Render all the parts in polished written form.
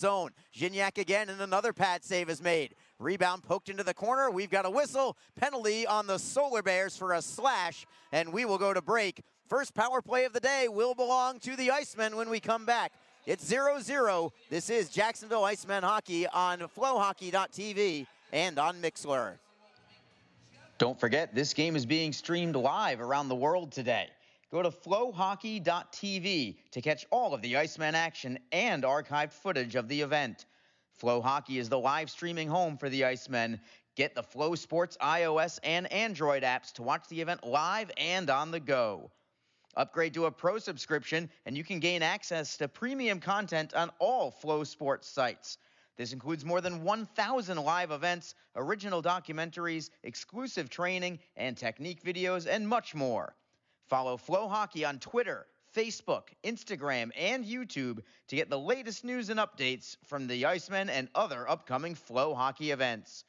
zone. Gignac again, and another pad save is made. Rebound poked into the corner. We've got a whistle. Penalty on the Solar Bears for a slash, and we will go to break. First power play of the day will belong to the Icemen when we come back. It's 0-0. This is Jacksonville Icemen hockey on flowhockey.tv and on Mixlr. Don't forget, this game is being streamed live around the world today. Go to flowhockey.tv to catch all of the Iceman action and archived footage of the event. Flow Hockey is the live streaming home for the Icemen. Get the Flow Sports iOS and Android apps to watch the event live and on the go. Upgrade to a pro subscription and you can gain access to premium content on all Flow Sports sites. This includes more than 1,000 live events, original documentaries, exclusive training and technique videos, and much more. Follow Flow Hockey on Twitter, Facebook, Instagram, and YouTube to get the latest news and updates from the Icemen and other upcoming Flow Hockey events.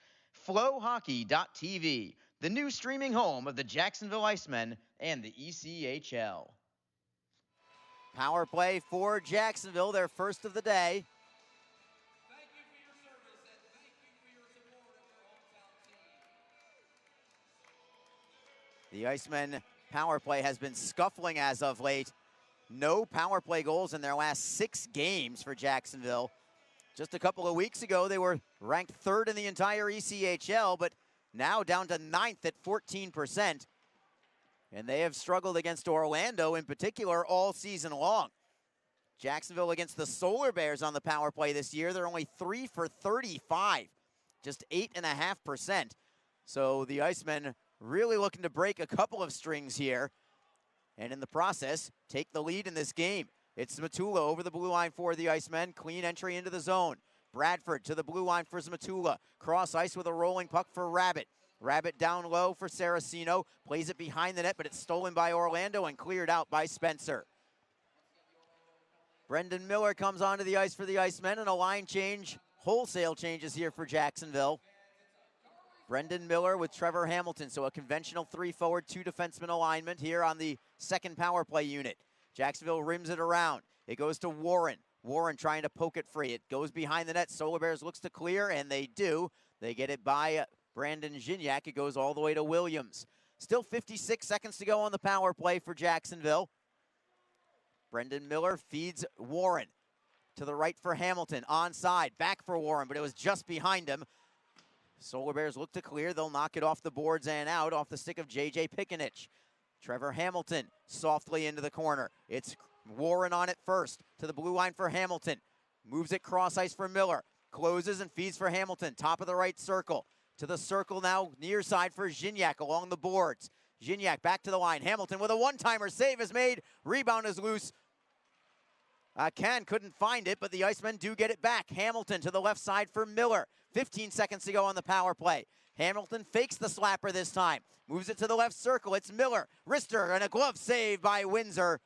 Flowhockey.tv, the new streaming home of the Jacksonville Icemen and the ECHL. Power play for Jacksonville, their first of the day. Thank you for your service and thank you for your support of your hometown team. The Icemen power play has been scuffling as of late. No power play goals in their last 6 games for Jacksonville. Just a couple of weeks ago, they were ranked 3rd in the entire ECHL, but now down to 9th at 14%. And they have struggled against Orlando in particular all season long. Jacksonville against the Solar Bears on the power play this year, they're only 3 for 35, just 8.5%. So the Icemen really looking to break a couple of strings here, and in the process, take the lead in this game. It's Zmatula over the blue line for the Icemen. Clean entry into the zone. Bradford to the blue line for Zmatula. Cross ice with a rolling puck for Rabbit. Rabbit down low for Saraceno. Plays it behind the net, but it's stolen by Orlando and cleared out by Spencer. Brendan Miller comes onto the ice for the Icemen, and a line change, wholesale changes here for Jacksonville. Brendan Miller with Trevor Hamilton, so a conventional 3 forward, 2 defenseman alignment here on the second power play unit. Jacksonville rims it around. It goes to Warren. Warren trying to poke it free. It goes behind the net. Solar Bears looks to clear, and they do. They get it by Brandon Gignac. It goes all the way to Williams. Still 56 seconds to go on the power play for Jacksonville. Brendan Miller feeds Warren. To the right for Hamilton. Onside. Back for Warren, but it was just behind him. Solar Bears look to clear. They'll knock it off the boards and out off the stick of J.J. Pickenich. Trevor Hamilton softly into the corner. It's Warren on it first. To the blue line for Hamilton. Moves it cross ice for Miller. Closes and feeds for Hamilton. Top of the right circle. To the circle now, near side for Gignac along the boards. Gignac back to the line. Hamilton with a one-timer save is made. Rebound is loose. Couldn't find it, but the Icemen do get it back. Hamilton to the left side for Miller. 15 seconds to go on the power play. Hamilton fakes the slapper this time. Moves it to the left circle. It's Miller. Wrister and a glove save by Windsor.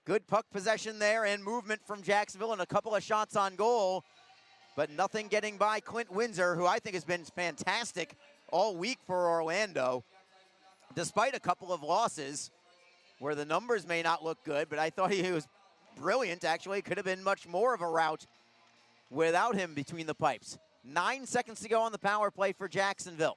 Good puck possession there and movement from Jacksonville and a couple of shots on goal. But nothing getting by Clint Windsor, who I think has been fantastic all week for Orlando. Despite a couple of losses where the numbers may not look good, but I thought he was brilliant, actually. Could have been much more of a rout without him between the pipes. 9 seconds to go on the power play for Jacksonville.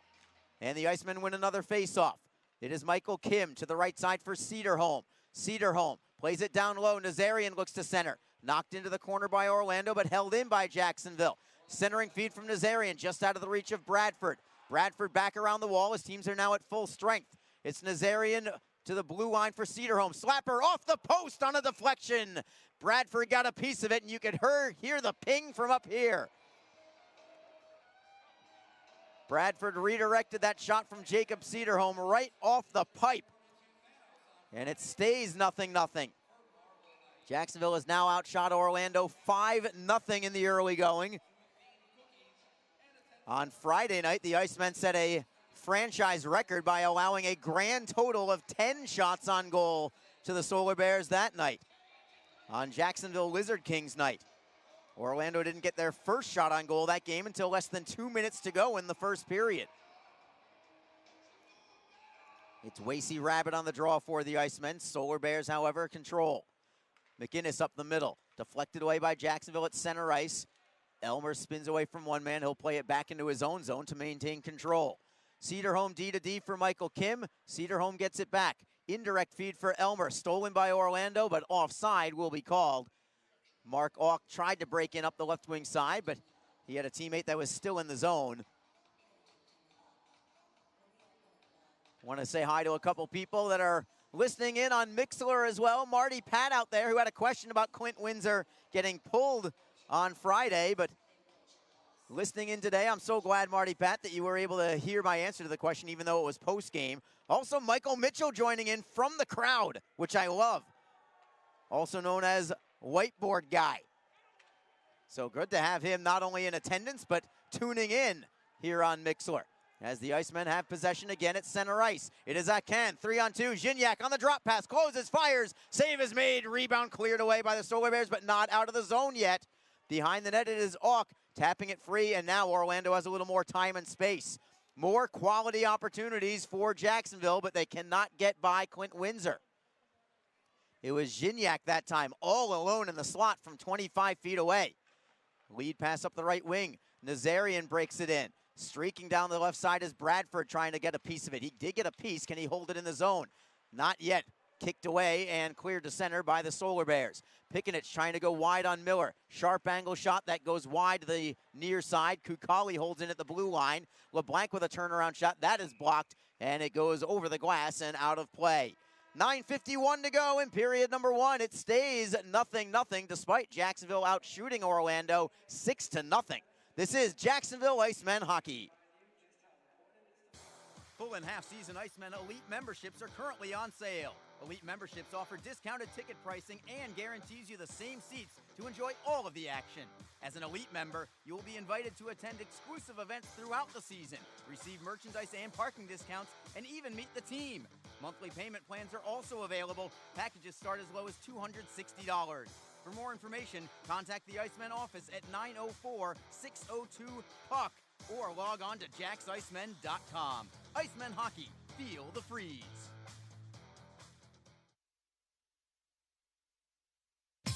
And the Icemen win another faceoff. It is Michael Kim to the right side for Cedarholm. Cedarholm plays it down low. Nazarian looks to center. Knocked into the corner by Orlando, but held in by Jacksonville. Centering feed from Nazarian, just out of the reach of Bradford. Bradford back around the wall. His teams are now at full strength. It's Nazarian to the blue line for Cedarholm. Slapper off the post on a deflection. Bradford got a piece of it, and you could hear the ping from up here. Bradford redirected that shot from Jacob Cedarholm right off the pipe. And it stays 0-0. Jacksonville has now outshot Orlando 5-0 in the early going. On Friday night, the Icemen set a franchise record by allowing a grand total of 10 shots on goal to the Solar Bears that night. On Jacksonville Lizard Kings night, Orlando didn't get their first shot on goal that game until less than 2 minutes to go in the first period. It's Wasey Rabbit on the draw for the Icemen. Solar Bears, however, control. McInnes up the middle. Deflected away by Jacksonville at center ice. Elmer spins away from one man. He'll play it back into his own zone to maintain control. Cedarholm D to D for Michael Kim. Cedarholm gets it back. Indirect feed for Elmer. Stolen by Orlando, but offside will be called. Mark Auk tried to break in up the left wing side, but he had a teammate that was still in the zone. Want to say hi to a couple people that are listening in on Mixlr as well. Marty Pat out there, who had a question about Clint Windsor getting pulled on Friday, but listening in today. I'm so glad, Marty Pat, that you were able to hear my answer to the question, even though it was post-game. Also, Michael Mitchell joining in from the crowd, which I love. Also known as Whiteboard Guy. So good to have him not only in attendance, but tuning in here on Mixlr. As the Icemen have possession again at center ice. It is Akan, 3-on-2. Gignac on the drop pass, closes, fires. Save is made. Rebound cleared away by the Solar Bears, but not out of the zone yet. Behind the net, it is Auk tapping it free, and now Orlando has a little more time and space. More quality opportunities for Jacksonville, but they cannot get by Clint Windsor. It was Gignac that time, all alone in the slot from 25 feet away. Lead pass up the right wing. Nazarian breaks it in. Streaking down the left side is Bradford trying to get a piece of it. He did get a piece. Can he hold it in the zone? Not yet. Kicked away and cleared to center by the Solar Bears. Pickenich trying to go wide on Miller. Sharp angle shot that goes wide to the near side. Kukali holds in at the blue line. LeBlanc with a turnaround shot. That is blocked, and it goes over the glass and out of play. 9:51 to go in period number one. It stays 0-0 despite Jacksonville out shooting Orlando 6-0. This is Jacksonville Icemen hockey. Full and half-season Icemen Elite memberships are currently on sale. Elite memberships offer discounted ticket pricing and guarantees you the same seats to enjoy all of the action. As an Elite member, you will be invited to attend exclusive events throughout the season, receive merchandise and parking discounts, and even meet the team. Monthly payment plans are also available. Packages start as low as $260. For more information, contact the Icemen office at 904-602-PUCK or log on to jacksicemen.com. Icemen Hockey, feel the freeze.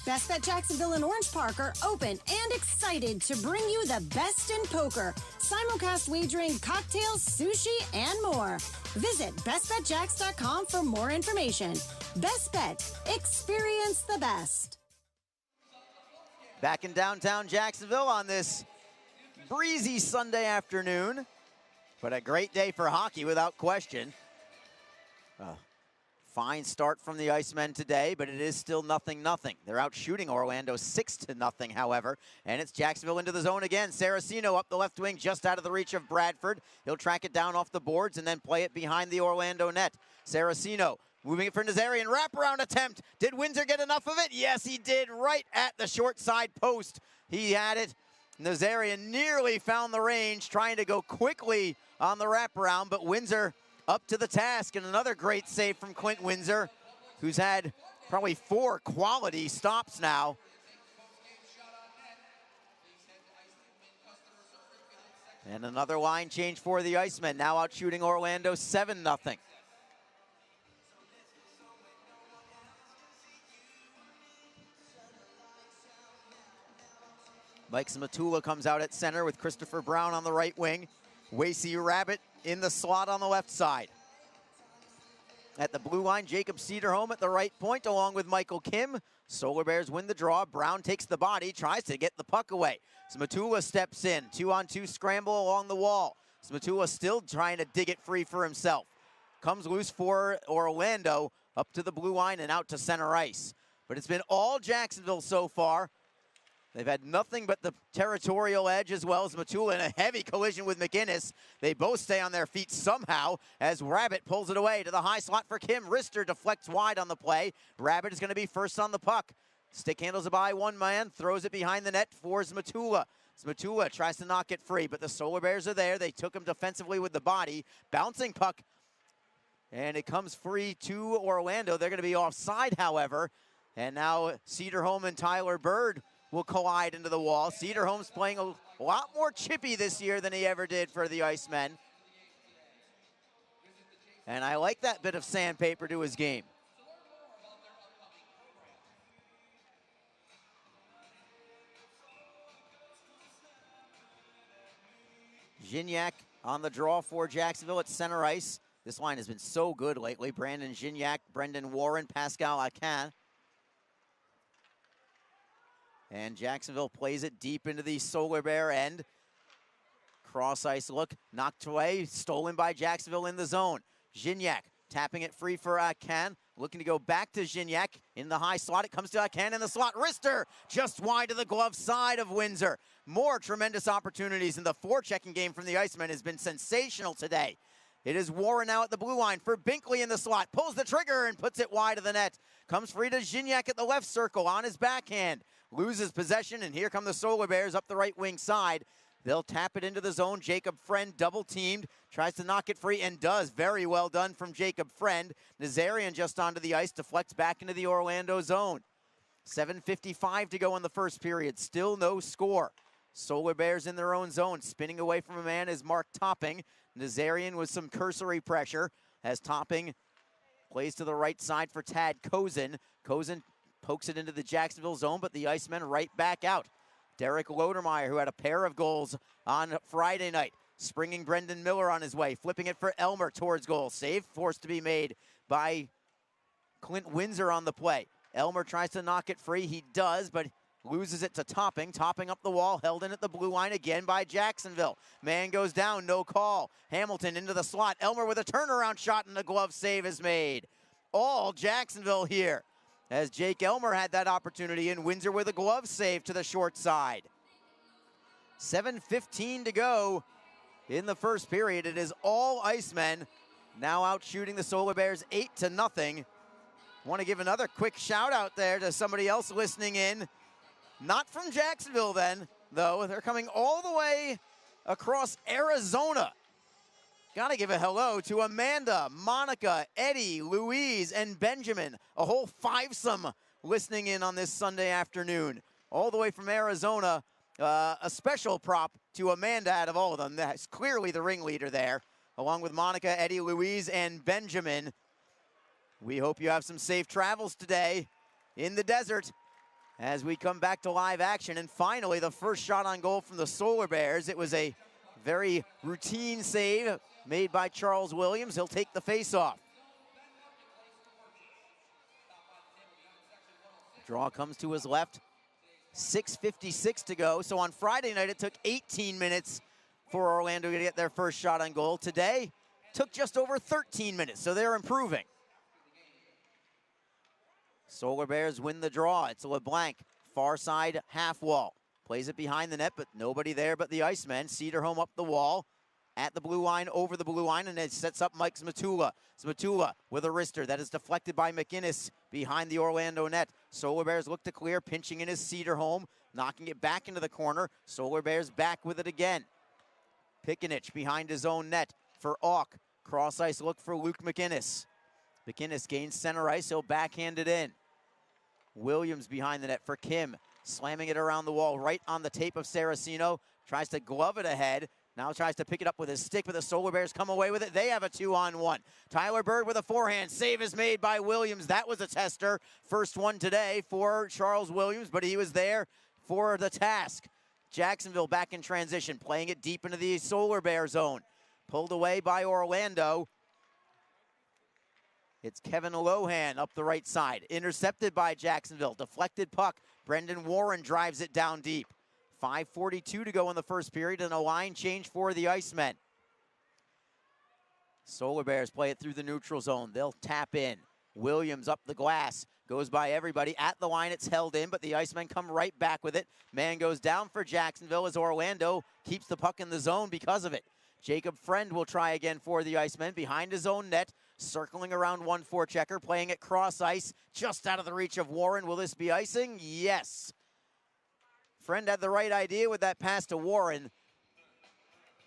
Best Bet Jacksonville and Orange Park are open and excited to bring you the best in poker, simulcast wagering, cocktails, sushi, and more. Visit bestbetjacks.com for more information. Best Bet, experience the best. Back in downtown Jacksonville on this breezy Sunday afternoon, but a great day for hockey without question. Fine start from the Icemen today, but it is still 0-0. They're out shooting Orlando 6-0, however, and it's Jacksonville into the zone again. Saraceno up the left wing, just out of the reach of Bradford. He'll track it down off the boards and then play it behind the Orlando net. Saraceno moving it for Nazarian, wraparound attempt. Did Windsor get enough of it? Yes, he did, right at the short side post. He had it. Nazarian nearly found the range, trying to go quickly on the wraparound, but Windsor up to the task, and another great save from Clint Windsor, who's had probably 4 quality stops now. And another line change for the Icemen, now out shooting Orlando 7-0. Mike Smatula comes out at center with Christopher Brown on the right wing. Wasey Rabbit in the slot on the left side. At the blue line, Jacob Cedarholm at the right point along with Michael Kim. Solar Bears win the draw. Brown takes the body, tries to get the puck away. Smatula steps in, 2-on-2 scramble along the wall. Smatula still trying to dig it free for himself. Comes loose for Orlando, up to the blue line and out to center ice. But it's been all Jacksonville so far. They've had nothing but the territorial edge, as well as Matula in a heavy collision with McInnes. They both stay on their feet somehow as Rabbit pulls it away to the high slot for Kim. Rister deflects wide on the play. Rabbit is going to be first on the puck. Stick handles it by one man, throws it behind the net for Smatula. Smatula tries to knock it free, but the Solar Bears are there. They took him defensively with the body. Bouncing puck, and it comes free to Orlando. They're going to be offside, however. And now Cedarholm and Tyler Bird will collide into the wall. Cedarholm's playing a lot more chippy this year than he ever did for the Icemen. And I like that bit of sandpaper to his game. Gignac on the draw for Jacksonville at center ice. This line has been so good lately. Brandon Gignac, Brendan Warren, Pascal Acan. And Jacksonville plays it deep into the Solar Bear end. Cross ice look, knocked away, stolen by Jacksonville in the zone. Gignac tapping it free for Acan. Looking to go back to Gignac in the high slot. It comes to Acan in the slot. Wrister just wide to the glove side of Windsor. More tremendous opportunities in the forechecking game from the Icemen has been sensational today. It is Warren now at the blue line for Binkley in the slot. Pulls the trigger and puts it wide of the net. Comes free to Gignac at the left circle on his backhand. Loses possession, and here come the Solar Bears up the right wing side. They'll tap it into the zone. Jacob Friend double teamed, tries to knock it free and does. Very well done from Jacob Friend. Nazarian just onto the ice, deflects back into the Orlando zone. 7:55 to go in the first period. Still no score. Solar Bears in their own zone. Spinning away from a man is Mark Topping. Nazarian with some cursory pressure as Topping plays to the right side for Tad Kozin. Kozin pokes it into the Jacksonville zone, but the Icemen right back out. Derek Lodermeyer, who had a pair of goals on Friday night, springing Brendan Miller on his way, flipping it for Elmer towards goal. Save forced to be made by Clint Windsor on the play. Elmer tries to knock it free. He does, but loses it to Topping. Topping up the wall, held in at the blue line again by Jacksonville. Man goes down, no call. Hamilton into the slot. Elmer with a turnaround shot, and the glove save is made. All Jacksonville here, as Jake Elmer had that opportunity, and Windsor with a glove save to the short side. 7:15 to go in the first period. It is all Icemen now out shooting the Solar Bears 8-0. Want to give another quick shout out there to somebody else listening in. Not from Jacksonville then, though. They're coming all the way across Arizona. Got to give a hello to Amanda, Monica, Eddie, Louise, and Benjamin. A whole fivesome listening in on this Sunday afternoon. All the way from Arizona. A special prop to Amanda out of all of them. That's clearly the ringleader there, along with Monica, Eddie, Louise, and Benjamin. We hope you have some safe travels today in the desert as we come back to live action. And finally, the first shot on goal from the Solar Bears. It was a very routine save made by Charles Williams. He'll take the face-off. Draw comes to his left. 6:56 to go. So on Friday night, it took 18 minutes for Orlando to get their first shot on goal. Today, took just over 13 minutes, so they're improving. Solar Bears win the draw. It's LeBlanc, far side half wall. Plays it behind the net, but nobody there but the Icemen. Cedarholm up the wall, at the blue line, over the blue line, and it sets up Mike Smatula. Smatula with a wrister that is deflected by McInnes behind the Orlando net. Solar Bears look to clear, pinching in his Cedarholm, knocking it back into the corner. Solar Bears back with it again. Pikanich behind his own net for Auk. Cross ice look for Luke McInnes. McInnes gains center ice, he'll backhand it in. Williams behind the net for Kim, slamming it around the wall right on the tape of Saraceno. Tries to glove it ahead. Now tries to pick it up with his stick, but the Solar Bears come away with it. They have a 2-on-1. Tyler Bird with a forehand. Save is made by Williams. That was a tester. First one today for Charles Williams, but he was there for the task. Jacksonville back in transition, playing it deep into the Solar Bear zone. Pulled away by Orlando. It's Kevin Lohan up the right side. Intercepted by Jacksonville. Deflected puck. Brendan Warren drives it down deep. 5:42 to go in the first period, and a line change for the Icemen. Solar Bears play it through the neutral zone. They'll tap in. Williams up the glass. Goes by everybody. At the line, it's held in, but the Icemen come right back with it. Man goes down for Jacksonville as Orlando keeps the puck in the zone because of it. Jacob Friend will try again for the Icemen behind his own net. Circling around one forechecker, playing it cross ice, just out of the reach of Warren. Will this be icing? Yes. Friend had the right idea with that pass to Warren.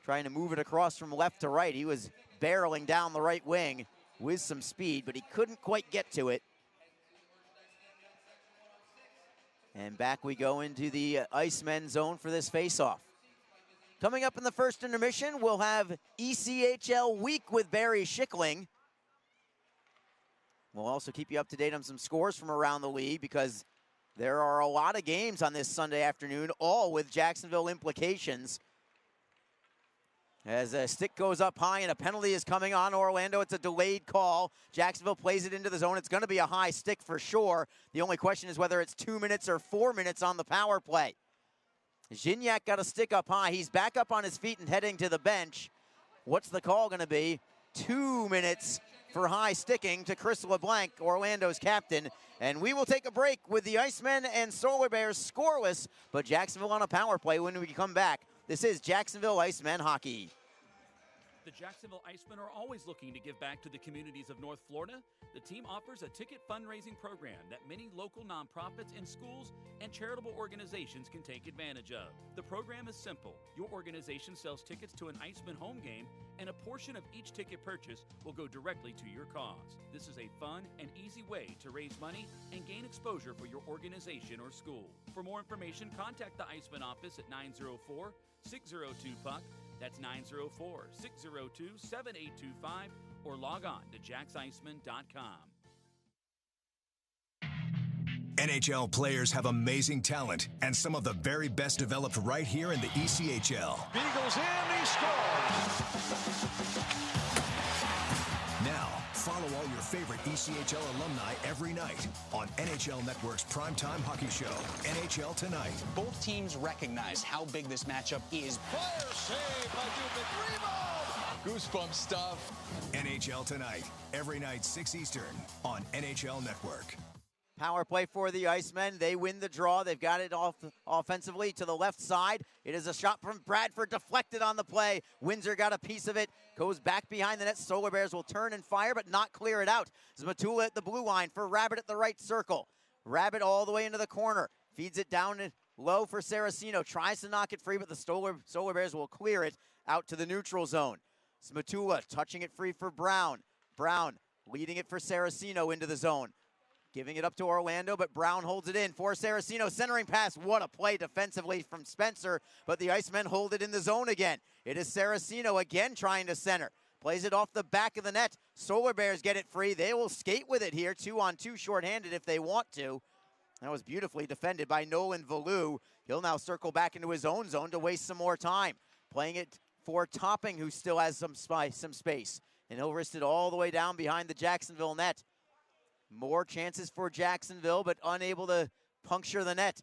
Trying to move it across from left to right. He was barreling down the right wing with some speed, but he couldn't quite get to it. And back we go into the Icemen zone for this faceoff. Coming up in the first intermission, we'll have ECHL Week with Barry Schickling. We'll also keep you up to date on some scores from around the league because there are a lot of games on this Sunday afternoon, all with Jacksonville implications. As a stick goes up high and a penalty is coming on Orlando. It's a delayed call. Jacksonville plays it into the zone. It's going to be a high stick for sure. The only question is whether it's 2 minutes or 4 minutes on the power play. Gignac got a stick up high. He's back up on his feet and heading to the bench. What's the call going to be? 2 minutes for high sticking to Chris LeBlanc, Orlando's captain. And we will take a break with the Icemen and Solar Bears scoreless, but Jacksonville on a power play when we come back. This is Jacksonville Icemen hockey. The Jacksonville Icemen are always looking to give back to the communities of North Florida. The team offers a ticket fundraising program that many local nonprofits and schools and charitable organizations can take advantage of. The program is simple. Your organization sells tickets to an Icemen home game, and a portion of each ticket purchase will go directly to your cause. This is a fun and easy way to raise money and gain exposure for your organization or school. For more information, contact the Icemen office at 904-602-PUCK. That's 904-602-7825, or log on to jacksiceman.com. NHL players have amazing talent, and some of the very best developed right here in the ECHL. Beagles in, he scores! Now, follow all your favorite ECHL alumni every night on NHL Network's primetime hockey show, NHL Tonight. Both teams recognize how big this matchup is. Fire save by Dubik. Rebound! Goosebump stuff. NHL Tonight, every night 6 Eastern on NHL Network. Power play for the Icemen. They win the draw. They've got it off offensively to the left side. It is a shot from Bradford, deflected on the play. Windsor got a piece of it, goes back behind the net. Solar Bears will turn and fire, but not clear it out. Zmatula at the blue line for Rabbit at the right circle. Rabbit all the way into the corner. Feeds it down low for Saraceno. Tries to knock it free, but the Solar Bears will clear it out to the neutral zone. Zmatula touching it free for Brown. Brown leading it for Saraceno into the zone. Giving it up to Orlando, but Brown holds it in for Saraceno. Centering pass. What a play defensively from Spencer, but the Icemen hold it in the zone again. It is Saraceno again trying to center. Plays it off the back of the net. Solar Bears get it free. They will skate with it here, 2-on-2 shorthanded if they want to. That was beautifully defended by Nolan Valou. He'll now circle back into his own zone to waste some more time. Playing it for Topping, who still has some space. And he'll wrist it all the way down behind the Jacksonville net. More chances for Jacksonville, but unable to puncture the net.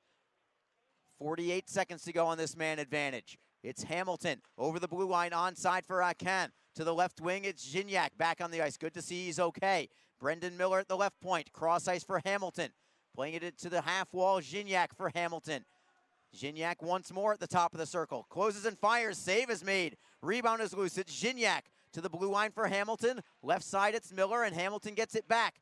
48 seconds to go on this man advantage. It's Hamilton over the blue line, onside for Akan. To the left wing, it's Gignac back on the ice. Good to see he's okay. Brendan Miller at the left point. Cross ice for Hamilton. Playing it to the half wall, Gignac for Hamilton. Gignac once more at the top of the circle. Closes and fires. Save is made. Rebound is loose. It's Gignac to the blue line for Hamilton. Left side, it's Miller, and Hamilton gets it back.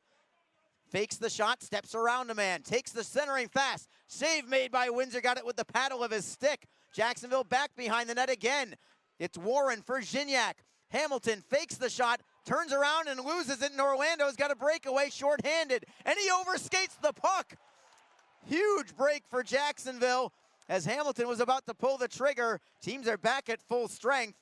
Fakes the shot, steps around a man, takes the centering fast. Save made by Windsor, got it with the paddle of his stick. Jacksonville back behind the net again. It's Warren for Gignac. Hamilton fakes the shot, turns around and loses it, and Orlando's got a breakaway shorthanded, and he overskates the puck. Huge break for Jacksonville as Hamilton was about to pull the trigger. Teams are back at full strength.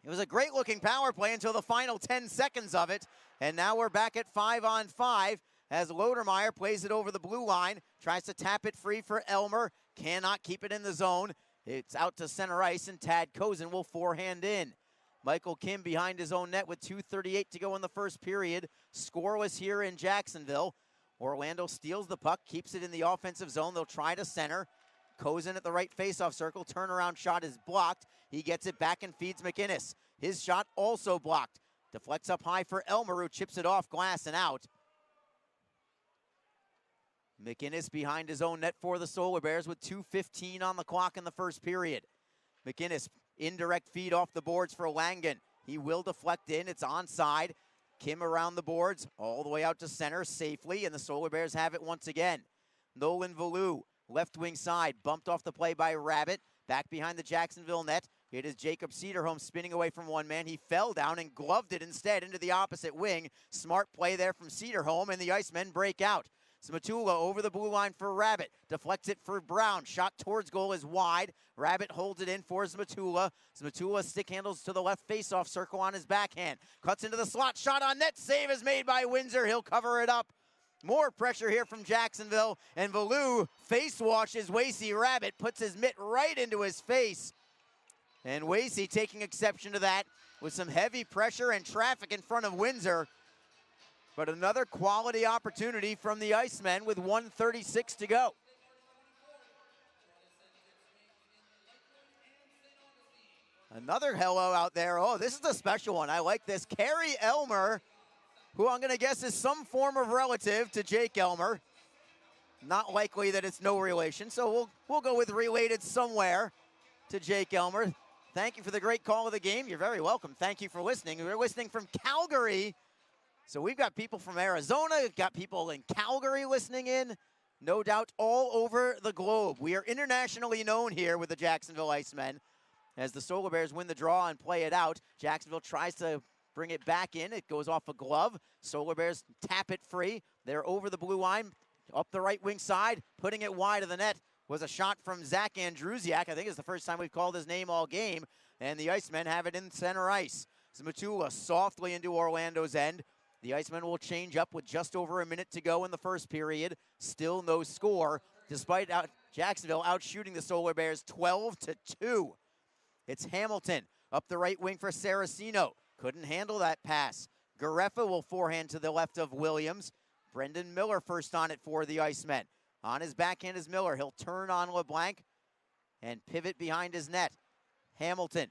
It was a great-looking power play until the final 10 seconds of it, and now we're back at 5-on-5 as Lodermeyer plays it over the blue line, tries to tap it free for Elmer, cannot keep it in the zone. It's out to center ice, and Tad Kozin will forehand in. Michael Kim behind his own net with 2:38 to go in the first period. Scoreless here in Jacksonville. Orlando steals the puck, keeps it in the offensive zone. They'll try to center. Kozin at the right faceoff circle. Turnaround shot is blocked. He gets it back and feeds McInnes. His shot also blocked. Deflects up high for Elmer, who chips it off glass and out. McInnes behind his own net for the Solar Bears with 2:15 on the clock in the first period. McInnes, indirect feed off the boards for Langen. He will deflect in. It's onside. Kim around the boards, all the way out to center safely, and the Solar Bears have it once again. Nolan Valou, left wing side, bumped off the play by Rabbit. Back behind the Jacksonville net. It is Jacob Cedarholm spinning away from one man. He fell down and gloved it instead into the opposite wing. Smart play there from Cedarholm, and the Icemen break out. Zmatula over the blue line for Rabbit. Deflects it for Brown. Shot towards goal is wide. Rabbit holds it in for Zmatula. Zmatula stick handles to the left faceoff circle on his backhand. Cuts into the slot. Shot on net. Save is made by Windsor. He'll cover it up. More pressure here from Jacksonville. And Valou face washes Wasey Rabbit. Puts his mitt right into his face. And Wasey taking exception to that with some heavy pressure and traffic in front of Windsor. But another quality opportunity from the Icemen with 1:36 to go. Another hello out there. Oh, this is a special one. I like this. Carrie Elmer, who I'm going to guess is some form of relative to Jake Elmer. Not likely that it's no relation, so we'll go with related somewhere to Jake Elmer. Thank you for the great call of the game. You're very welcome. Thank you for listening. We're listening from Calgary. So we've got people from Arizona, we've got people in Calgary listening in. No doubt all over the globe. We are internationally known here with the Jacksonville Icemen. As the Solar Bears win the draw and play it out, Jacksonville tries to bring it back in. It goes off a glove. Solar Bears tap it free. They're over the blue line, up the right wing side, putting it wide of the net. Was a shot from Zach Andrusiak. I think it's the first time we've called his name all game. And the Icemen have it in center ice. Zmatula softly into Orlando's end. The Icemen will change up with just over a minute to go in the first period. Still no score, despite Jacksonville outshooting the Solar Bears 12-2. It's Hamilton up the right wing for Saraceno. Couldn't handle that pass. Gareffa will forehand to the left of Williams. Brendan Miller first on it for the Icemen. On his backhand is Miller. He'll turn on LeBlanc and pivot behind his net. Hamilton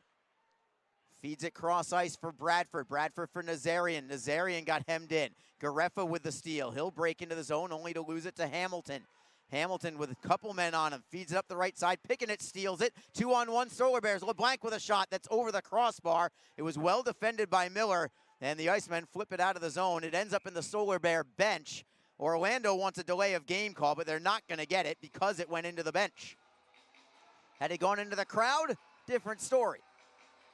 feeds it cross ice for Bradford. Bradford for Nazarian. Nazarian got hemmed in. Gareffa with the steal. He'll break into the zone only to lose it to Hamilton. Hamilton with a couple men on him. Feeds it up the right side. Picking it, steals it. 2-on-1 Solar Bears. LeBlanc with a shot that's over the crossbar. It was well defended by Miller. And the Icemen flip it out of the zone. It ends up in the Solar Bear bench. Orlando wants a delay of game call, but they're not going to get it because it went into the bench. Had it gone into the crowd, different story.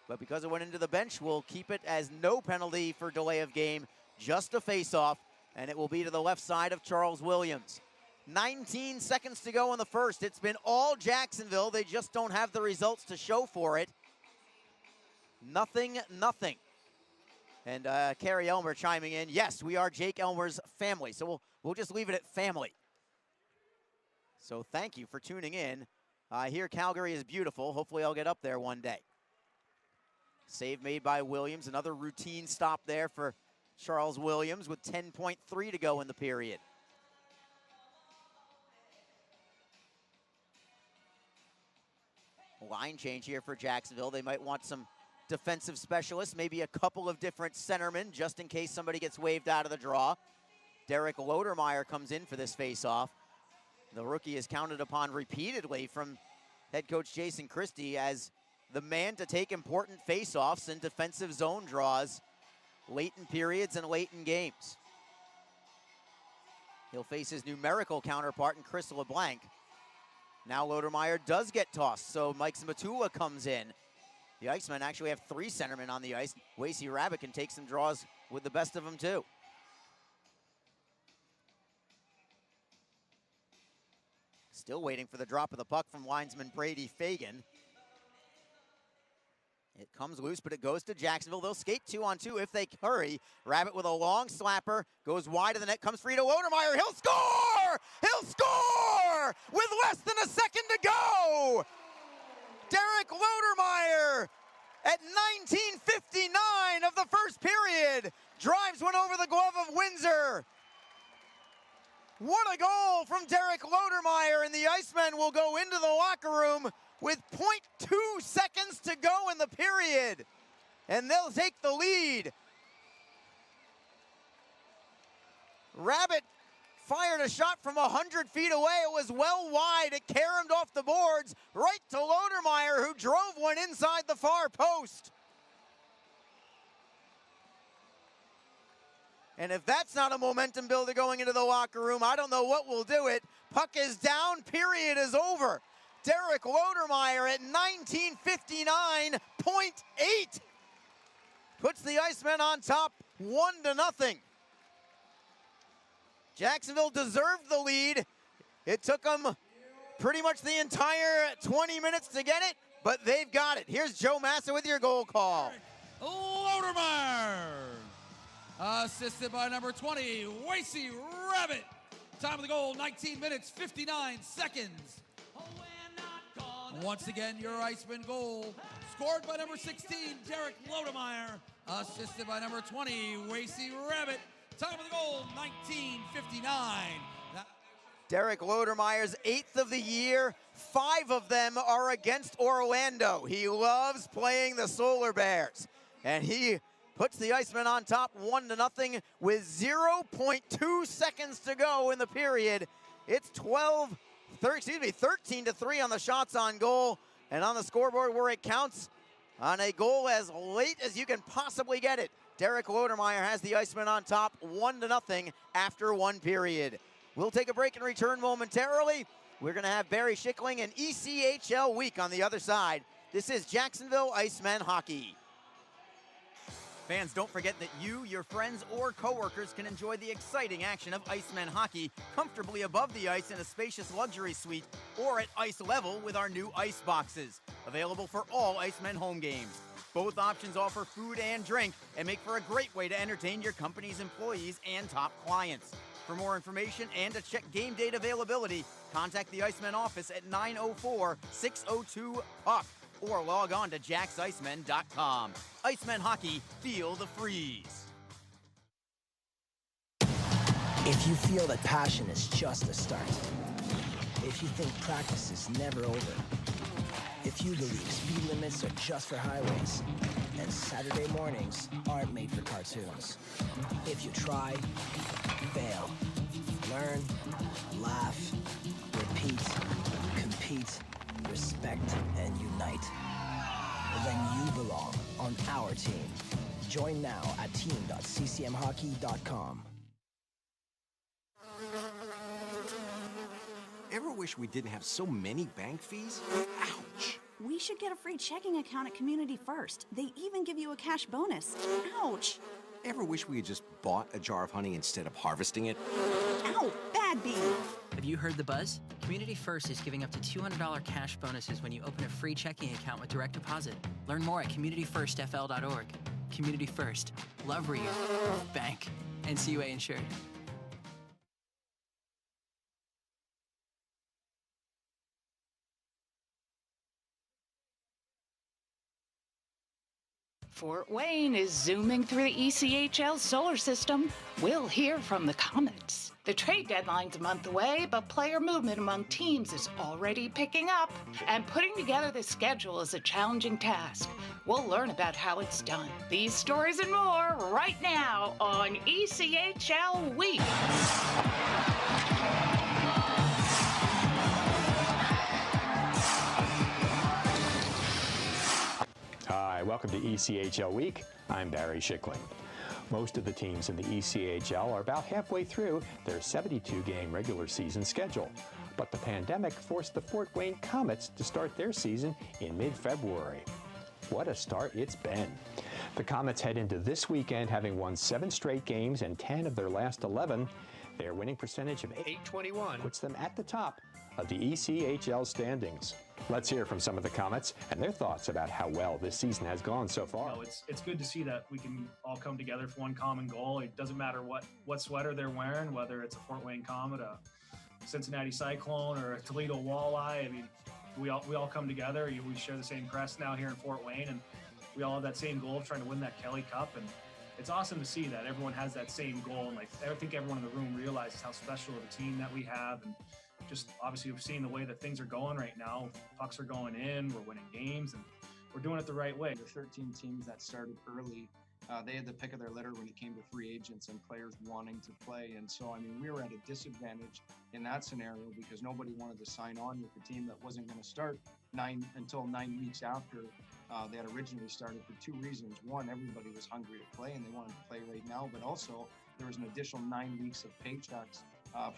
But because it went into the bench, we'll keep it as no penalty for delay of game, just a face-off, and it will be to the left side of Charles Williams. 19 seconds to go in the first. It's been all Jacksonville. They just don't have the results to show for it. 0-0. And Carrie Elmer chiming in. Yes, we are Jake Elmer's family. So we'll just leave it at family. So thank you for tuning in. I hear Calgary is beautiful. Hopefully I'll get up there one day. Save made by Williams. Another routine stop there for Charles Williams with 10.3 to go in the period. Line change here for Jacksonville. They might want some defensive specialists, maybe a couple of different centermen, just in case somebody gets waved out of the draw. Derek Lodermeyer comes in for this faceoff. The rookie is counted upon repeatedly from head coach Jason Christie as the man to take important faceoffs and defensive zone draws late in periods and late in games. He'll face his numerical counterpart in Chris LeBlanc. Now Lodermeyer does get tossed, so Mike Zmatula comes in. The Icemen actually have 3 centermen on the ice. Wasey Rabbit can take some draws with the best of them too. Still waiting for the drop of the puck from linesman Brady Fagan. It comes loose, but it goes to Jacksonville. They'll skate 2-on-2 if they hurry. Rabbit with a long slapper, goes wide of the net, comes free to Lodermeyer. He'll score! He'll score! With less than a second to go! Derek Lodermeyer at 19:59 of the first period drives one over the glove of Windsor. What a goal from Derek Lodermeyer, and the Icemen will go into the locker room with 0.2 seconds to go in the period, and they'll take the lead. Rabbit fired a shot from 100 feet away. It was well wide. It caromed off the boards right to Lodermeyer, who drove one inside the far post. And if that's not a momentum builder going into the locker room, I don't know what will do it. Puck is down, period is over. Derek Lodermeyer at 19:59.8 puts the Icemen on top 1-0. Jacksonville deserved the lead. It took them pretty much the entire 20 minutes to get it, but they've got it. Here's Joe Massa with your goal call. Lodermeyer, assisted by number 20, Wasey Rabbit. Time of the goal, 19 minutes, 59 seconds. Once again, your Iceman goal, scored by number 16, Derek Lodemeyer, assisted by number 20, Wasey Rabbit. Time of the goal, 19:59. Derek Lodermeyer's 8th of the year. 5 of them are against Orlando. He loves playing the Solar Bears. And he puts the Icemen on top 1-0 with 0.2 seconds to go in the period. It's 13-3 on the shots on goal. And on the scoreboard where it counts, on a goal as late as you can possibly get it, Derek Lodermeyer has the Icemen on top 1-0 after 1 period. We'll take a break and return momentarily. We're going to have Barry Schickling and ECHL Week on the other side. This is Jacksonville Icemen Hockey. Fans, don't forget that you, your friends, or coworkers can enjoy the exciting action of Icemen hockey comfortably above the ice in a spacious luxury suite or at ice level with our new ice boxes, available for all Icemen home games. Both options offer food and drink and make for a great way to entertain your company's employees and top clients. For more information and to check game date availability, contact the Icemen office at 904-602-PUCK or log on to jacksicemen.com. Icemen hockey, feel the freeze. If you feel that passion is just a start, if you think practice is never over, if you believe speed limits are just for highways, and Saturday mornings aren't made for cartoons. If you try, fail, learn, laugh, repeat, compete, respect, and unite, then you belong on our team. Join now at team.ccmhockey.com. Ever wish we didn't have so many bank fees? Ouch! We should get a free checking account at Community First. They even give you a cash bonus. Ouch! Ever wish we had just bought a jar of honey instead of harvesting it? Ow! Bad bee! Have you heard the buzz? Community First is giving up to $200 cash bonuses when you open a free checking account with direct deposit. Learn more at communityfirstfl.org. Community First. Love where you bank. NCUA insured. Fort Wayne is zooming through the ECHL solar system. We'll hear from the Comets. The trade deadline's a month away, but player movement among teams is already picking up. And putting together the schedule is a challenging task. We'll learn about how it's done. These stories and more right now on ECHL Week. Hi, welcome to ECHL Week. I'm Barry Schickling. Most of the teams in the ECHL are about halfway through their 72-game regular season schedule. But the pandemic forced the Fort Wayne Comets to start their season in mid-February. What a start it's been. The Comets head into this weekend having won 7 straight games and 10 of their last 11. Their winning percentage of .821 puts them at the top of the ECHL standings. Let's hear from some of the Comets and their thoughts about how well this season has gone so far. You know, it's good to see that we can all come together for one common goal. It doesn't matter what sweater they're wearing, whether it's a Fort Wayne Comet, a Cincinnati Cyclone, or a Toledo Walleye. I mean, we all come together. We share the same crest now here in Fort Wayne, and we all have that same goal of trying to win that Kelly Cup. And it's awesome to see that everyone has that same goal. And I think everyone in the room realizes how special of a team that we have. And just obviously we've seen the way that things are going right now. Pucks are going in, we're winning games, and we're doing it the right way. The 13 teams that started early, they had the pick of their litter when it came to free agents and players wanting to play. And so, I mean, we were at a disadvantage in that scenario because nobody wanted to sign on with a team that wasn't going to start until 9 weeks after they had originally started, for 2 reasons. One, everybody was hungry to play and they wanted to play right now, but also there was an additional 9 weeks of paychecks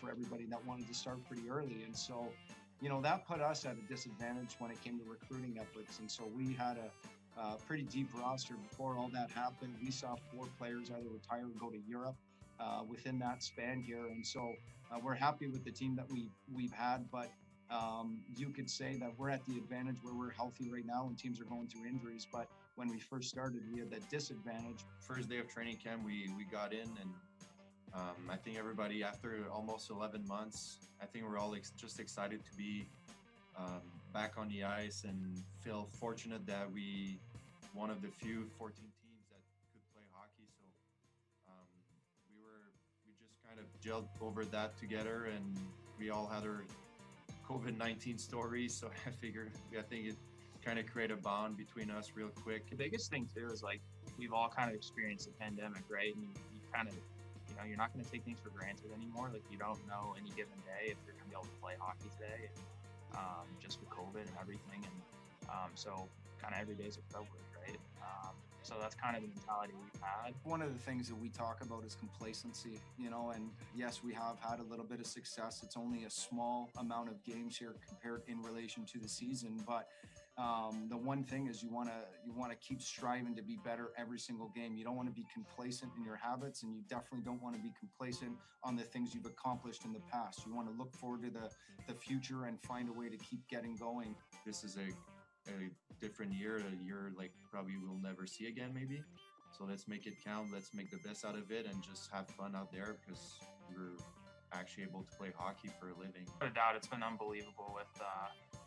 for everybody that wanted to start pretty early. And so, you know, that put us at a disadvantage when it came to recruiting efforts. And so we had a pretty deep roster before all that happened. We saw 4 players either retire or go to Europe within that span here. And so we're happy with the team that we've had, but you could say that we're at the advantage where we're healthy right now and teams are going through injuries. But when we first started, we had that disadvantage. First day of training camp, we got in, and I think everybody, after almost 11 months, I think we're all just excited to be back on the ice and feel fortunate that we one of the few 14 teams that could play hockey. So we just kind of gelled over that together, and we all had our COVID-19 stories. So I think it kind of created a bond between us real quick. The biggest thing too is like we've all kind of experienced the pandemic, right? And you kind of, you know, you're not going to take things for granted anymore. Like you don't know any given day if you're going to be able to play hockey today, just with COVID and everything. And so kind of every day is a privilege, right? So that's kind of the mentality we've had. One of the things that we talk about is complacency, you know, and yes, we have had a little bit of success. It's only a small amount of games here compared in relation to the season, but the one thing is you want to keep striving to be better every single game. You don't want to be complacent in your habits, and you definitely don't want to be complacent on the things you've accomplished in the past. You want to look forward to the future and find a way to keep getting going. This is a different year, a year like probably we'll never see again maybe. So let's make it count. Let's make the best out of it and just have fun out there, because we're actually able to play hockey for a living. Without a doubt, it's been unbelievable with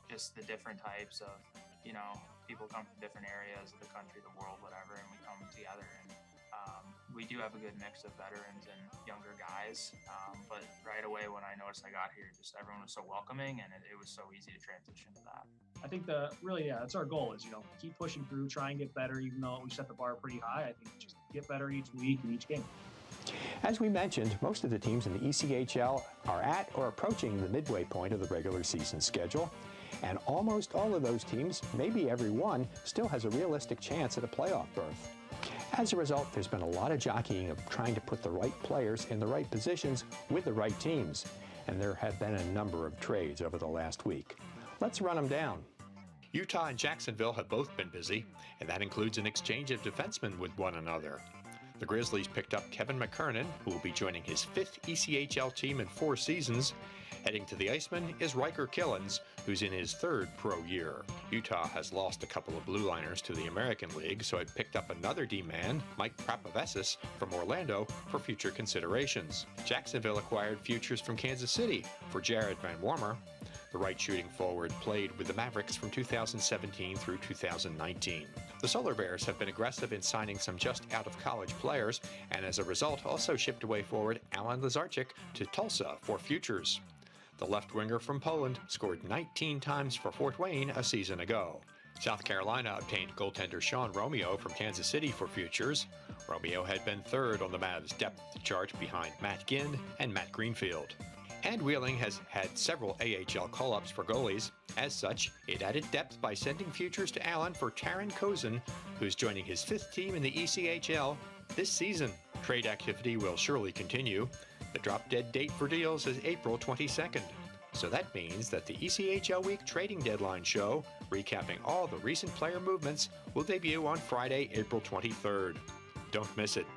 just the different types of, you know, people come from different areas of the country, the world, whatever, and we come together. And we do have a good mix of veterans and younger guys. But right away when I noticed I got here, just everyone was so welcoming, and it was so easy to transition to that. I think that's our goal is, you know, keep pushing through, try and get better, even though we set the bar pretty high. I think just get better each week and each game. As we mentioned, most of the teams in the ECHL are at or approaching the midway point of the regular season schedule, and almost all of those teams, maybe every one, still has a realistic chance at a playoff berth. As a result, there's been a lot of jockeying of trying to put the right players in the right positions with the right teams, and there have been a number of trades over the last week. Let's run them down. Utah and Jacksonville have both been busy, and that includes an exchange of defensemen with one another. The Grizzlies picked up Kevin McKernan, who will be joining his 5th ECHL team in 4 seasons. Heading to the Icemen is Riker Killens, who's in his 3rd pro year. Utah has lost a couple of blue liners to the American League, so it picked up another D-man, Mike Prapavesis, from Orlando for future considerations. Jacksonville acquired futures from Kansas City for Jared Van Wormer. The right shooting forward played with the Mavericks from 2017 through 2019. The Solar Bears have been aggressive in signing some just out-of-college players, and as a result also shipped away forward Alan Lazarchik to Tulsa for futures. The left winger from Poland scored 19 times for Fort Wayne a season ago. South Carolina obtained goaltender Sean Romeo from Kansas City for futures. Romeo had been 3rd on the Mavs depth chart behind Matt Ginn and Matt Greenfield. And Wheeling has had several AHL call-ups for goalies. As such, it added depth by sending futures to Allen for Taran Kozin, who's joining his 5th team in the ECHL this season. Trade activity will surely continue. The drop-dead date for deals is April 22nd. So that means that the ECHL Week Trading Deadline show, recapping all the recent player movements, will debut on Friday, April 23rd. Don't miss it.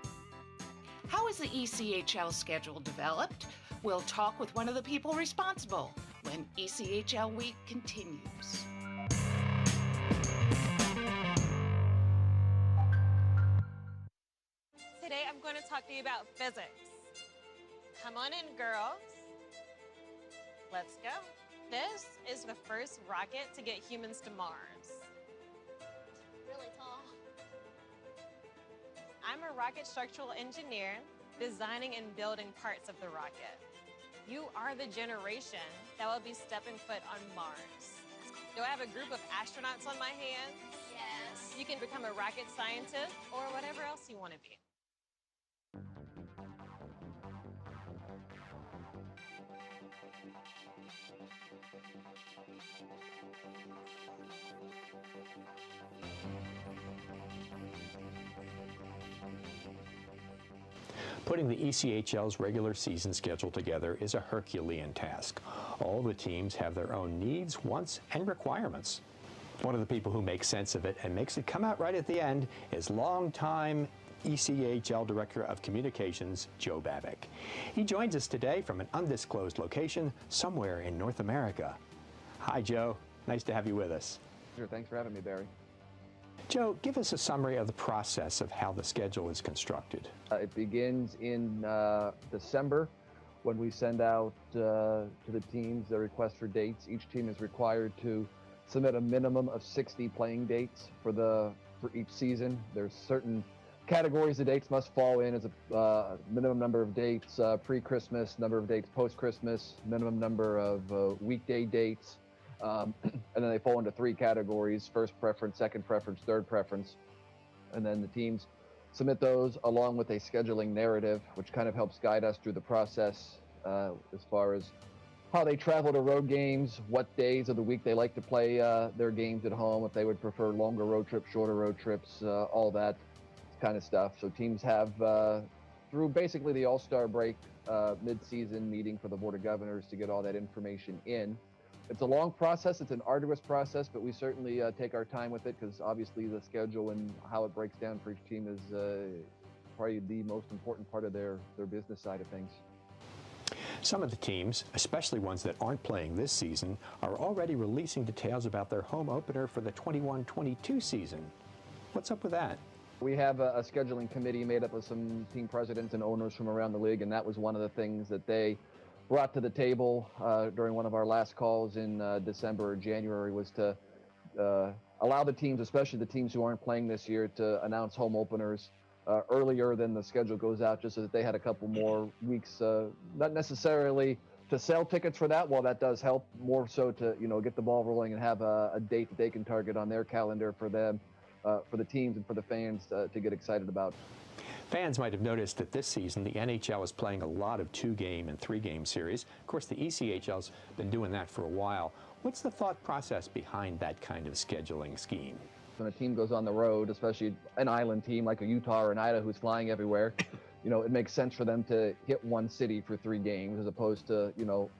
How is the ECHL schedule developed? We'll talk with one of the people responsible when ECHL Week continues. Today I'm going to talk to you about physics. Come on in, girls. Let's go. This is the first rocket to get humans to Mars. Really tall. I'm a rocket structural engineer, designing and building parts of the rocket. You are the generation that will be stepping foot on Mars. Do I have a group of astronauts on my hands? Yes. You can become a rocket scientist or whatever else you want to be. Putting the ECHL's regular season schedule together is a Herculean task. All the teams have their own needs, wants, and requirements. One of the people who makes sense of it and makes it come out right at the end is longtime ECHL Director of Communications, Joe Babick. He joins us today from an undisclosed location somewhere in North America. Hi, Joe. Nice to have you with us. Sure. Thanks for having me, Barry. Joe, give us a summary of the process of how the schedule is constructed. It begins in December when we send out to the teams the request for dates. Each team is required to submit a minimum of 60 playing dates for each season. There's certain categories the dates must fall in as a minimum number of dates pre-Christmas, number of dates post-Christmas, minimum number of weekday dates, and then they fall into 3 categories: first preference, second preference, third preference. And then the teams submit those along with a scheduling narrative, which kind of helps guide us through the process as far as how they travel to road games, what days of the week they like to play their games at home, if they would prefer longer road trips, shorter road trips, all that kind of stuff. So teams have, through basically the All-Star break, mid-season meeting for the Board of Governors to get all that information in. It's a long process. It's an arduous process, but we certainly take our time with it because obviously the schedule and how it breaks down for each team is probably the most important part of their business side of things. Some of the teams, especially ones that aren't playing this season, are already releasing details about their home opener for the 21-22 season. What's up with that? We have a scheduling committee made up of some team presidents and owners from around the league, and that was one of the things that they brought to the table during one of our last calls in December or January, was to allow the teams, especially the teams who aren't playing this year, to announce home openers earlier than the schedule goes out, just so that they had a couple more weeks, not necessarily to sell tickets for that, while that does help, more so to get the ball rolling and have a date that they can target on their calendar for them, for the teams and for the fans to get excited about. Fans might have noticed that this season the NHL is playing a lot of 2-game and 3-game series. Of course, the ECHL's been doing that for a while. What's the thought process behind that kind of scheduling scheme? When a team goes on the road, especially an island team like a Utah or an Idaho who's flying everywhere, it makes sense for them to hit one city for 3 games as opposed to,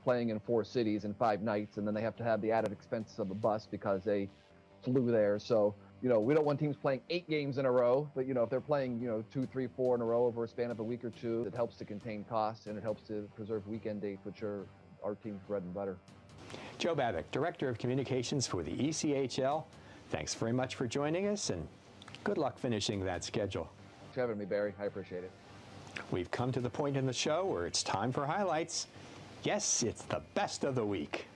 playing in 4 cities in 5 nights, and then they have to have the added expenses of a bus because they flew there. So, we don't want teams playing 8 games in a row, but, if they're playing, 2, 3, 4 in a row over a span of a week or 2, it helps to contain costs and it helps to preserve weekend dates, which are our team's bread and butter. Joe Babick, Director of Communications for the ECHL. Thanks very much for joining us, and good luck finishing that schedule. Thanks for having me, Barry. I appreciate it. We've come to the point in the show where it's time for highlights. Yes, it's the best of the week.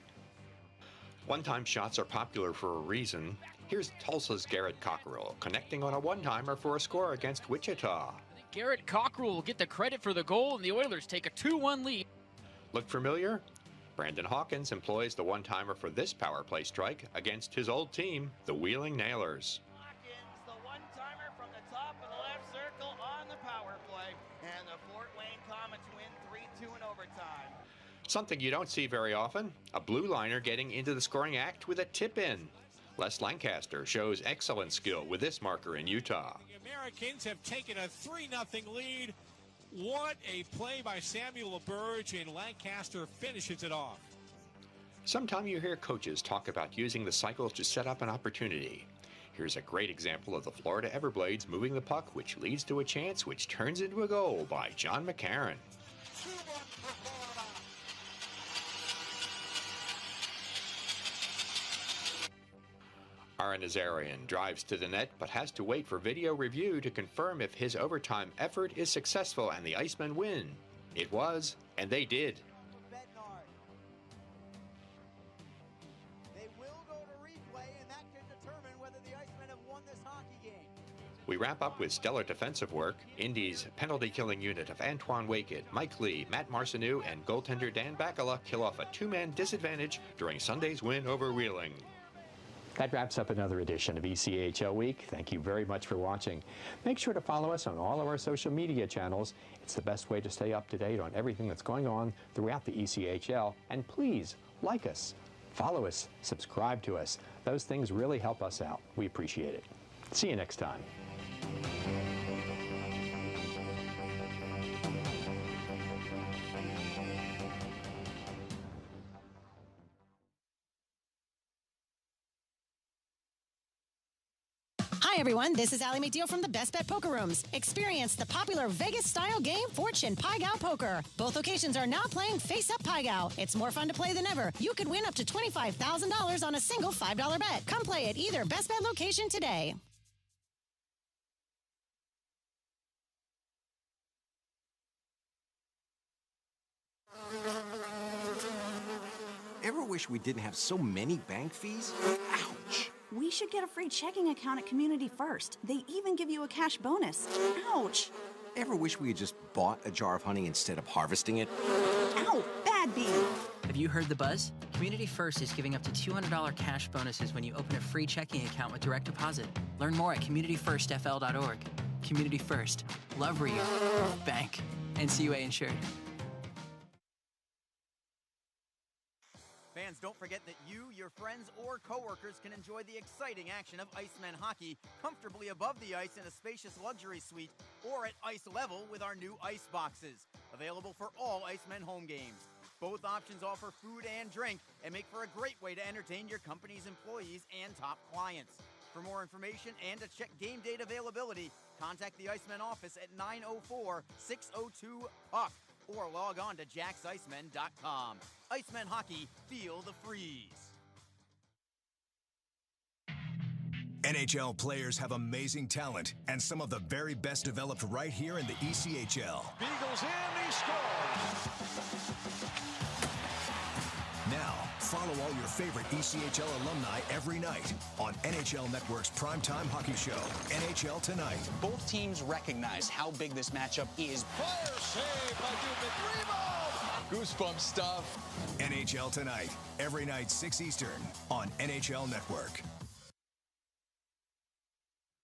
One-time shots are popular for a reason. Here's Tulsa's Garrett Cockrell connecting on a one-timer for a score against Wichita. Garrett Cockrell will get the credit for the goal, and the Oilers take a 2-1 lead. Look familiar? Brandon Hawkins employs the one-timer for this power play strike against his old team, the Wheeling Nailers. Hawkins, the one-timer from the top of the left circle on the power play, and the Fort Wayne Comets win 3-2 in overtime. Something you don't see very often, a blue liner getting into the scoring act with a tip-in. Les Lancaster shows excellent skill with this marker in Utah. The Americans have taken a 3-0 lead. What a play by Samuel LaBerge, and Lancaster finishes it off. Sometime you hear coaches talk about using the cycles to set up an opportunity. Here's a great example of the Florida Everblades moving the puck, which leads to a chance which turns into a goal by John McCarron. Aaron Nazarian drives to the net but has to wait for video review to confirm if his overtime effort is successful and the Icemen win. It was, and they did. They will go to replay, and that can determine whether the Icemen have won this hockey game. We wrap up with stellar defensive work. Indy's penalty-killing unit of Antoine Waked, Mike Lee, Matt Marcineau, and goaltender Dan Bakala kill off a 2-man disadvantage during Sunday's win over Wheeling. That wraps up another edition of ECHL Week. Thank you very much for watching. Make sure to follow us on all of our social media channels. It's the best way to stay up to date on everything that's going on throughout the ECHL. And please, like us, follow us, subscribe to us. Those things really help us out. We appreciate it. See you next time. Hi, everyone. This is Allie McDeal from the Best Bet Poker Rooms. Experience the popular Vegas-style game, Fortune Pai Gow Poker. Both locations are now playing Face Up Pai Gow. It's more fun to play than ever. You could win up to $25,000 on a single $5 bet. Come play at either Best Bet location today. Ever Ever wish we didn't have so many bank fees? Ouch! We should get a free checking account at Community First. They even give you a cash bonus. Ouch! Ever wish we had just bought a jar of honey instead of harvesting it? Ow! Bad bee! Have you heard the buzz? Community First is giving up to $200 cash bonuses when you open a free checking account with direct deposit. Learn more at communityfirstfl.org. Community First. Love where you bank. NCUA insured. Fans, don't forget that you, your friends, or coworkers can enjoy the exciting action of Icemen hockey comfortably above the ice in a spacious luxury suite or at ice level with our new ice boxes. Available for all Icemen home games. Both options offer food and drink and make for a great way to entertain your company's employees and top clients. For more information and to check game date availability, contact the Icemen office at 904-602-PUCK or log on to jacksicemen.com. Icemen hockey, feel the freeze. NHL players have amazing talent, and some of the very best developed right here in the ECHL. Beagles in, he scores! Now, follow all your favorite ECHL alumni every night on NHL Network's primetime hockey show, NHL Tonight. Both teams recognize how big this matchup is. Fire save by Dubnik. Rebound! Goosebump stuff. NHL Tonight, every night 6 Eastern on NHL Network.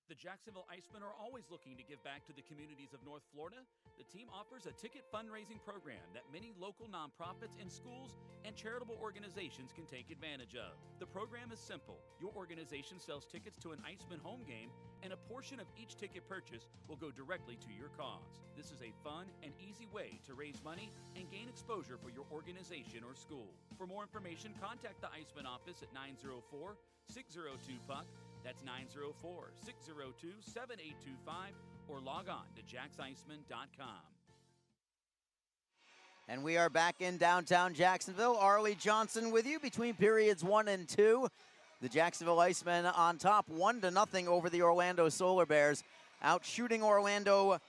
The Jacksonville Icemen are always looking to give back to the communities of North Florida. The team offers a ticket fundraising program that many local nonprofits and schools and charitable organizations can take advantage of. The program is simple. Your organization sells tickets to an Icemen home game, and a portion of each ticket purchase will go directly to your cause. This is a fun and easy way to raise money and gain exposure for your organization or school. For more information, contact the Icemen office at 904-602-PUCK. That's 904-602-7825, or log on to jacksicemen.com. And we are back in downtown Jacksonville. Arlie Johnson with you between periods 1 and 2. The Jacksonville Icemen on top 1-0 over the Orlando Solar Bears, out shooting Orlando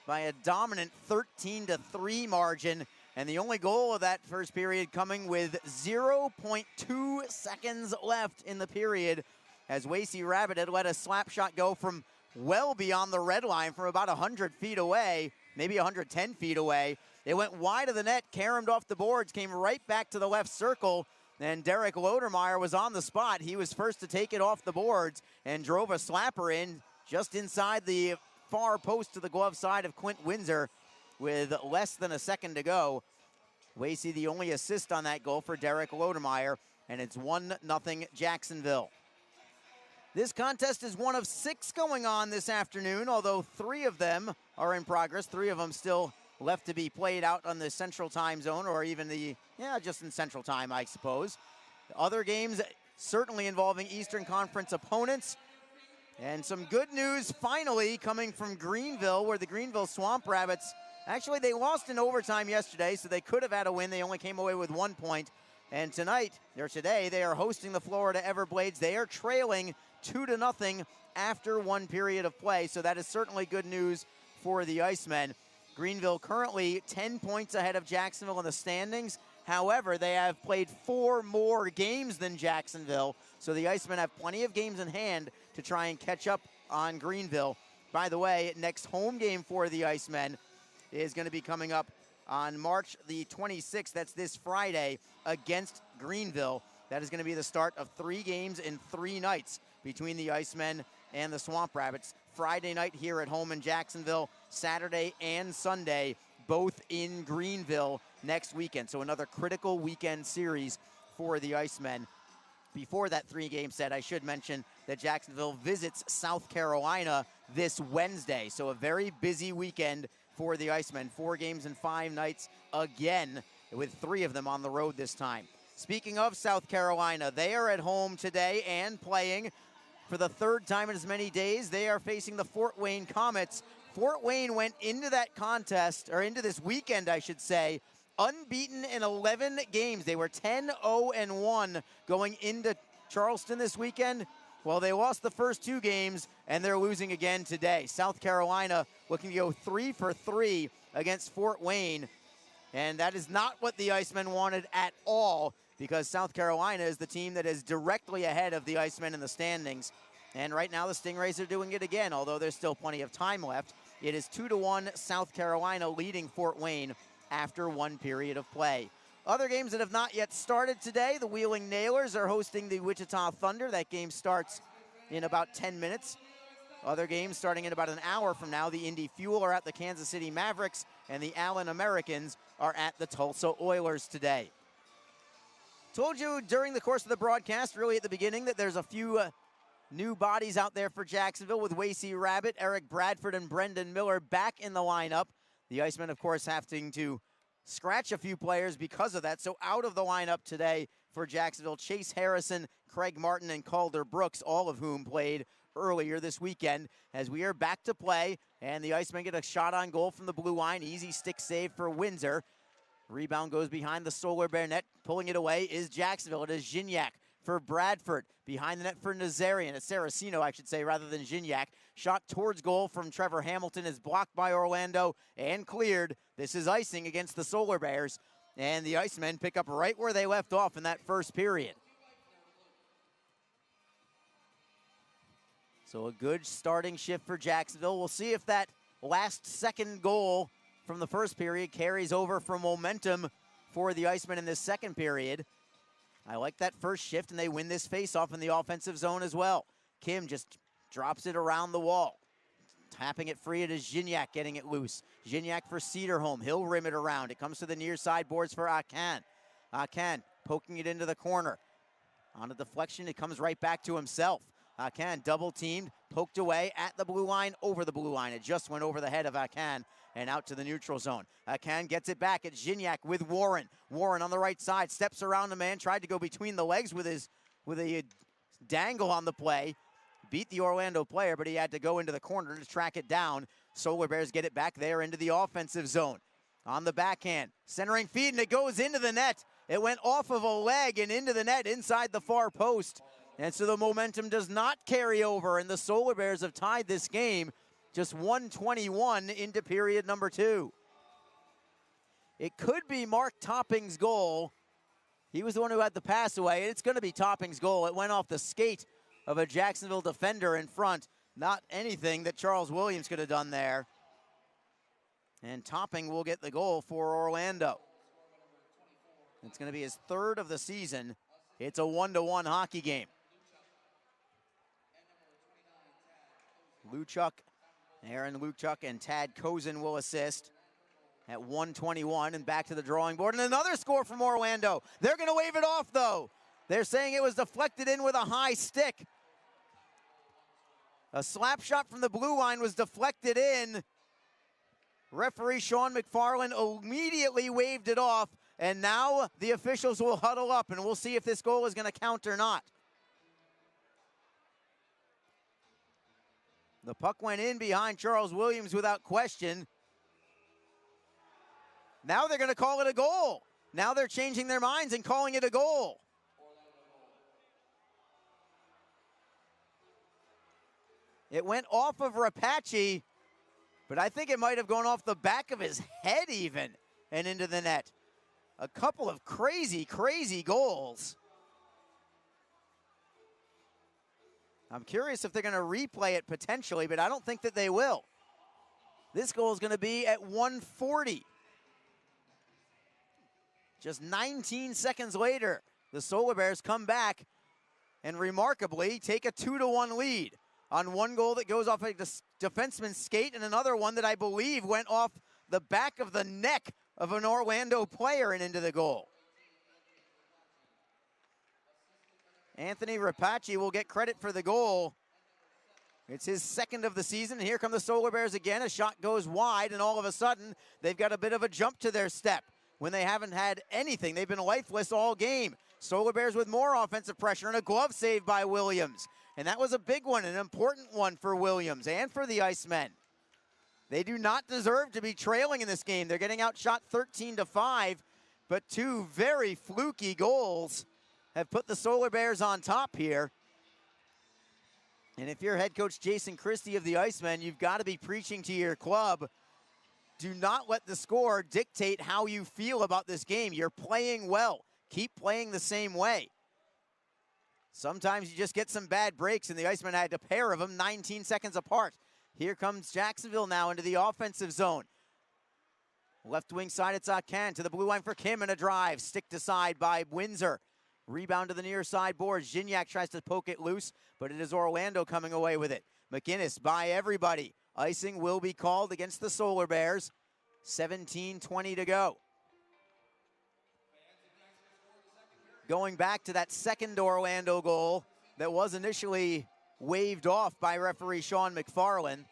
by a dominant 13-3 margin. And the only goal of that first period coming with 0.2 seconds left in the period, as Wasey Rabbit had let a slap shot go from well beyond the red line from about 100 feet away, maybe 110 feet away. It went wide of the net, caromed off the boards, came right back to the left circle, and Derek Lodermeyer was on the spot. He was first to take it off the boards and drove a slapper in just inside the far post to the glove side of Quint Windsor with less than a second to go. Wasey the only assist on that goal for Derek Lodermeyer, and it's 1-0 Jacksonville. This contest is one of 6 going on this afternoon, although 3 of them are in progress. 3 of them still left to be played out on the Central Time Zone, or even just in Central Time, I suppose. Other games certainly involving Eastern Conference opponents. And some good news finally coming from Greenville, where the Greenville Swamp Rabbits, actually they lost in overtime yesterday, so they could have had a win. They only came away with 1 point. And today, they are hosting the Florida Everblades. They are trailing 2-0 after 1 period of play, so that is certainly good news for the Icemen. Greenville currently 10 points ahead of Jacksonville in the standings. However, they have played 4 more games than Jacksonville, so the Icemen have plenty of games in hand to try and catch up on Greenville. By the way, next home game for the Icemen is going to be coming up on March the 26th. That's this Friday against Greenville. That is going to be the start of 3 games in 3 nights between the Icemen and the Swamp Rabbits. Friday night here at home in Jacksonville, Saturday and Sunday, both in Greenville next weekend. So another critical weekend series for the Icemen. Before that 3-game set, I should mention that Jacksonville visits South Carolina this Wednesday. So a very busy weekend for the Icemen. 4 games in 5 nights again, with 3 of them on the road this time. Speaking of South Carolina, they are at home today and playing for the 3rd time in as many days. They are facing the Fort Wayne Comets. Fort Wayne went into that contest, or into this weekend, I should say, unbeaten in 11 games. They were 10-0-1 going into Charleston this weekend. Well, they lost the first 2 games, and they're losing again today. South Carolina looking to go 3 for 3 against Fort Wayne, and that is not what the Icemen wanted at all. because South Carolina is the team that is directly ahead of the Icemen in the standings. And right now the Stingrays are doing it again, although there's still plenty of time left. It is 2-1 South Carolina leading Fort Wayne after one period of play. Other games that have not yet started today, the Wheeling Nailers are hosting the Wichita Thunder. That game starts in about 10 minutes. Other games starting in about an hour from now, the Indy Fuel are at the Kansas City Mavericks, and the Allen Americans are at the Tulsa Oilers today. Told you during the course of the broadcast, really at the beginning, that there's a few new bodies out there for Jacksonville with Wasey Rabbit, Eric Bradford, and Brendan Miller back in the lineup. The Icemen, of course, having to scratch a few players because of that. So out of the lineup today for Jacksonville, Chase Harrison, Craig Martin, and Calder Brooks, all of whom played earlier this weekend, as we are back to play. And the Icemen get a shot on goal from the blue line. Easy stick save for Windsor. Rebound goes behind the Solar Bear net. Pulling it away is Jacksonville. It is Gignac for Bradford. Behind the net for Nazarian. It's Saraceno, I should say, rather than Gignac. Shot towards goal from Trevor Hamilton is blocked by Orlando and cleared. This is icing against the Solar Bears. And the Icemen pick up right where they left off in that first period. So a good starting shift for Jacksonville. We'll see if that last second goal from the first period carries over from momentum for the Icemen in this second period. I like that first shift, and they win this face-off in the offensive zone as well. Kim just drops it around the wall. Tapping it free, it is Gignac getting it loose. Gignac for Cedarholm. He'll rim it around. It comes to the near side boards for Akan. Akan poking it into the corner. On a deflection, it comes right back to himself. Akan double teamed, poked away at the blue line, over the blue line. It just went over the head of Akan and out to the neutral zone. Akan gets it back at Gignac with Warren. Warren on the right side, steps around the man, tried to go between the legs with a dangle on the play. Beat the Orlando player, but he had to go into the corner to track it down. Solar Bears get it back there into the offensive zone. On the backhand, centering feed, and it goes into the net. It went off of a leg and into the net inside the far post. And so the momentum does not carry over, and the Solar Bears have tied this game just 1:21 into period number 2. It could be Mark Topping's goal. He was the one who had the pass away, and it's going to be Topping's goal. It went off the skate of a Jacksonville defender in front. Not anything that Charles Williams could have done there. And Topping will get the goal for Orlando. It's going to be his third of the season. It's a 1-1 hockey game. Aaron Luchuk and Tad Kozin will assist at 1:21, and back to the drawing board. And another score from Orlando. They're going to wave it off, though. They're saying it was deflected in with a high stick. A slap shot from the blue line was deflected in. Referee Sean McFarland immediately waved it off, and now the officials will huddle up, and we'll see if this goal is going to count or not. The puck went in behind Charles Williams without question. Now they're going to call it a goal. Now they're changing their minds and calling it a goal. It went off of Rapace, but I think it might have gone off the back of his head even and into the net. A couple of crazy, crazy goals. I'm curious if they're going to replay it potentially, but I don't think that they will. This goal is going to be at 1:40. Just 19 seconds later, the Solar Bears come back and remarkably take a 2-1 lead on one goal that goes off a defenseman's skate and another one that I believe went off the back of the neck of an Orlando player and into the goal. Anthony Rapace will get credit for the goal. It's his second of the season. Here come the Solar Bears again. A shot goes wide, and all of a sudden, they've got a bit of a jump to their step when they haven't had anything. They've been lifeless all game. Solar Bears with more offensive pressure and a glove save by Williams. And that was a big one, an important one for Williams and for the Icemen. They do not deserve to be trailing in this game. They're getting outshot 13-5, but two very fluky goals have put the Solar Bears on top here. And if you're head coach Jason Christie of the Icemen, you've got to be preaching to your club. Do not let the score dictate how you feel about this game. You're playing well. keep playing the same way. Sometimes you just get some bad breaks, and the Icemen had a pair of them 19 seconds apart. Here comes Jacksonville now into the offensive zone. Left wing side, it's Akan to the blue line for Kim, and a drive. Sticked aside by Windsor. Rebound to the near side boards. Gignac tries to poke it loose, but it is Orlando coming away with it. McInnes by everybody. Icing will be called against the Solar Bears. 17:20 to go. Going back to that second Orlando goal that was initially waved off by referee Sean McFarland.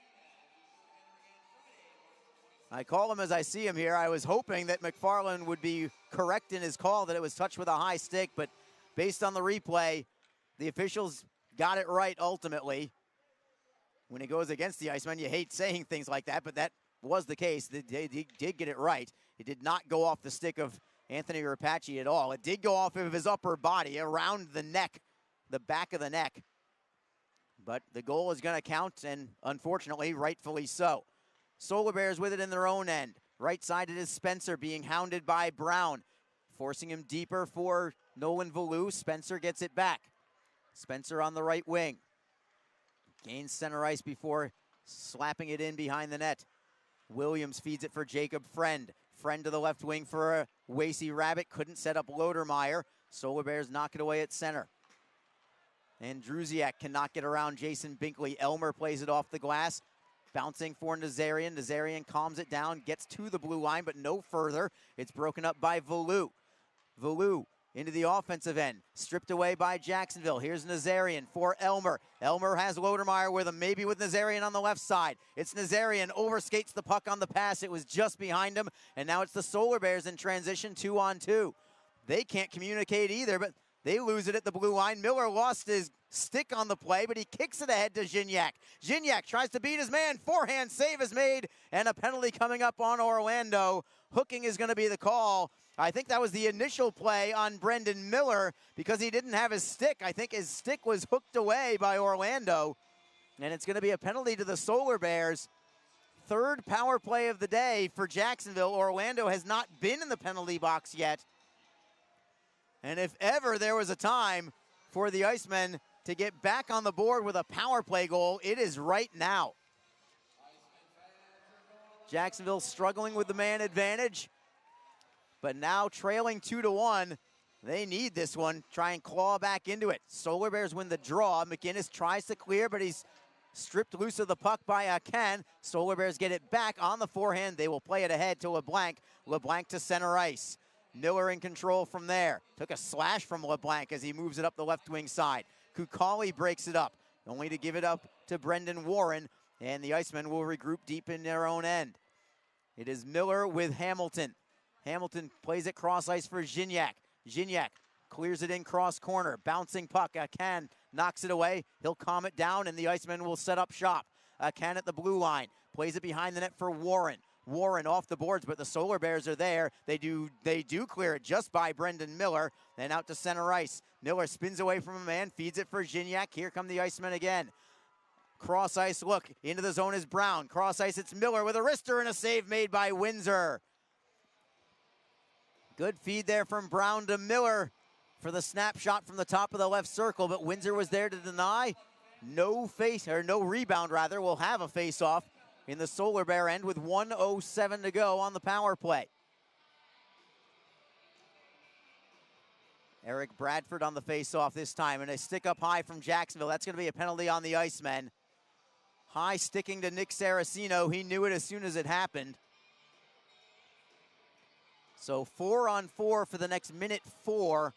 I call him as I see him here. I was hoping that McFarland would be correct in his call that it was touched with a high stick, but based on the replay, the officials got it right ultimately. When it goes against the Icemen, you hate saying things like that, but that was the case. They did get it right. It did not go off the stick of Anthony Rapace at all. It did go off of his upper body, around the neck, the back of the neck. But the goal is going to count, and unfortunately, rightfully so. Solar Bears with it in their own end. Right side, it is Spencer being hounded by Brown, forcing him deeper for Nolan Valou. Spencer gets it back. Spencer on the right wing. Gains center ice before slapping it in behind the net. Williams feeds it for Jacob Friend. Friend to the left wing for a Wasey Rabbit. Couldn't set up Lodermeyer. Solar Bears knock it away at center. And Druziak cannot get around Jason Binkley. Elmer plays it off the glass. Bouncing for Nazarian. Nazarian calms it down, gets to the blue line, but no further. It's broken up by Valou. Valou into the offensive end. Stripped away by Jacksonville. Here's Nazarian for Elmer. Elmer has Lodermeyer with him, maybe with Nazarian on the left side. It's Nazarian, overskates the puck on the pass. It was just behind him, and now it's the Solar Bears in transition 2-on-2. They can't communicate either, but they lose it at the blue line. Miller lost his stick on the play, but he kicks it ahead to Gignac. Gignac tries to beat his man. Forehand save is made, and a penalty coming up on Orlando. Hooking is going to be the call. I think that was the initial play on Brendan Miller because he didn't have his stick. I think his stick was hooked away by Orlando, and it's going to be a penalty to the Solar Bears. Third power play of the day for Jacksonville. Orlando has not been in the penalty box yet. And if ever there was a time for the Icemen to get back on the board with a power play goal, it is right now. Jacksonville struggling with the man advantage, but now trailing 2-1. They need this one, try and claw back into it. Solar Bears win the draw. McInnes tries to clear, but he's stripped loose of the puck by Akan. Solar Bears get it back on the forehand. They will play it ahead to LeBlanc. LeBlanc to center ice. Miller in control from there. Took a slash from LeBlanc as he moves it up the left wing side. Kukali breaks it up, only to give it up to Brendan Warren, and the Icemen will regroup deep in their own end. It is Miller with Hamilton. Hamilton plays it cross ice for Gignac. Gignac clears it in cross corner. Bouncing puck. Akan knocks it away. He'll calm it down, and the Icemen will set up shop. Akan at the blue line. Plays it behind the net for Warren. Warren off the boards, but the Solar Bears are there. They do clear it just by Brendan Miller. Then out to center ice. Miller spins away from a man, feeds it for Gignac. Here come the Icemen again. Cross ice look. Into the zone is Brown. Cross ice, it's Miller with a wrister and a save made by Windsor. Good feed there from Brown to Miller for the snapshot from the top of the left circle, but Windsor was there to deny. No rebound rather. Will have a face-off in the Solar Bear end with 1:07 to go on the power play. Eric Bradford on the face-off this time, and a stick up high from Jacksonville. That's going to be a penalty on the Icemen. High sticking to Nick Saraceno. He knew it as soon as it happened. So 4-on-4 for the next minute 4,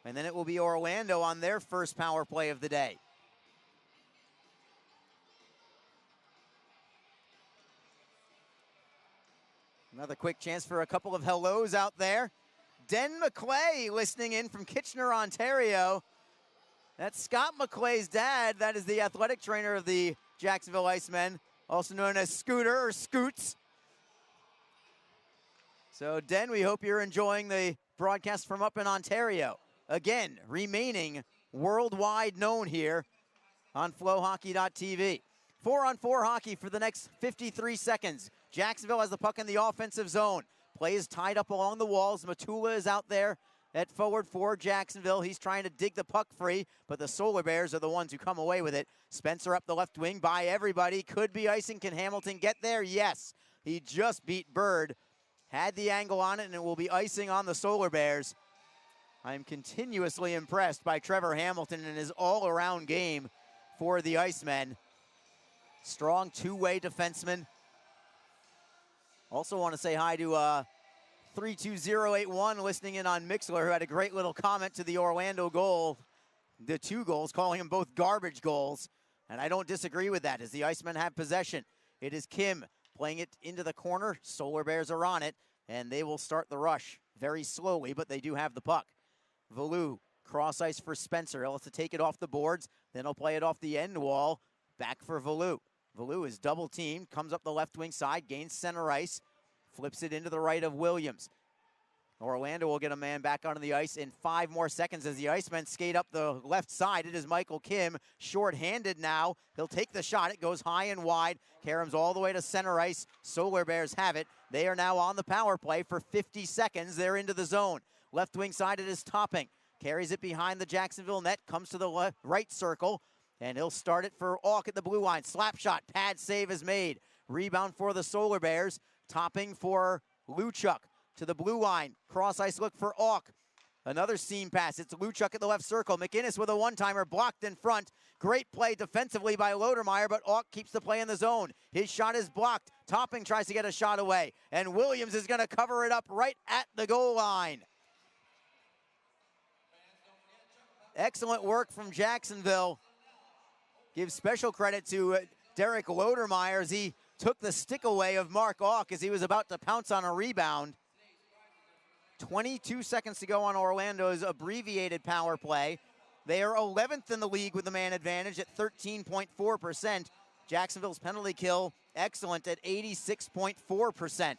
and then it will be Orlando on their first power play of the day. Another quick chance for a couple of hellos out there. Den McClay listening in from Kitchener, Ontario. That's Scott McClay's dad. That is the athletic trainer of the Jacksonville Icemen, also known as Scooter or Scoots. So, Den, we hope you're enjoying the broadcast from up in Ontario. Again, remaining worldwide known here on FlowHockey.tv. 4-on-4 hockey for the next 53 seconds. Jacksonville has the puck in the offensive zone. Play is tied up along the walls. Matula is out there at forward for Jacksonville. He's trying to dig the puck free, but the Solar Bears are the ones who come away with it. Spencer up the left wing by everybody. Could be icing. Can Hamilton get there? Yes. He just beat Bird. Had the angle on it, and it will be icing on the Solar Bears. I'm continuously impressed by Trevor Hamilton and his all-around game for the Icemen. Strong two-way defenseman. Also want to say hi to 32081 listening in on Mixler, who had a great little comment to the Orlando goal, the 2 goals, calling them both garbage goals. And I don't disagree with that, as the Icemen have possession. It is Kim playing it into the corner. Solar Bears are on it, and they will start the rush very slowly, but they do have the puck. Valou, cross ice for Spencer. He'll have to take it off the boards, then he'll play it off the end wall. Back for Valou. Valou is double teamed, comes up the left wing side, gains center ice, flips it into the right of Williams. Orlando will get a man back onto the ice in 5 more seconds as the Icemen skate up the left side. It is Michael Kim, short-handed now. He'll take the shot. It goes high and wide. Caroms all the way to center ice. Solar Bears have it. They are now on the power play for 50 seconds. They're into the zone. Left wing side, it is Topping. Carries it behind the Jacksonville net, comes to the right circle, and he'll start it for Auk at the blue line. Slap shot, pad save is made. Rebound for the Solar Bears. Topping for Luchuk to the blue line. Cross ice look for Auk. Another seam pass. It's Luchuk at the left circle. McInnes with a one-timer blocked in front. Great play defensively by Lodermeyer, but Auk keeps the play in the zone. His shot is blocked. Topping tries to get a shot away, and Williams is going to cover it up right at the goal line. Excellent work from Jacksonville. Give special credit to Derek Lodermeyer as he took the stick away of Mark Auk as he was about to pounce on a rebound. 22 seconds to go on Orlando's abbreviated power play. They are 11th in the league with the man advantage at 13.4%. Jacksonville's penalty kill, excellent at 86.4%.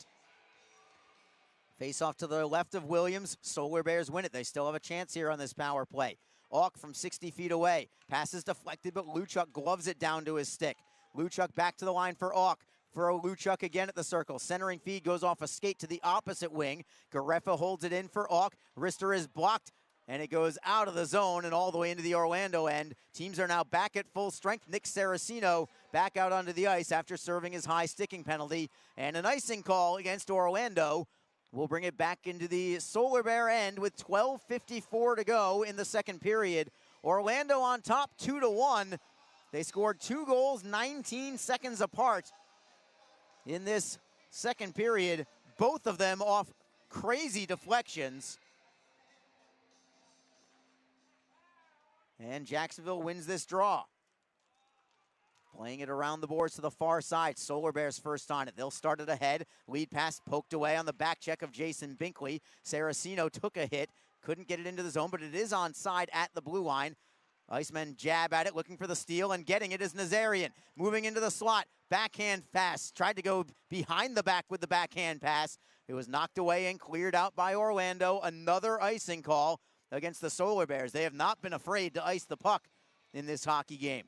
Face off to the left of Williams. Solar Bears win it. They still have a chance here on this power play. Auk from 60 feet away. Pass is deflected, but Luchuk gloves it down to his stick. Luchuk back to the line for Auk. For Luchuk again at the circle. Centering feed goes off a skate to the opposite wing. Garefa holds it in for Auk. Rister is blocked, and it goes out of the zone and all the way into the Orlando end. Teams are now back at full strength. Nick Saraceno back out onto the ice after serving his high sticking penalty. And an icing call against Orlando will bring it back into the Solar Bear end with 12:54 to go in the second period. Orlando on top 2-1. They scored 2 goals 19 seconds apart in this second period, both of them off crazy deflections. And Jacksonville wins this draw. Playing it around the boards to the far side. Solar Bears first on it. They'll start it ahead. Lead pass poked away on the back check of Jason Binkley. Saraceno took a hit. Couldn't get it into the zone, but it is onside at the blue line. Icemen jab at it, looking for the steal, and getting it is Nazarian. Moving into the slot. Backhand pass. Tried to go behind the back with the backhand pass. It was knocked away and cleared out by Orlando. Another icing call against the Solar Bears. They have not been afraid to ice the puck in this hockey game.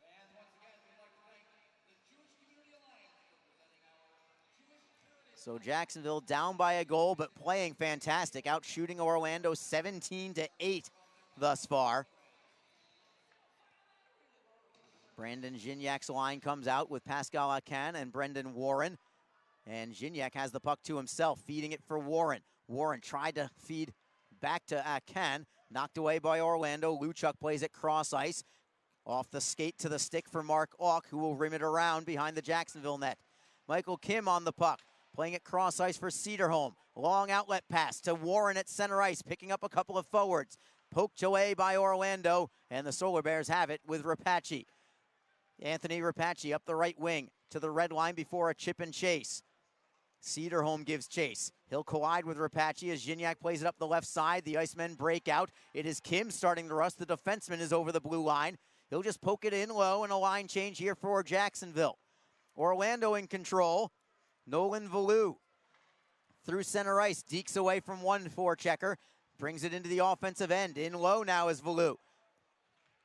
So Jacksonville down by a goal, but playing fantastic, out shooting Orlando 17-8 thus far. Brandon Gignac line comes out with Pascal Akan and Brendan Warren. And Gignac has the puck to himself, feeding it for Warren. Warren tried to feed back to Akan, knocked away by Orlando. Luchuk plays it cross ice. Off the skate to the stick for Mark Auk, who will rim it around behind the Jacksonville net. Michael Kim on the puck, playing it cross ice for Cedarholm. Long outlet pass to Warren at center ice, picking up a couple of forwards. Poked away by Orlando, and the Solar Bears have it with Rapace. Anthony Rapace up the right wing to the red line before a chip and chase. Cedarholm gives chase. He'll collide with Rapace as Gignac plays it up the left side. The Icemen break out. It is Kim starting to rush. The defenseman is over the blue line. He'll just poke it in low, and a line change here for Jacksonville. Orlando in control. Nolan Valou through center ice. Dekes away from one forechecker. Brings it into the offensive end. In low now is Valou.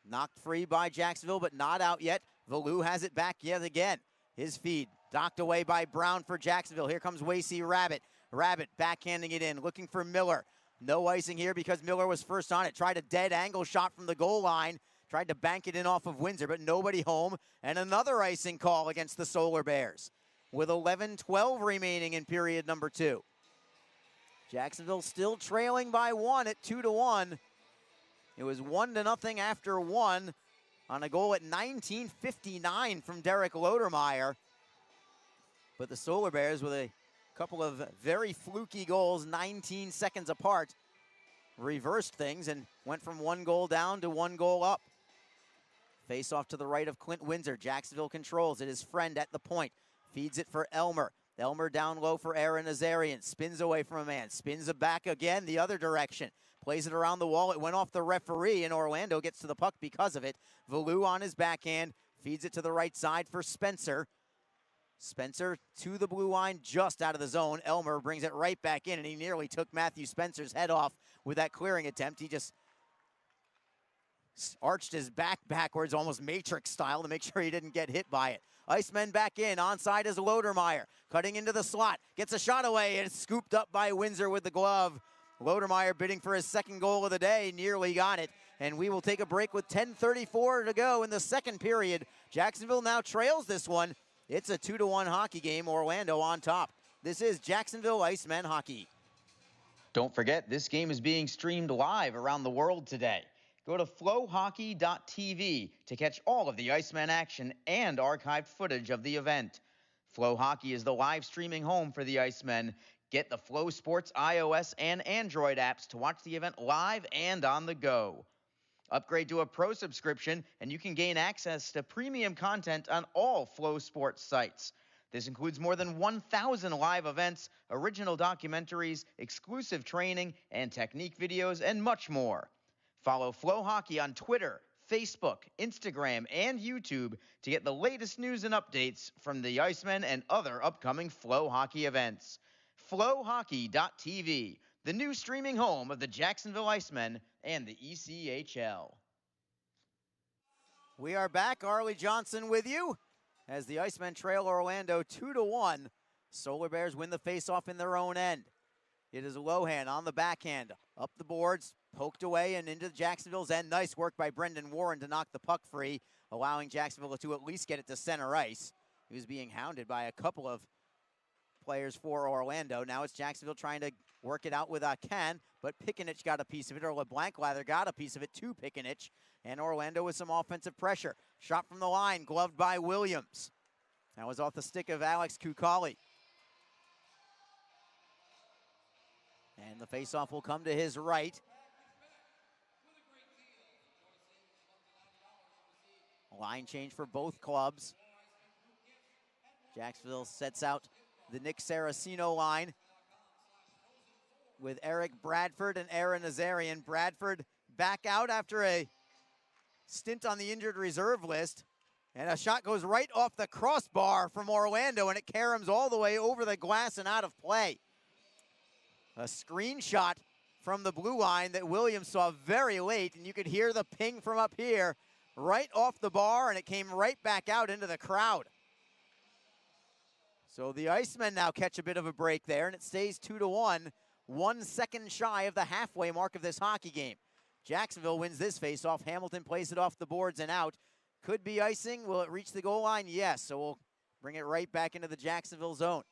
Knocked free by Jacksonville, but not out yet. Valou has it back yet again. His feed docked away by Brown for Jacksonville. Here comes Wasey Rabbit. Rabbit backhanding it in, looking for Miller. No icing here because Miller was first on it. Tried a dead angle shot from the goal line. Tried to bank it in off of Windsor, but nobody home. And another icing call against the Solar Bears with 11-12 remaining in period number 2. Jacksonville still trailing by 1 at 2-1. It was 1-0 after 1 on a goal at 19:59 from Derek Lodermeyer. But the Solar Bears, with a couple of very fluky goals, 19 seconds apart, reversed things and went from 1 goal down to 1 goal up. Face off to the right of Clint Windsor. Jacksonville controls it. His friend at the point. Feeds it for Elmer. Elmer down low for Aaron Nazarian. Spins away from a man. Spins it back again the other direction. Plays it around the wall. It went off the referee, and Orlando gets to the puck because of it. Valou on his backhand. Feeds it to the right side for Spencer. Spencer to the blue line, just out of the zone. Elmer brings it right back in, and he nearly took Matthew Spencer's head off with that clearing attempt. He just arched his back backwards, almost Matrix style, to make sure he didn't get hit by it. Icemen back in. Onside is Lodermeyer. Cutting into the slot. Gets a shot away, and it's scooped up by Windsor with the glove. Lodermeyer bidding for his second goal of the day. Nearly got it. And we will take a break with 10:34 to go in the second period. Jacksonville now trails this one. It's a 2-1 hockey game. Orlando on top. This is Jacksonville Icemen hockey. Don't forget, this game is being streamed live around the world today. Go to flowhockey.tv to catch all of the Icemen action and archived footage of the event. Flow Hockey is the live streaming home for the Icemen. Get the Flow Sports iOS and Android apps to watch the event live and on the go. Upgrade to a pro subscription, and you can gain access to premium content on all Flow Sports sites. This includes more than 1,000 live events, original documentaries, exclusive training, and technique videos, and much more. Follow Flow Hockey on Twitter, Facebook, Instagram, and YouTube to get the latest news and updates from the Icemen and other upcoming Flow Hockey events. Flowhockey.tv, the new streaming home of the Jacksonville Icemen and the ECHL. We are back. Arlie Johnson with you as the Icemen trail Orlando 2-1. Solar Bears win the faceoff in their own end. It is Lohan on the backhand, up the boards, poked away and into Jacksonville's end. Nice work by Brendan Warren to knock the puck free, allowing Jacksonville to at least get it to center ice. He was being hounded by a couple of players for Orlando. Now it's Jacksonville trying to work it out with Ken, but Pickenich got a piece of it, or LeBlanc rather got a piece of it to Pickenich, and Orlando with some offensive pressure. Shot from the line, gloved by Williams. That was off the stick of Alex Kukali. And the faceoff will come to his right. Line change for both clubs. Jacksonville sets out the Nick Saraceno line with Eric Bradford and Aaron Nazarian. Bradford back out after a stint on the injured reserve list. And a shot goes right off the crossbar from Orlando, and it caroms all the way over the glass and out of play. A screenshot from the blue line that Williams saw very late, and you could hear the ping from up here right off the bar, and it came right back out into the crowd. So the Icemen now catch a bit of a break there, and it stays 2-1, 1 second shy of the halfway mark of this hockey game. Jacksonville wins this faceoff. Hamilton plays it off the boards and out. Could be icing. Will it reach the goal line? Yes, so we'll bring it right back into the Jacksonville zone.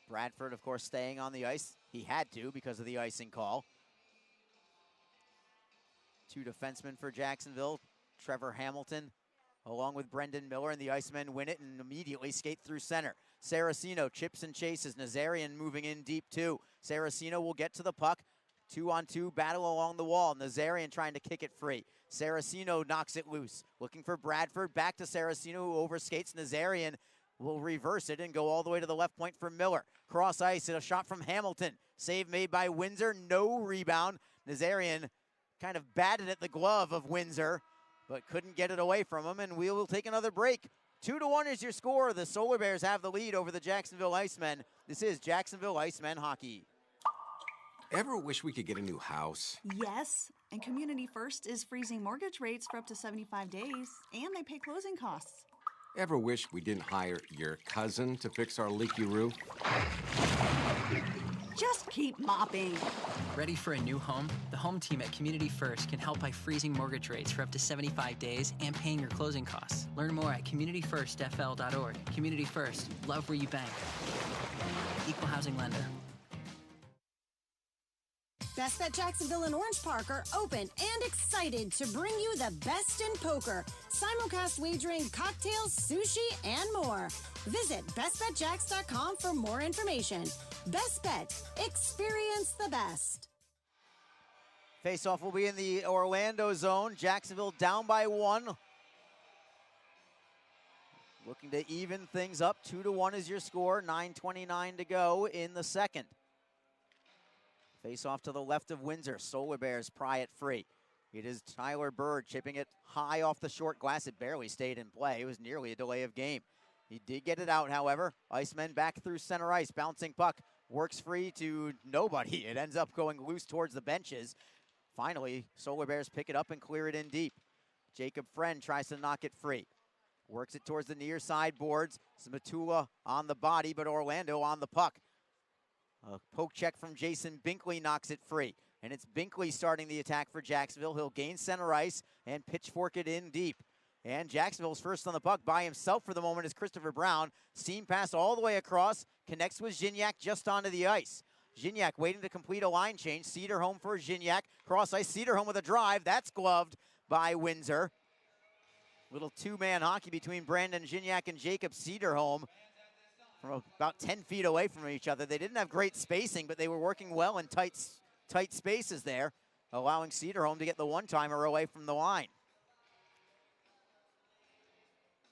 Bradford, of course, staying on the ice. He had to because of the icing call. 2 defensemen for Jacksonville. Trevor Hamilton along with Brendan Miller, and the Icemen win it and immediately skate through center. Saraceno chips and chases. Nazarian moving in deep too. Saraceno will get to the puck. 2-on-2 battle along the wall. Nazarian trying to kick it free. Saraceno knocks it loose. Looking for Bradford. Back to Saraceno, who overskates. Nazarian will reverse it and go all the way to the left point for Miller. Cross ice and a shot from Hamilton. Save made by Windsor. No rebound. Nazarian kind of batted at the glove of Windsor, but couldn't get it away from him, and we will take another break. 2-1 is your score. The Solar Bears have the lead over the Jacksonville Icemen. This is Jacksonville Icemen hockey. Ever wish we could get a new house? Yes, and Community First is freezing mortgage rates for up to 75 days, and they pay closing costs. Ever wish we didn't hire your cousin to fix our leaky roof? Just keep mopping. Ready for a new home? The home team at Community First can help by freezing mortgage rates for up to 75 days and paying your closing costs. Learn more at communityfirstfl.org. Community First, love where you bank. Equal housing lender. Best Bet Jacksonville and Orange Park are open and excited to bring you the best in poker. Simulcast wagering, cocktails, sushi, and more. Visit bestbetjacks.com for more information. Best Bet. Experience the best. Face-off will be in the Orlando zone. Jacksonville down by 1. Looking to even things up. 2-1 is your score. 9:29 to go in the second. Face off to the left of Windsor. Solar Bears pry it free. It is Tyler Bird chipping it high off the short glass. It barely stayed in play. It was nearly a delay of game. He did get it out, however. Icemen back through center ice. Bouncing puck. Works free to nobody. It ends up going loose towards the benches. Finally, Solar Bears pick it up and clear it in deep. Jacob Friend tries to knock it free. Works it towards the near side boards. Smatula on the body, but Orlando on the puck. A poke check from Jason Binkley knocks it free. And it's Binkley starting the attack for Jacksonville. He'll gain center ice and pitchfork it in deep. And Jacksonville's first on the puck by himself for the moment is Christopher Brown. Seam pass all the way across. Connects with Gignac just onto the ice. Gignac waiting to complete a line change. Cederholm for Gignac. Cross ice. Cederholm with a drive. That's gloved by Windsor. Little two-man hockey between Brandon Gignac and Jacob Cederholm. From about 10 feet away from each other. They didn't have great spacing, but they were working well in tight spaces there, allowing Cederholm to get the one-timer away from the line.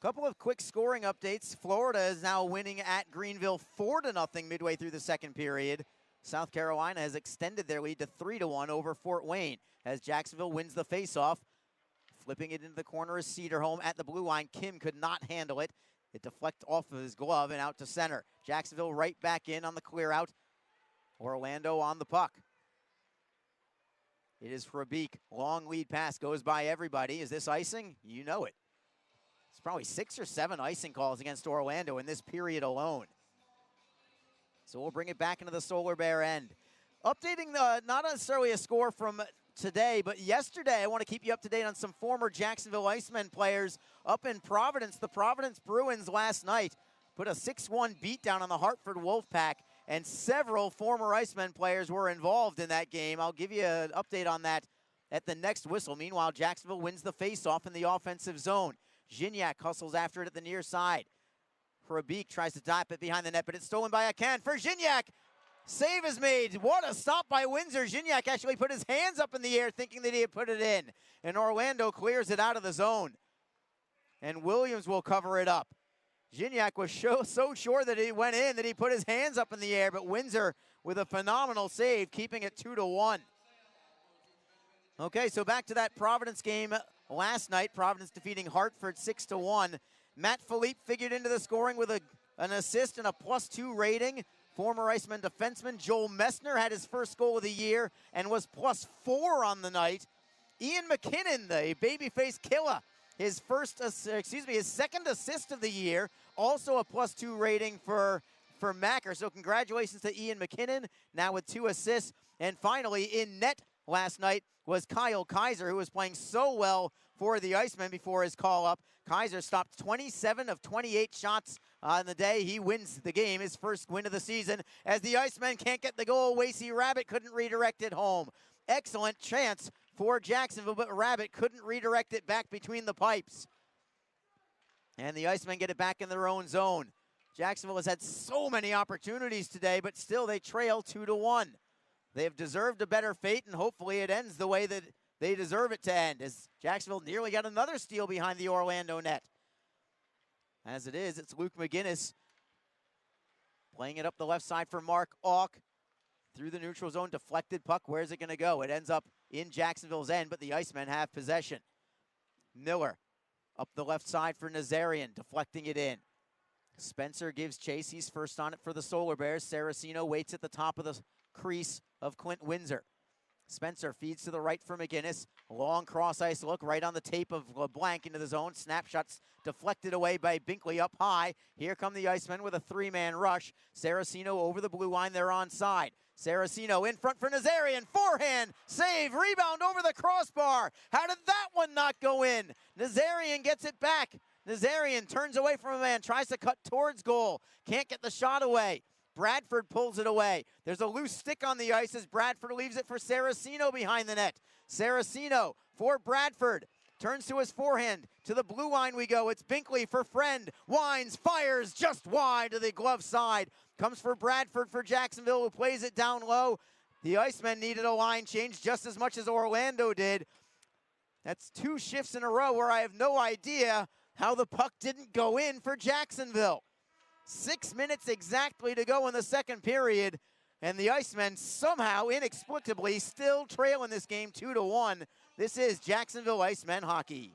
Couple of quick scoring updates. Florida is now winning at Greenville 4-0 midway through the second period. South Carolina has extended their lead to 3-1 over Fort Wayne as Jacksonville wins the faceoff. Flipping it into the corner is Cederholm at the blue line. Kim could not handle it. It deflects off of his glove and out to center. Jacksonville right back in on the clear out. Orlando on the puck. It is Hrabik. Long lead pass goes by everybody. Is this icing? You know it. It's probably 6 or 7 icing calls against Orlando in this period alone. So we'll bring it back into the Solar Bear end. Updating not necessarily a score from today, but yesterday, I want to keep you up to date on some former Jacksonville Icemen players up in Providence. The Providence Bruins last night put a 6-1 beatdown on the Hartford Wolfpack, and several former Icemen players were involved in that game. I'll give you an update on that at the next whistle. Meanwhile, Jacksonville wins the faceoff in the offensive zone. Gignac hustles after it at the near side. Hrabik tries to dive it behind the net, but it's stolen by Akan for Gignac. Save is made. What a stop by Windsor. Gignac actually put his hands up in the air thinking that he had put it in. And Orlando clears it out of the zone. And Williams will cover it up. Gignac was so sure that he went in that he put his hands up in the air, but Windsor with a phenomenal save, keeping it 2-1. Okay, so back to that Providence game last night. Providence defeating Hartford 6-1. Matt Philippe figured into the scoring with an assist and a +2 rating. Former Iceman defenseman Joel Messner had his first goal of the year and was +4 on the night. Ian McKinnon, the babyface killer, his second assist of the year, also a +2 rating for Macker. So congratulations to Ian McKinnon, now with 2 assists. And finally, in net last night was Kyle Kaiser, who was playing so well for the Icemen before his call-up. Kaiser stopped 27 of 28 shots on the day. He wins the game, his first win of the season. As the Icemen can't get the goal, Wasey Rabbit couldn't redirect it home. Excellent chance for Jacksonville, but Rabbit couldn't redirect it back between the pipes. And the Icemen get it back in their own zone. Jacksonville has had so many opportunities today, but still they trail 2-1. They have deserved a better fate, and hopefully it ends the way that they deserve it to end, as Jacksonville nearly got another steal behind the Orlando net. As it is, it's Luke McGinnis playing it up the left side for Mark Auk. Through the neutral zone, deflected puck. Where's it going to go? It ends up in Jacksonville's end, but the Icemen have possession. Miller up the left side for Nazarian, deflecting it in. Spencer gives chase. He's first on it for the Solar Bears. Saraceno waits at the top of the crease of Clint Windsor. Spencer feeds to the right for McGinnis. Long cross ice look right on the tape of LeBlanc into the zone. Snapshots deflected away by Binkley up high. Here come the Icemen with a three-man rush. Saraceno over the blue line. They're onside. Saraceno in front for Nazarian. Forehand. Save. Rebound over the crossbar. How did that one not go in? Nazarian gets it back. Nazarian turns away from a man. Tries to cut towards goal. Can't get the shot away. Bradford pulls it away. There's a loose stick on the ice as Bradford leaves it for Saraceno behind the net. Saraceno for Bradford. Turns to his forehand. To the blue line we go. It's Binkley for Friend. Winds, fires just wide to the glove side. Comes for Bradford for Jacksonville, who plays it down low. The Icemen needed a line change just as much as Orlando did. That's 2 shifts in a row where I have no idea how the puck didn't go in for Jacksonville. 6 minutes exactly to go in the second period, and the Icemen somehow, inexplicably, still trail in this game 2-1. This is Jacksonville Icemen hockey.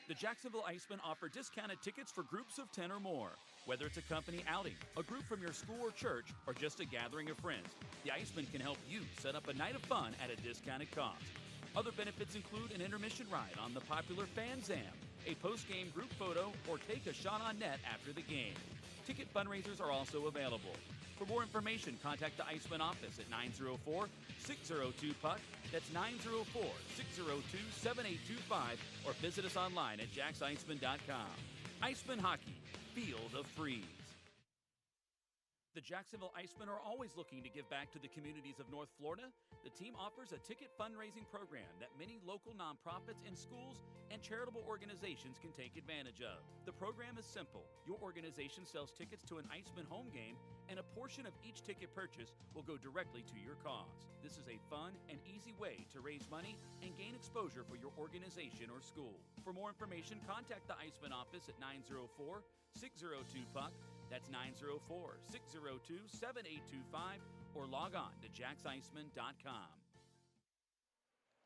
The Jacksonville Icemen offer discounted tickets for groups of 10 or more. Whether it's a company outing, a group from your school or church, or just a gathering of friends, the Icemen can help you set up a night of fun at a discounted cost. Other benefits include an intermission ride on the popular Fan Zam, a post-game group photo, or take a shot on net after the game. Ticket fundraisers are also available. For more information, contact the Icemen office at 904-602-PUCK. That's 904-602-7825, or visit us online at jacksicemen.com. Icemen Hockey, feel the freeze. The Jacksonville Icemen are always looking to give back to the communities of North Florida. The team offers a ticket fundraising program that many local nonprofits and schools and charitable organizations can take advantage of. The program is simple. Your organization sells tickets to an Icemen home game, and a portion of each ticket purchase will go directly to your cause. This is a fun and easy way to raise money and gain exposure for your organization or school. For more information, contact the Icemen office at 904-602-PUCK. That's 904-602-7825, or log on to jacksicemen.com.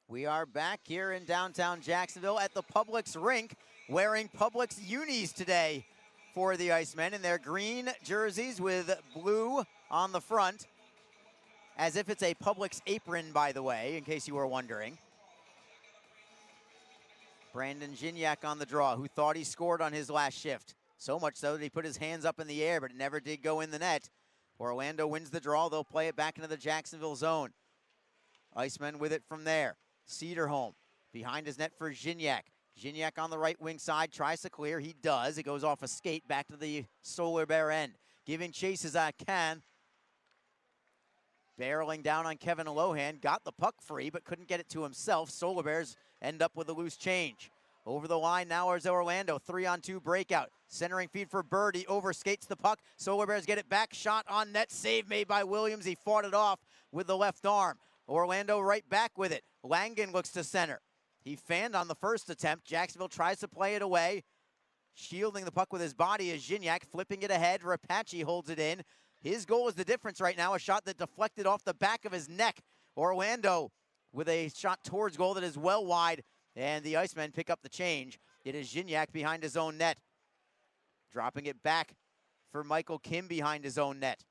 We are back here in downtown Jacksonville at the Publix rink, wearing Publix unis today for the Icemen in their green jerseys with blue on the front, as if it's a Publix apron, by the way, in case you were wondering. Brandon Gignac on the draw, who thought he scored on his last shift. So much so that he put his hands up in the air, but it never did go in the net. Orlando wins the draw. They'll play it back into the Jacksonville zone. Icemen with it from there. Cedarholm behind his net for Gignac. Gignac on the right wing side, tries to clear. He does. It goes off a skate back to the Solar Bear end. Giving chase as I can. Barreling down on Kevin Lohan. Got the puck free, but couldn't get it to himself. Solar Bears end up with a loose change. Over the line now is Orlando. 3-on-2 breakout. Centering feed for Bird. He overskates the puck. Solar Bears get it back. Shot on net. Save made by Williams. He fought it off with the left arm. Orlando right back with it. Langen looks to center. He fanned on the first attempt. Jacksonville tries to play it away. Shielding the puck with his body is Gignac. Flipping it ahead. Rapace holds it in. His goal is the difference right now. A shot that deflected off the back of his neck. Orlando with a shot towards goal that is well wide. And the Icemen pick up the change. It is Gignac behind his own net. Dropping it back for Michael Kim behind his own net.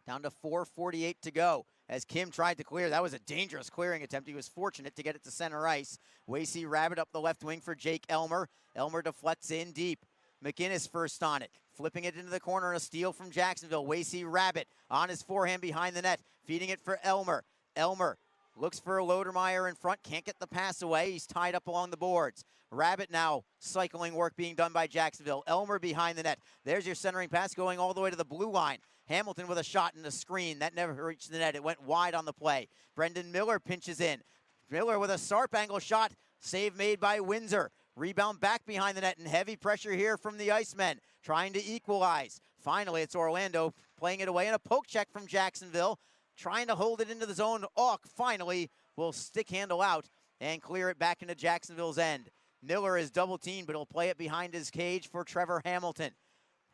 Down to 4:48 to go as Kim tried to clear. That was a dangerous clearing attempt. He was fortunate to get it to center ice. Wasey Rabbit up the left wing for Jake Elmer. Elmer deflects in deep. McInnes first on it. Flipping it into the corner. A steal from Jacksonville. Wasey Rabbit on his forehand behind the net. Feeding it for Elmer. Elmer looks for Lodermeyer in front, can't get the pass away. He's tied up along the boards. Rabbit now cycling work being done by Jacksonville. Elmer behind the net. There's your centering pass going all the way to the blue line. Hamilton with a shot and a screen. That never reached the net. It went wide on the play. Brendan Miller pinches in. Miller with a sharp angle shot. Save made by Windsor. Rebound back behind the net and heavy pressure here from the Icemen. Trying to equalize. Finally, it's Orlando playing it away and a poke check from Jacksonville. Trying to hold it into the zone. Auk finally will stick handle out and clear it back into Jacksonville's end. Miller is double teamed, but he'll play it behind his cage for Trevor Hamilton.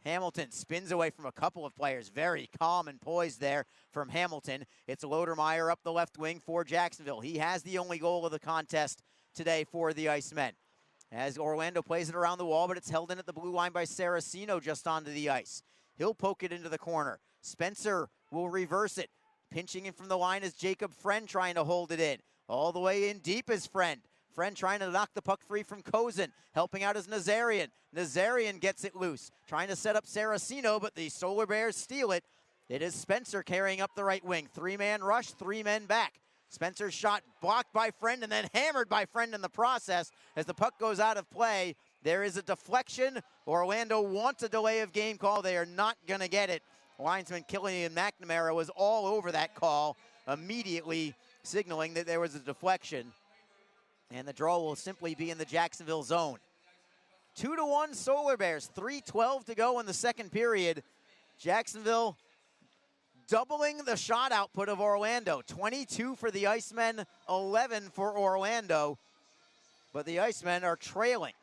Hamilton spins away from a couple of players. Very calm and poised there from Hamilton. It's Lodermeyer up the left wing for Jacksonville. He has the only goal of the contest today for the Icemen. As Orlando plays it around the wall, but it's held in at the blue line by Saraceno just onto the ice. He'll poke it into the corner. Spencer will reverse it. Pinching in from the line is Jacob Friend trying to hold it in. All the way in deep is Friend. Friend trying to knock the puck free from Kozin. Helping out is Nazarian. Nazarian gets it loose. Trying to set up Saraceno, but the Solar Bears steal it. It is Spencer carrying up the right wing. 3-man rush, 3 men back. Spencer's shot blocked by Friend and then hammered by Friend in the process as the puck goes out of play. There is a deflection. Orlando wants a delay of game call. They are not going to get it. Linesman Killian McNamara was all over that call, immediately signaling that there was a deflection. And the draw will simply be in the Jacksonville zone. 2-1 Solar Bears, 3:12 to go in the second period. Jacksonville doubling the shot output of Orlando. 22 for the Icemen, 11 for Orlando. But the Icemen are trailing.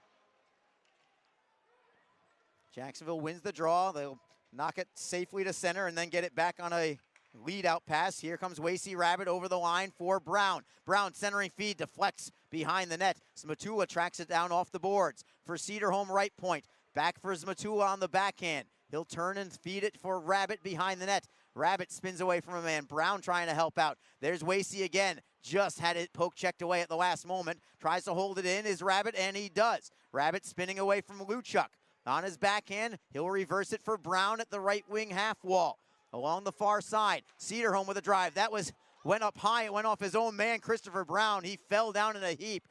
Jacksonville wins the draw. They'll knock it safely to center and then get it back on a lead-out pass. Here comes Wasey Rabbit over the line for Brown. Brown centering feed, deflects behind the net. Smatula tracks it down off the boards for Cedarholm right point. Back for Smatula on the backhand. He'll turn and feed it for Rabbit behind the net. Rabbit spins away from a man. Brown trying to help out. There's Wasey again. Just had it poke checked away at the last moment. Tries to hold it in is Rabbit, and he does. Rabbit spinning away from Luchuk. On his backhand, he'll reverse it for Brown at the right wing half wall. Along the far side, Cedarholm with a drive. That went up high. It went off his own man, Christopher Brown. He fell down in a heap.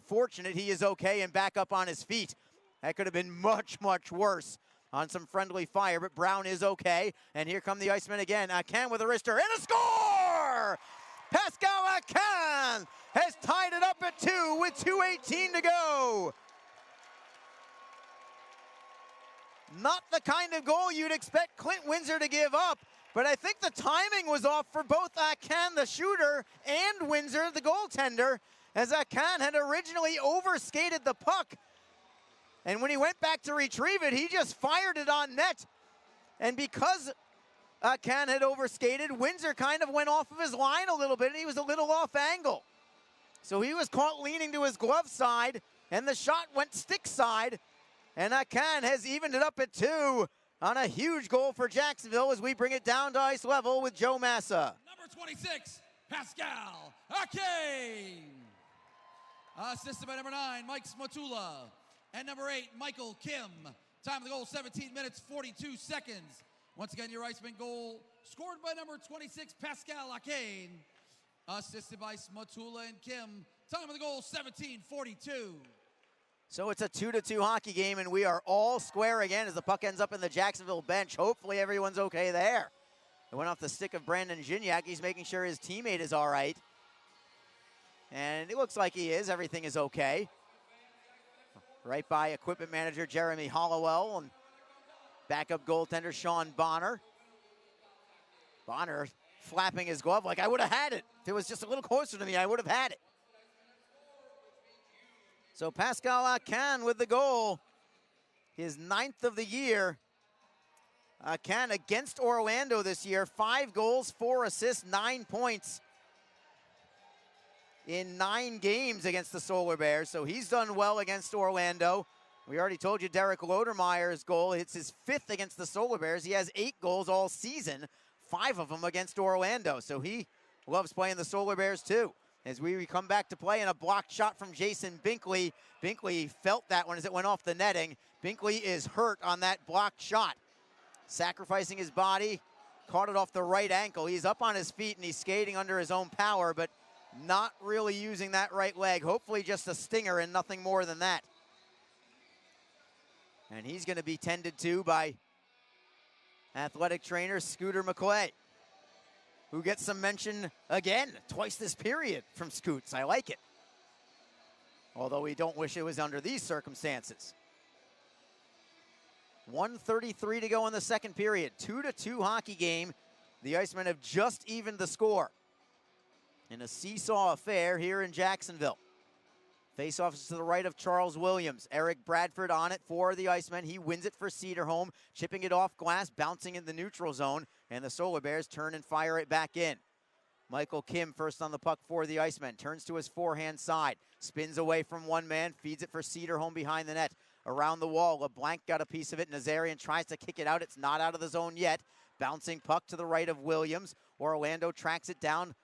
Fortunate he is okay and back up on his feet. That could have been much, much worse on some friendly fire, but Brown is okay. And here come the Icemen again. Akan with a wrister and a score! Pascal Akan has tied it up at 2 with 2:18 to go. Not the kind of goal you'd expect Clint Windsor to give up, but I think the timing was off for both Akan, the shooter, and Windsor, the goaltender, as Akan had originally overskated the puck. And when he went back to retrieve it, he just fired it on net. And because Akan had overskated, Windsor kind of went off of his line a little bit, and he was a little off angle. So he was caught leaning to his glove side, and the shot went stick side. And Akan has evened it up at 2 on a huge goal for Jacksonville as we bring it down to ice level with Joe Massa. Number 26, Pascal Akan. Assisted by number 9, Mike Smatula. And number 8, Michael Kim. Time of the goal, 17 minutes, 42 seconds. Once again, your Iceman goal scored by number 26, Pascal Akan. Assisted by Smatula and Kim. Time of the goal, 17:42. So it's a 2-2 hockey game, and we are all square again as the puck ends up in the Jacksonville bench. Hopefully everyone's okay there. It went off the stick of Brandon Gignac. He's making sure his teammate is all right. And it looks like he is. Everything is okay. Right by equipment manager Jeremy Hollowell and backup goaltender Sean Bonner. Bonner flapping his glove like, I would have had it. If it was just a little closer to me, I would have had it. So Pascal Akan with the goal, his 9th of the year. Akan against Orlando this year, 5 goals, 4 assists, 9 points in 9 games against the Solar Bears. So he's done well against Orlando. We already told you Derek Lodermeyer's goal. It's his 5th against the Solar Bears. He has 8 goals all season, 5 of them against Orlando. So he loves playing the Solar Bears too. As we come back to play in a blocked shot from Jason Binkley. Binkley felt that one as it went off the netting. Binkley is hurt on that blocked shot. Sacrificing his body, caught it off the right ankle. He's up on his feet and he's skating under his own power, but not really using that right leg. Hopefully just a stinger and nothing more than that. And he's going to be tended to by athletic trainer Scooter McClay, who gets some mention again, twice this period from Scoots. I like it. Although we don't wish it was under these circumstances. 1:33 to go in the second period. 2-2 hockey game. The Icemen have just evened the score in a seesaw affair here in Jacksonville. Face-off is to the right of Charles Williams. Eric Bradford on it for the Icemen. He wins it for Cedarholm, chipping it off glass, bouncing in the neutral zone, and the Solar Bears turn and fire it back in. Michael Kim first on the puck for the Icemen. Turns to his forehand side. Spins away from one man. Feeds it for Cedarholm behind the net. Around the wall, LeBlanc got a piece of it. Nazarian tries to kick it out. It's not out of the zone yet. Bouncing puck to the right of Williams. Orlando tracks it down.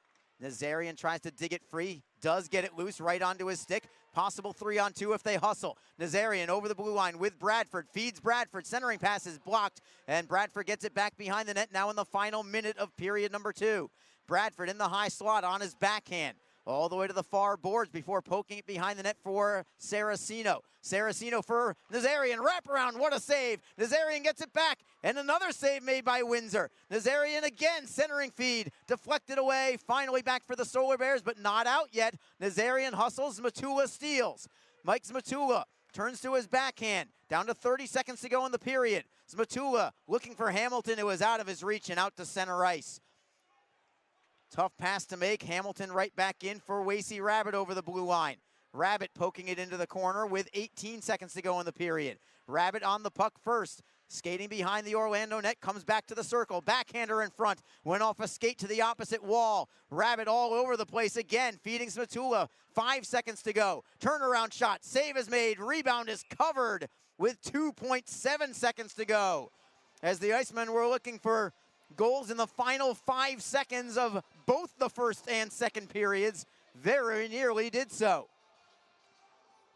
Nazarian tries to dig it free, does get it loose right onto his stick. Possible 3-on-2 if they hustle. Nazarian over the blue line with Bradford, feeds Bradford, centering pass is blocked, and Bradford gets it back behind the net now in the final minute of period number 2. Bradford in the high slot on his backhand, all the way to the far boards before poking it behind the net for Saraceno. Saraceno for Nazarian, wraparound, what a save. Nazarian gets it back, and another save made by Windsor. Nazarian again, centering feed, deflected away, finally back for the Solar Bears, but not out yet. Nazarian hustles, Matula steals. Mike Matula turns to his backhand, down to 30 seconds to go in the period. Matula looking for Hamilton, who was out of his reach and out to center ice. Tough pass to make. Hamilton right back in for Wasey Rabbit over the blue line. Rabbit poking it into the corner with 18 seconds to go in the period. Rabbit on the puck first. Skating behind the Orlando net, comes back to the circle. Backhander in front, went off a skate to the opposite wall. Rabbit all over the place again, feeding Smatula. 5 seconds to go. Turnaround shot, save is made, rebound is covered with 2.7 seconds to go. As the Icemen were looking for goals in the final 5 seconds of both the first and second periods, very nearly did so.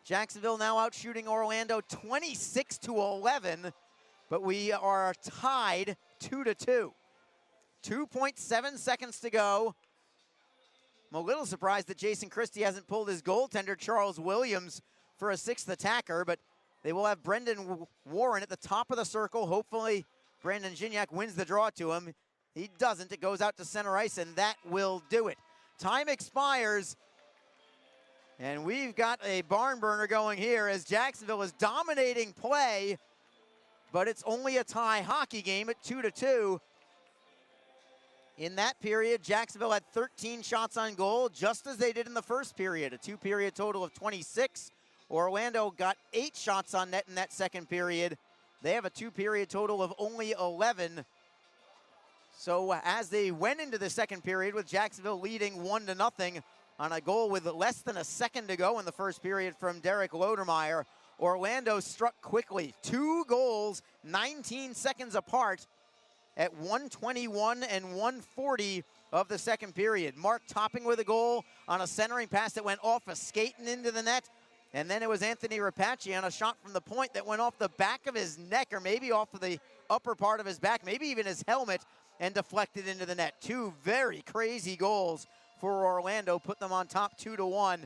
Jacksonville now out shooting Orlando 26-11, but we are tied 2-2. 2.7 seconds to go. I'm a little surprised that Jason Christie hasn't pulled his goaltender, Charles Williams, for a 6th attacker, but they will have Brendan Warren at the top of the circle. Hopefully Brandon Gignac wins the draw to him. He doesn't. It goes out to center ice, and that will do it. Time expires, and we've got a barn burner going here as Jacksonville is dominating play, but it's only a tie hockey game at 2-2. In that period, Jacksonville had 13 shots on goal, just as they did in the first period, a 2-period total of 26. Orlando got 8 shots on net in that second period. They have a 2-period total of only 11. So as they went into the second period with Jacksonville leading 1-0 on a goal with less than a second to go in the first period from Derek Lodermeyer, Orlando struck quickly. 2 goals, 19 seconds apart at 1:21 and 1:40 of the second period. Mark Topping with a goal on a centering pass that went off a skate and into the net. And then it was Anthony Rapace on a shot from the point that went off the back of his neck, or maybe off of the upper part of his back, maybe even his helmet, and deflected into the net. 2 very crazy goals for Orlando, put them on top 2-1.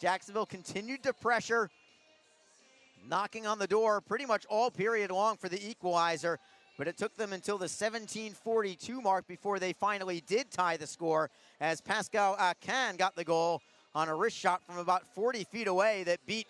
Jacksonville continued to pressure, knocking on the door pretty much all period long for the equalizer, but it took them until the 17:42 mark before they finally did tie the score, as Pascal Akan got the goal on a wrist shot from about 40 feet away that beat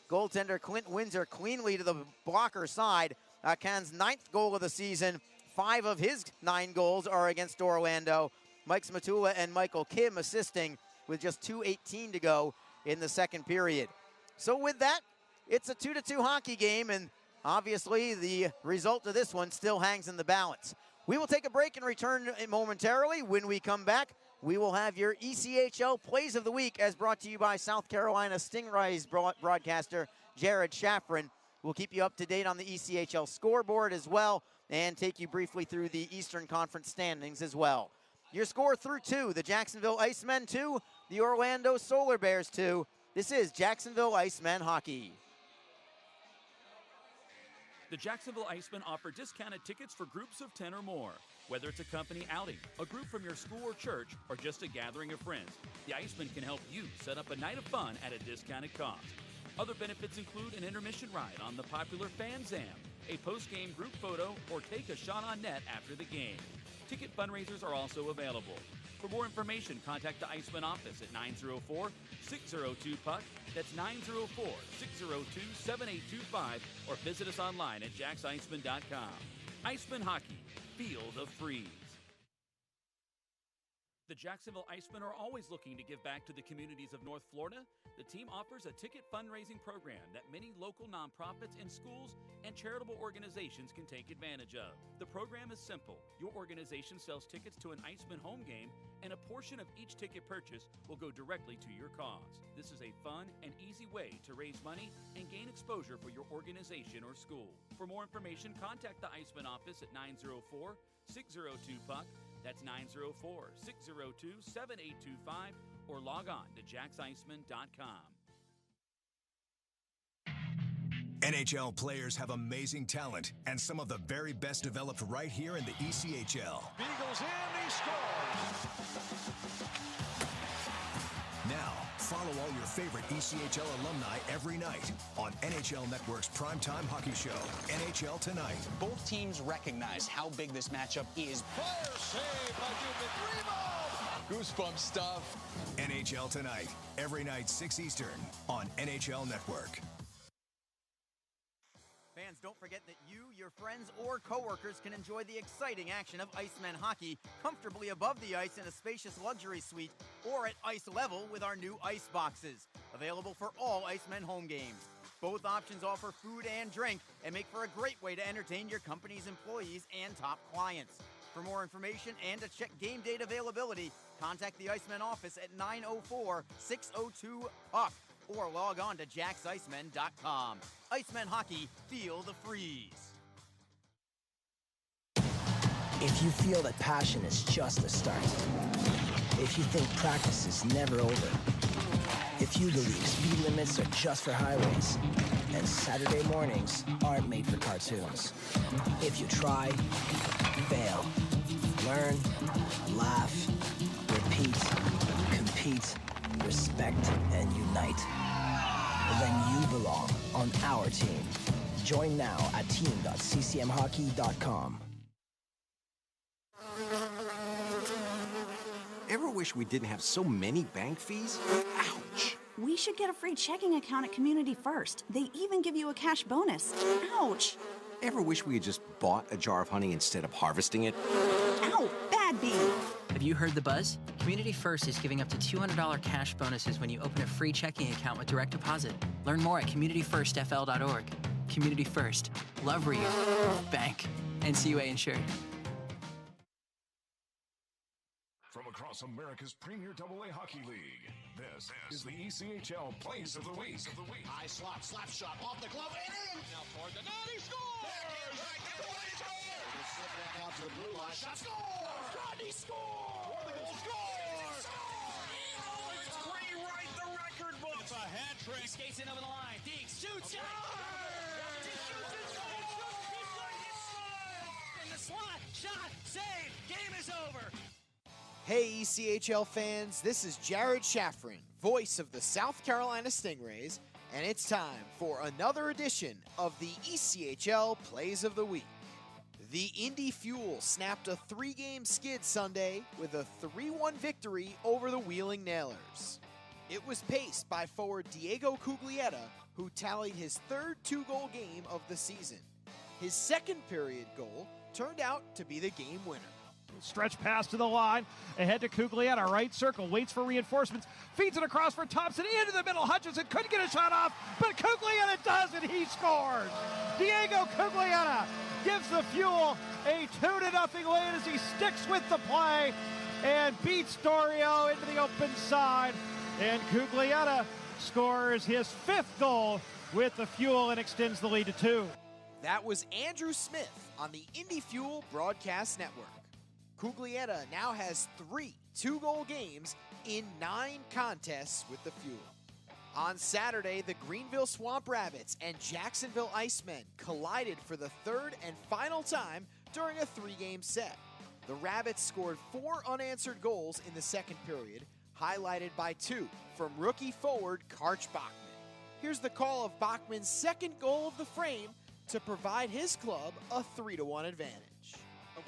goaltender Clint Windsor cleanly to the blocker side. Akan's 9th goal of the season. 5 of his 9 goals are against Orlando. Mike Smatula and Michael Kim assisting with just 2:18 to go in the second period. So with that, it's a 2-2 hockey game, and obviously the result of this one still hangs in the balance. We will take a break and return momentarily. When we come back, we will have your ECHL Plays of the Week, as brought to you by South Carolina Stingrays broadcaster Jared Shafran. We'll keep you up to date on the ECHL scoreboard as well, and take you briefly through the Eastern Conference standings as well. Your score through 2, the Jacksonville Icemen 2, the Orlando Solar Bears 2. This is Jacksonville Icemen Hockey. The Jacksonville Icemen offer discounted tickets for groups of 10 or more. Whether it's a company outing, a group from your school or church, or just a gathering of friends, the Icemen can help you set up a night of fun at a discounted cost. Other benefits include an intermission ride on the popular Fan Zam, a post-game group photo, or take a shot on net after the game. Ticket fundraisers are also available. For more information, contact the Icemen office at 904-602-PUCK. That's 904-602-7825, or visit us online at jacksicemen.com. Icemen Hockey, feel the freeze. The Jacksonville Icemen are always looking to give back to the communities of North Florida. The team offers a ticket fundraising program that many local nonprofits and schools and charitable organizations can take advantage of. The program is simple. Your organization sells tickets to an Icemen home game, and a portion of each ticket purchase will go directly to your cause. This is a fun and easy way to raise money and gain exposure for your organization or school. For more information, contact the Icemen office at 904-602-PUCK. That's 904-602-7825 or log on to jacksicemen.com. NHL players have amazing talent, and some of the very best developed right here in the ECHL. Beagles in, he scores! Now, follow all your favorite ECHL alumni every night on NHL Network's primetime hockey show, NHL Tonight. Both teams recognize how big this matchup is. Fire save by Dubnik. Rebound! Goosebump stuff. NHL Tonight, every night 6 Eastern on NHL Network. Fans, don't forget that you, your friends, or coworkers can enjoy the exciting action of Icemen hockey comfortably above the ice in a spacious luxury suite or at ice level with our new ice boxes, available for all Icemen home games. Both options offer food and drink and make for a great way to entertain your company's employees and top clients. For more information and to check game date availability, contact the Icemen office at 904-602-PUCK. or log on to jacksicemen.com. Icemen hockey, feel the freeze. If you feel that passion is just the start, if you think practice is never over, if you believe speed limits are just for highways, and Saturday mornings aren't made for cartoons, if you try, fail, learn, laugh, repeat, compete, respect, and unite, then you belong on our team. Join now at team.ccmhockey.com. Ever wish we didn't have so many bank fees? Ouch! We should get a free checking account at Community First. They even give you a cash bonus. Ouch! Ever wish we had just bought a jar of honey instead of harvesting it? Ow! Bad bee! Have you heard the buzz? Community First is giving up to $200 cash bonuses when you open a free checking account with direct deposit. Learn more at communityfirstfl.org. Community First. Love where you bank. NCUA insured. From across America's premier AA hockey league, this is the ECHL Plays of the Week. High slot, slap shot, off the glove, and in! Now toward the net, he scores! Slipping out to the blue line, shot, score! Rodney scores! The goal scores! Let's rewrite the record book! It's a hat trick. He skates in over the line. Deeks shoots! In the slot, shot, save, game is over! Hey ECHL fans, this is Jared Shaffrin, voice of the South Carolina Stingrays, and it's time for another edition of the ECHL Plays of the Week. The Indy Fuel snapped a 3-game skid Sunday with a 3-1 victory over the Wheeling Nailers. It was paced by forward Diego Cuglietta, who tallied his third 2-goal game of the season. His second period goal turned out to be the game winner. Stretch pass to the line, ahead to Cuglietta, right circle, waits for reinforcements, feeds it across for Thompson, into the middle, Hutchinson couldn't get a shot off, but Cuglietta does, and he scores! Diego Cuglietta gives the Fuel a 2-0 lead as he sticks with the play and beats Dorio into the open side, and Cuglietta scores his 5th goal with the Fuel and extends the lead to 2. That was Andrew Smith on the Indy Fuel Broadcast Network. Cuglietta now has 3 2-goal games in 9 contests with the Fuel. On Saturday, the Greenville Swamp Rabbits and Jacksonville Icemen collided for the 3rd and final time during a 3-game set. The Rabbits scored 4 unanswered goals in the second period, highlighted by 2 from rookie forward Karch Bachman. Here's the call of Bachman's second goal of the frame to provide his club a 3-1 advantage.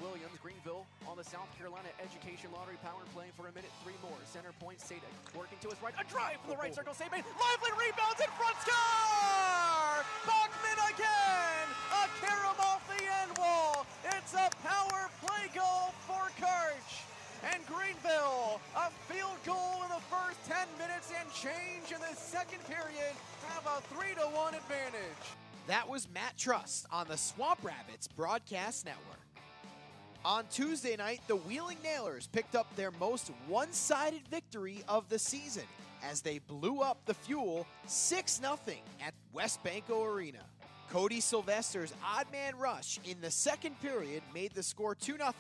Williams, Greenville on the South Carolina Education Lottery power play for a minute, 3 more. Center point, Sada working to his right. A drive from the right circle, save made. Lively rebounds in front, score! Bachman again! A carom off the end wall. It's a power play goal for Karch. And Greenville, a field goal in the first 10 minutes and change in the second period, have a 3-1 advantage. That was Matt Trust on the Swamp Rabbits Broadcast Network. On Tuesday night, the Wheeling Nailers picked up their most one-sided victory of the season as they blew up the Fuel 6-0 at West Banco Arena. Cody Sylvester's odd man rush in the second period made the score 2-0,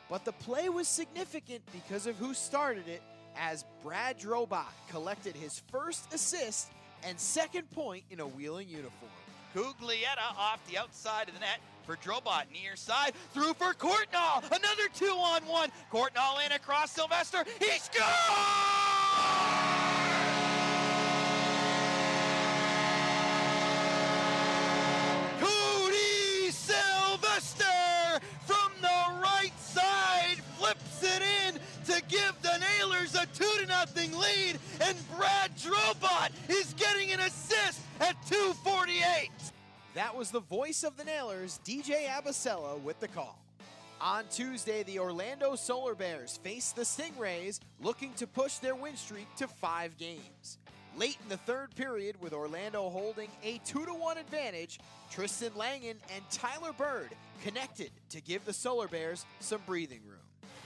But the play was significant because of who started it, as Brad Drobot collected his first assist and second point in a Wheeling uniform. Cuglietta off the outside of the net for Drobot, near side, through for Courtnall, another 2-on-1, Courtnall in across Sylvester, he scores! Cody Sylvester from the right side flips it in to give the Nailers a 2-0 lead, and Brad Drobot is getting an assist at 2:48. That was the voice of the Nailers, DJ Abasella, with the call. On Tuesday, the Orlando Solar Bears faced the Stingrays, looking to push their win streak to 5 games. Late in the third period, with Orlando holding a 2-1 advantage, Tristan Langen and Tyler Bird connected to give the Solar Bears some breathing room.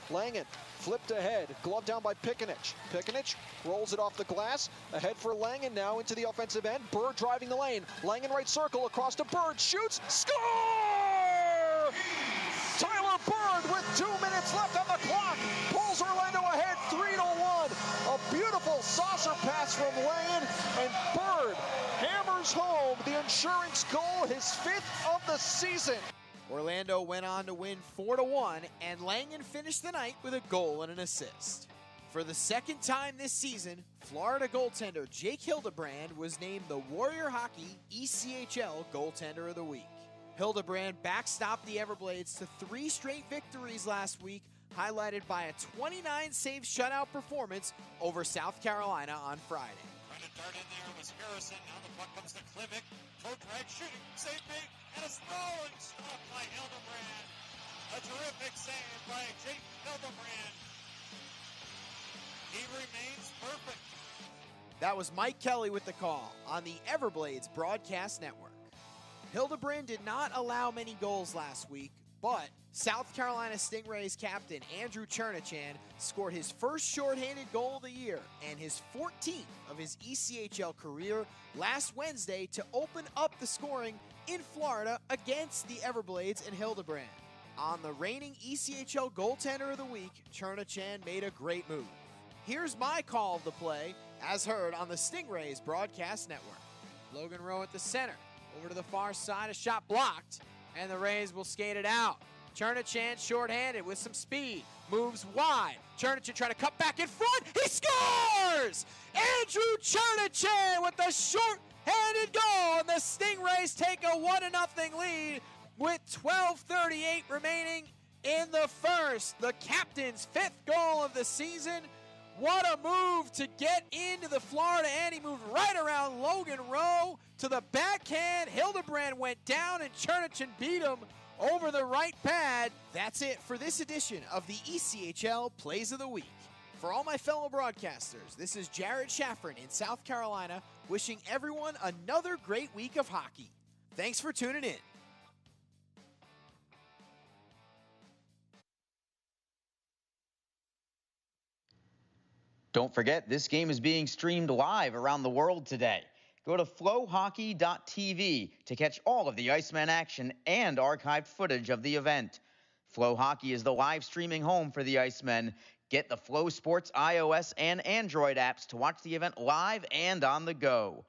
Langen flipped ahead, glove down by Pikanich. Pikanich rolls it off the glass, ahead for Langen now into the offensive end. Bird driving the lane. Langen right circle across to Bird, shoots, score! Tyler Bird with 2 minutes left on the clock pulls Orlando ahead 3-1. A beautiful saucer pass from Langen, and Bird hammers home the insurance goal, his 5th of the season. Orlando went on to win 4-1, and Langen finished the night with a goal and an assist. For the second time this season, Florida goaltender Jake Hildebrand was named the Warrior Hockey ECHL Goaltender of the Week. Hildebrand backstopped the Everblades to 3 straight victories last week, highlighted by a 29-save shutout performance over South Carolina on Friday. Trying to dart in there was Harrison. Now the puck comes to Klimek. Toe drag, shooting, save made, and a sprawling stop by Hildebrand. A terrific save by Jake Hildebrand. He remains perfect. That was Mike Kelly with the call on the Everblades Broadcast Network. Hildebrand did not allow many goals last week, but South Carolina Stingrays captain Andrew Chernichan scored his first shorthanded goal of the year and his 14th of his ECHL career last Wednesday to open up the scoring in Florida against the Everblades and Hildebrand. On the reigning ECHL Goaltender of the Week, Chernichan made a great move. Here's my call of the play, as heard on the Stingrays Broadcast Network. Logan Rowe at the center. Over to the far side, a shot blocked, and the Rays will skate it out. Chernichan shorthanded with some speed, moves wide. Chernichan trying to cut back in front, he scores! Andrew Chernichan with the short-handed goal, and the Stingrays take a 1-0 lead with 12:38 remaining in the first. The captain's 5th goal of the season. What a move to get into the Florida end. He moved right around Logan Rowe to the backhand. Hildebrand went down and Chernichan beat him over the right pad. That's it for this edition of the ECHL Plays of the Week. For all my fellow broadcasters, this is Jared Shaffrin in South Carolina, wishing everyone another great week of hockey. Thanks for tuning in. Don't forget, this game is being streamed live around the world today. Go to flowhockey.tv to catch all of the Icemen action and archived footage of the event. Flow Hockey is the live streaming home for the Icemen. Get the Flow Sports iOS and Android apps to watch the event live and on the go.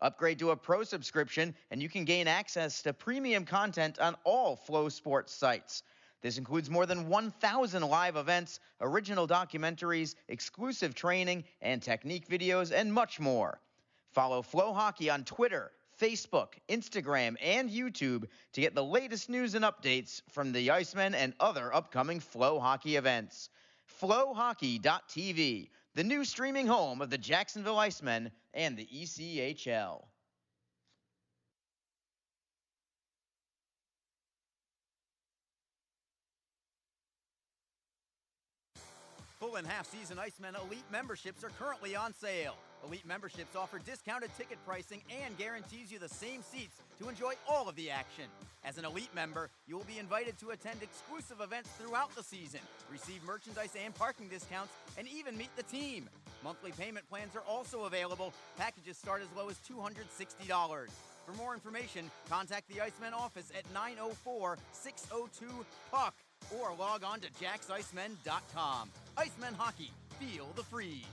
Upgrade to a pro subscription and you can gain access to premium content on all Flow Sports sites. This includes more than 1,000 live events, original documentaries, exclusive training, and technique videos, and much more. Follow Flow Hockey on Twitter, Facebook, Instagram, and YouTube to get the latest news and updates from the Icemen and other upcoming Flow Hockey events. Flowhockey.tv, the new streaming home of the Jacksonville Icemen and the ECHL. Full and half-season Icemen Elite memberships are currently on sale. Elite memberships offer discounted ticket pricing and guarantees you the same seats to enjoy all of the action. As an Elite member, you will be invited to attend exclusive events throughout the season, receive merchandise and parking discounts, and even meet the team. Monthly payment plans are also available. Packages start as low as $260. For more information, contact the Icemen office at 904-602-PUCK or log on to JacksIcemen.com. Icemen Hockey. Feel the freeze.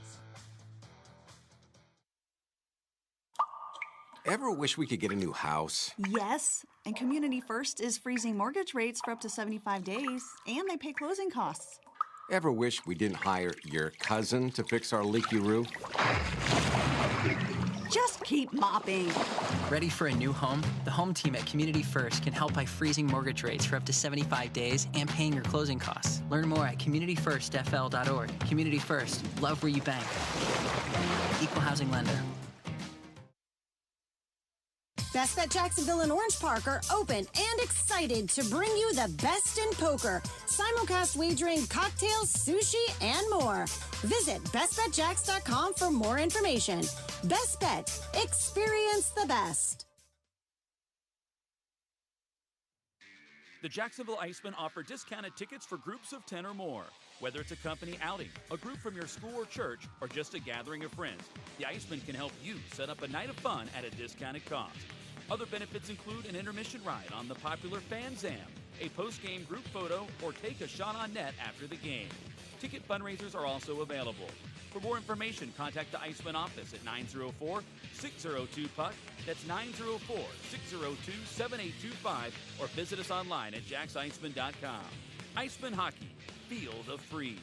Ever wish we could get a new house? Yes, and Community First is freezing mortgage rates for up to 75 days, and they pay closing costs. Ever wish we didn't hire your cousin to fix our leaky roof? Just keep mopping. Ready for a new home? The home team at Community First can help by freezing mortgage rates for up to 75 days and paying your closing costs. Learn more at communityfirstfl.org. Community First. Love where you bank. Equal housing lender. Best Bet Jacksonville and Orange Park are open and excited to bring you the best in poker. Simulcast wagering, cocktails, sushi, and more. Visit bestbetjacks.com for more information. Best Bet. Experience the best. The Jacksonville Icemen offer discounted tickets for groups of 10 or more. Whether it's a company outing, a group from your school or church, or just a gathering of friends, the Icemen can help you set up a night of fun at a discounted cost. Other benefits include an intermission ride on the popular Fan Zam, a post-game group photo, or take a shot on net after the game. Ticket fundraisers are also available. For more information, contact the Icemen office at 904-602-PUCK. That's 904-602-7825, or visit us online at JacksIcemen.com. Icemen Hockey. Feel the freeze.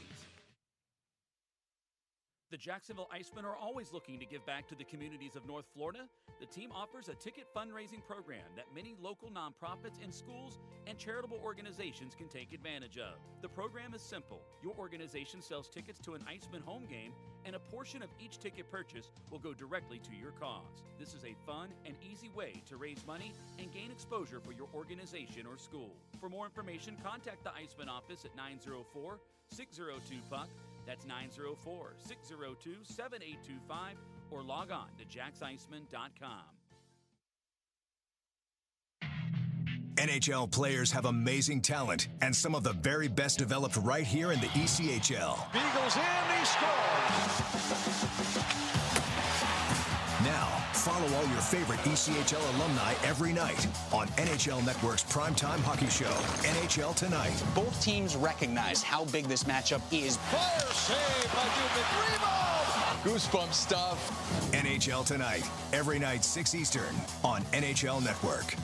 The Jacksonville Icemen are always looking to give back to the communities of North Florida. The team offers a ticket fundraising program that many local nonprofits and schools and charitable organizations can take advantage of. The program is simple. Your organization sells tickets to an Icemen home game, and a portion of each ticket purchase will go directly to your cause. This is a fun and easy way to raise money and gain exposure for your organization or school. For more information, contact the Icemen office at 904-602-PUCK. That's 904-602-7825, or log on to JacksIcemen.com. NHL players have amazing talent, and some of the very best developed right here in the ECHL. Beagles in, he scores! Now, follow all your favorite ECHL alumni every night on NHL Network's primetime hockey show, NHL Tonight. Both teams recognize how big this matchup is. Fire save by Dubnik. Goosebump stuff. NHL Tonight, every night 6 Eastern on NHL Network.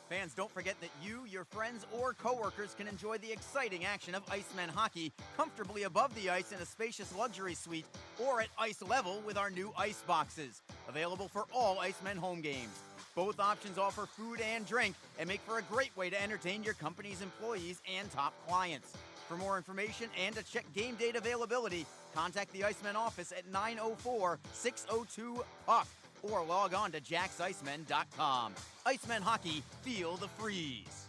Fans, don't forget that you, your friends, or coworkers can enjoy the exciting action of Icemen Hockey comfortably above the ice in a spacious luxury suite or at ice level with our new ice boxes. Available for all Icemen home games. Both options offer food and drink and make for a great way to entertain your company's employees and top clients. For more information and to check game date availability, contact the Icemen office at 904-602-PUCK. or log on to JacksIcemen.com. Icemen Hockey, feel the freeze.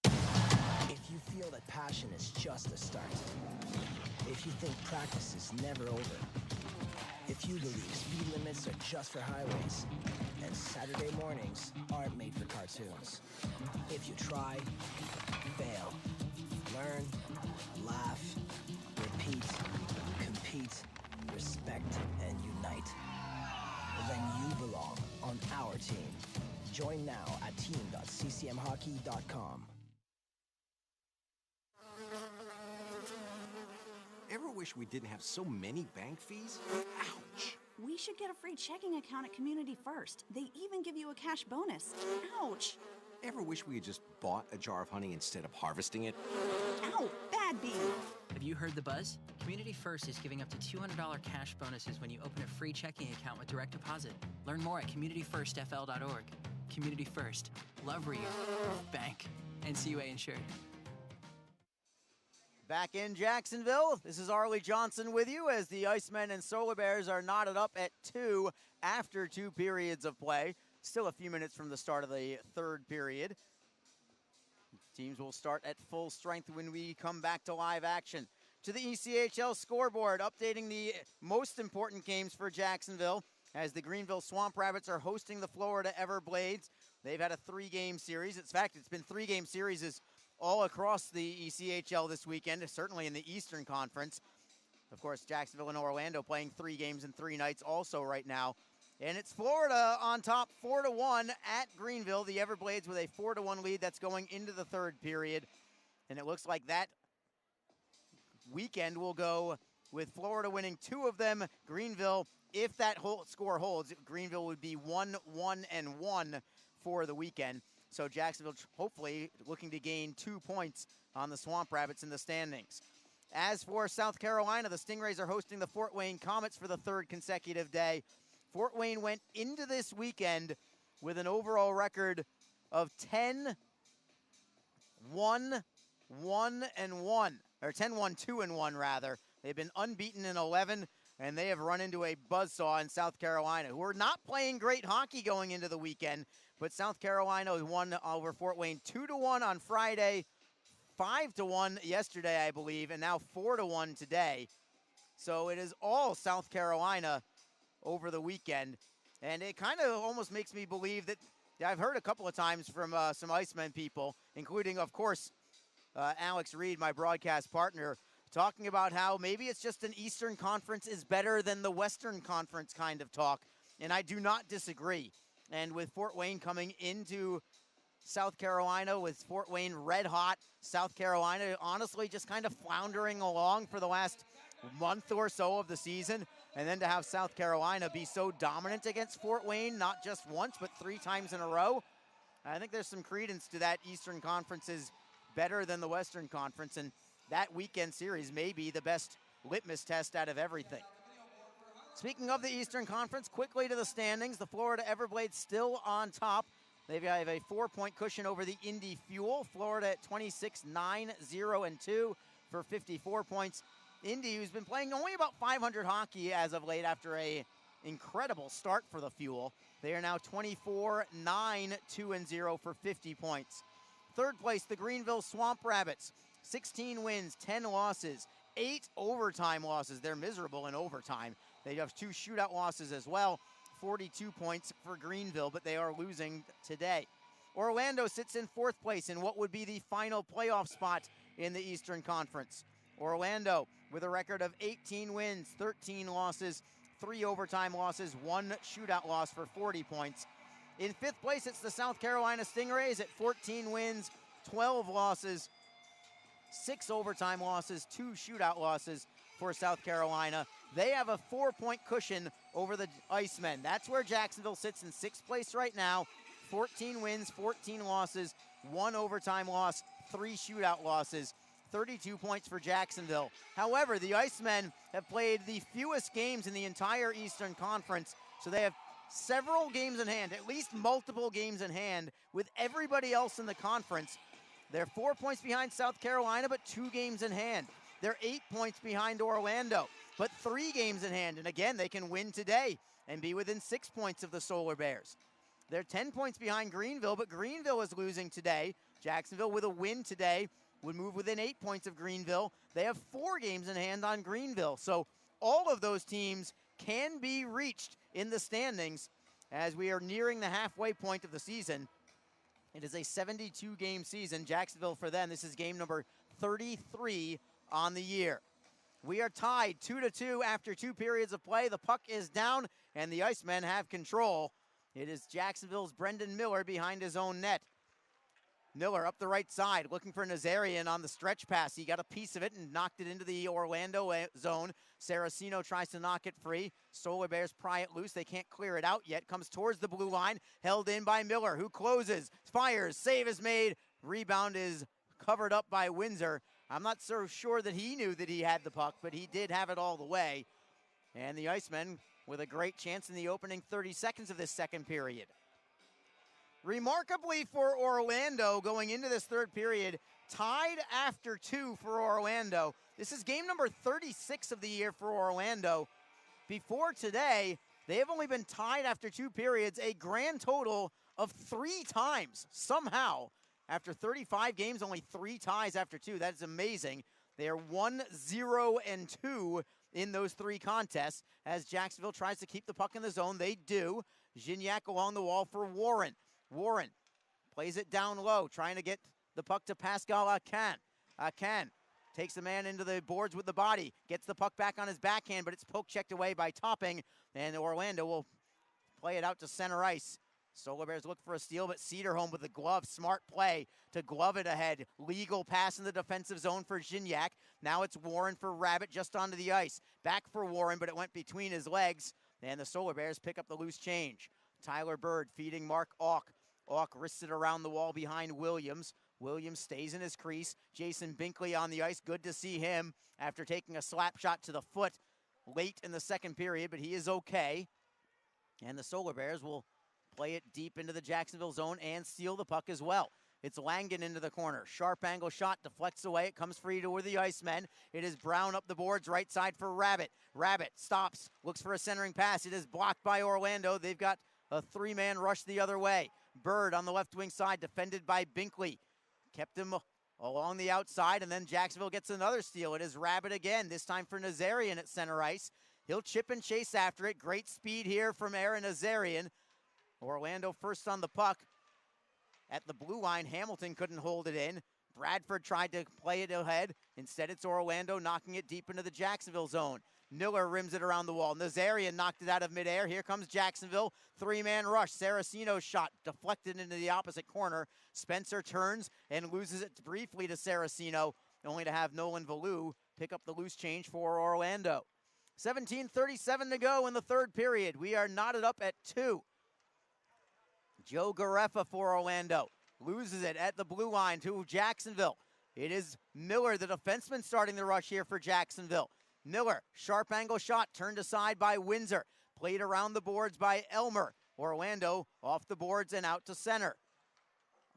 If you feel that passion is just a start, if you think practice is never over, if you believe speed limits are just for highways, and Saturday mornings aren't made for cartoons, if you try, fail, learn, laugh, repeat, compete, respect, and unite, then you belong on our team. Join now at team.ccmhockey.com. Ever wish we didn't have so many bank fees? Ouch! We should get a free checking account at Community First. They even give you a cash bonus. Ouch! Ever wish we had just bought a jar of honey instead of harvesting it? Ow! Bad bee! Have you heard the buzz? Community First is giving up to $200 cash bonuses when you open a free checking account with direct deposit. Learn more at communityfirstfl.org. Community First. Love where you bank. NCUA insured. Back in Jacksonville, this is Arlie Johnson with you as the Icemen and Solar Bears are knotted up at 2 after 2 periods of play. Still a few minutes from the start of the third period. Teams will start at full strength when we come back to live action. To the ECHL scoreboard, updating the most important games for Jacksonville as the Greenville Swamp Rabbits are hosting the Florida Everblades. They've had a 3-game series. In fact, it's been 3-game series all across the ECHL this weekend, certainly in the Eastern Conference. Of course, Jacksonville and Orlando playing 3 games in 3 nights also right now And it's Florida on top 4-1 at Greenville. The Everblades with a 4-1 lead that's going into the third period. And it looks like that weekend will go with Florida winning 2 of them. Greenville, if that score holds, Greenville would be 1-1-1 for the weekend. So Jacksonville hopefully looking to gain 2 points on the Swamp Rabbits in the standings. As for South Carolina, the Stingrays are hosting the Fort Wayne Comets for the 3rd consecutive day. Fort Wayne went into this weekend with an overall record of 10-1-1-1, or 10-1-2-1 rather. They've been unbeaten in 11, and they have run into a buzzsaw in South Carolina, who are not playing great hockey going into the weekend, but South Carolina won over Fort Wayne 2-1 on Friday, 5-1 yesterday, I believe, and now 4-1 today. So it is all South Carolina over the weekend, and it kind of almost makes me believe that I've heard a couple of times from some Icemen people, including, of course, Alex Reed, my broadcast partner, talking about how maybe it's just an Eastern Conference is better than the Western Conference kind of talk, and I do not disagree. And with Fort Wayne coming into South Carolina, with Fort Wayne red hot, South Carolina honestly just kind of floundering along for the last month or so of the season, and then to have South Carolina be so dominant against Fort Wayne, not just once, but 3 times in a row, I think there's some credence to that Eastern Conference is better than the Western Conference, and that weekend series may be the best litmus test out of everything. Speaking of the Eastern Conference, quickly to the standings, the Florida Everblades still on top. They have a 4-point cushion over the Indy Fuel. Florida at 26-9-0-2 for 54 points. Indy, who's been playing only about 500 hockey as of late after a incredible start for the Fuel. They are now 24-9-2-0 for 50 points. Third place, the Greenville Swamp Rabbits. 16 wins, 10 losses, 8 overtime losses. They're miserable in overtime. They have 2 shootout losses as well. 42 points for Greenville, but they are losing today. Orlando sits in 4th place in what would be the final playoff spot in the Eastern Conference. Orlando with a record of 18 wins, 13 losses, 3 overtime losses, 1 shootout loss for 40 points. In 5th place, it's the South Carolina Stingrays at 14 wins, 12 losses, 6 overtime losses, 2 shootout losses for South Carolina. They have a 4-point cushion over the Icemen. That's where Jacksonville sits in 6th place right now. 14 wins, 14 losses, 1 overtime loss, 3 shootout losses. 32 points for Jacksonville. However, the Icemen have played the fewest games in the entire Eastern Conference, so they have several games in hand, at least multiple games in hand with everybody else in the conference. They're 4 points behind South Carolina, but 2 games in hand. They're 8 points behind Orlando, but 3 games in hand. And again, they can win today and be within 6 points of the Solar Bears. They're 10 points behind Greenville, but Greenville is losing today. Jacksonville with a win today would move within 8 points of Greenville. They have 4 games in hand on Greenville. So all of those teams can be reached in the standings as we are nearing the halfway point of the season. It is a 72-game season. Jacksonville, for them, this is game number 33 on the year. We are tied 2-2 after 2 periods of play. The puck is down, and the Icemen have control. It is Jacksonville's Brendan Miller behind his own net. Miller up the right side, looking for Nazarian on the stretch pass. He got a piece of it and knocked it into the Orlando zone. Saraceno tries to knock it free. Solar Bears pry it loose. They can't clear it out yet. Comes towards the blue line, held in by Miller, who closes, fires, save is made. Rebound is covered up by Windsor. I'm not so sure that he knew that he had the puck, but he did have it all the way. And the Icemen with a great chance in the opening 30 seconds of this second period. Remarkably for Orlando, going into this third period, tied after 2 for Orlando. This is game number 36 of the year for Orlando. Before today, they have only been tied after 2 periods, a grand total of 3 times. Somehow, after 35 games, only 3 ties after 2. That is amazing. They are 1-0-2 in those 3 contests. As Jacksonville tries to keep the puck in the zone, they do. Gignac along the wall for Warren. Warren plays it down low, trying to get the puck to Pascal Akan. Akan takes the man into the boards with the body, gets the puck back on his backhand, but it's poke checked away by Topping, and Orlando will play it out to center ice. Solar Bears look for a steal, but Cedarholm with the glove. Smart play to glove it ahead. Legal pass in the defensive zone for Gignac. Now it's Warren for Rabbit just onto the ice. Back for Warren, but it went between his legs. And the Solar Bears pick up the loose change. Tyler Bird feeding Mark Auk. Auk wrists it around the wall behind Williams. Williams stays in his crease. Jason Binkley on the ice. Good to see him after taking a slap shot to the foot late in the second period, but he is okay. And the Solar Bears will play it deep into the Jacksonville zone and steal the puck as well. It's Langen into the corner. Sharp angle shot, deflects away. It comes free toward the Icemen. It is Brown up the boards, right side for Rabbit. Rabbit stops, looks for a centering pass. It is blocked by Orlando. They've got a three-man rush the other way. Bird on the left wing side, defended by Binkley. Kept him along the outside, and then Jacksonville gets another steal. It is Rabbit again, this time for Nazarian at center ice. He'll chip and chase after it. Great speed here from Aaron Nazarian. Orlando first on the puck. At the blue line, Hamilton couldn't hold it in. Bradford tried to play it ahead. Instead, it's Orlando knocking it deep into the Jacksonville zone. Miller rims it around the wall. Nazarian knocked it out of midair. Here comes Jacksonville. Three-man rush. Saraceno's shot deflected into the opposite corner. Spencer turns and loses it briefly to Saraceno, only to have Nolan Valou pick up the loose change for Orlando. 17:37 to go in the third period. We are knotted up at 2. Joe Gareffa for Orlando. Loses it at the blue line to Jacksonville. It is Miller, the defenseman, starting the rush here for Jacksonville. Miller, sharp angle shot, turned aside by Windsor. Played around the boards by Elmer. Orlando off the boards and out to center.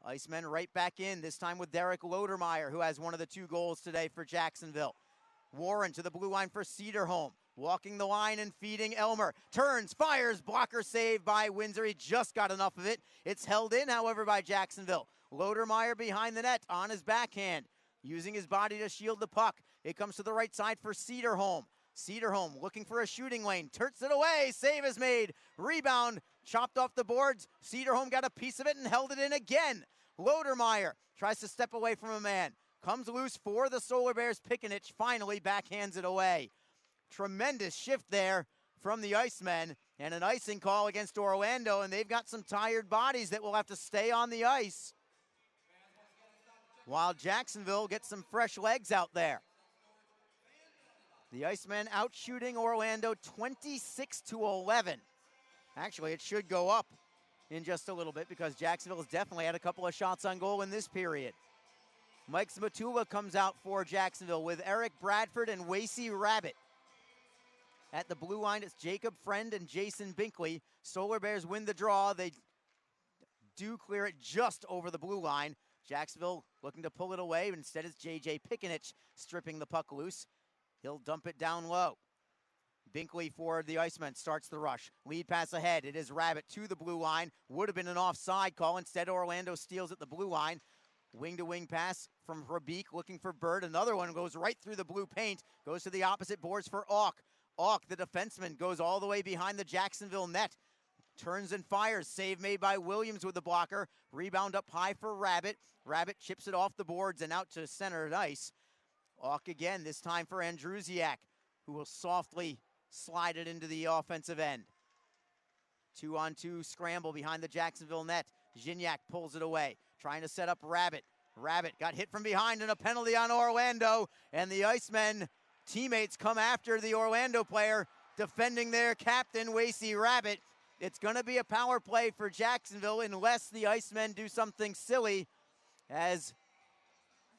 Icemen right back in, this time with Derek Lodermeyer, who has one of the 2 goals today for Jacksonville. Warren to the blue line for Cedarholm. Walking the line and feeding Elmer. Turns, fires, blocker save by Windsor. He just got enough of it. It's held in, however, by Jacksonville. Lodermeyer behind the net on his backhand, using his body to shield the puck. It comes to the right side for Cedarholm. Cedarholm looking for a shooting lane. Turns it away. Save is made. Rebound chopped off the boards. Cedarholm got a piece of it and held it in again. Lodermeyer tries to step away from a man. Comes loose for the Solar Bears. Pikanich finally backhands it away. Tremendous shift there from the Icemen, and an icing call against Orlando, and they've got some tired bodies that will have to stay on the ice, while Jacksonville gets some fresh legs out there. The Icemen out shooting Orlando 26-11. Actually, it should go up in just a little bit because Jacksonville has definitely had a couple of shots on goal in this period. Mike Smatula comes out for Jacksonville with Eric Bradford and Wasey Rabbit. At the blue line, it's Jacob Friend and Jason Binkley. Solar Bears win the draw. They do clear it just over the blue line. Jacksonville looking to pull it away, but instead it's J.J. Pikanich stripping the puck loose. He'll dump it down low. Binkley for the Icemen starts the rush. Lead pass ahead. It is Rabbit to the blue line. Would have been an offside call. Instead, Orlando steals at the blue line. Wing-to-wing pass from Rabik looking for Bird. Another one goes right through the blue paint. Goes to the opposite boards for Auk. Auk, the defenseman, goes all the way behind the Jacksonville net. Turns and fires. Save made by Williams with the blocker. Rebound up high for Rabbit. Rabbit chips it off the boards and out to center ice. Auk again, this time for Andrusiak, who will softly slide it into the offensive end. 2-on-2 scramble behind the Jacksonville net. Gignac pulls it away, trying to set up Rabbit. Rabbit got hit from behind and a penalty on Orlando, and the Icemen teammates come after the Orlando player defending their captain, Wasey Rabbit. It's going to be a power play for Jacksonville unless the Icemen do something silly, as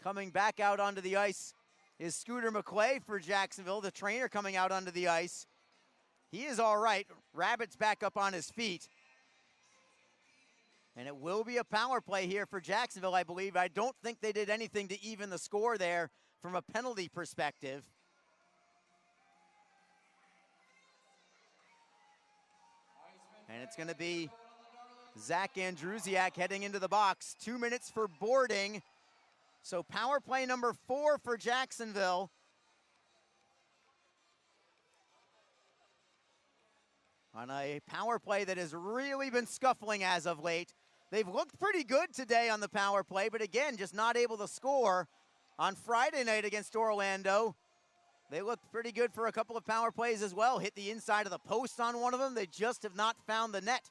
coming back out onto the ice is Scooter McClay for Jacksonville, the trainer coming out onto the ice. He is all right. Rabbit's back up on his feet. And it will be a power play here for Jacksonville, I believe. I don't think they did anything to even the score there from a penalty perspective. And it's going to be Zach Andrusiak heading into the box. 2 minutes for boarding. So power play number 4 for Jacksonville. On a power play that has really been scuffling as of late. They've looked pretty good today on the power play, but again, just not able to score. On Friday night against Orlando, They looked pretty good for a couple of power plays as well. Hit the inside of the post on one of them. They just have not found the net.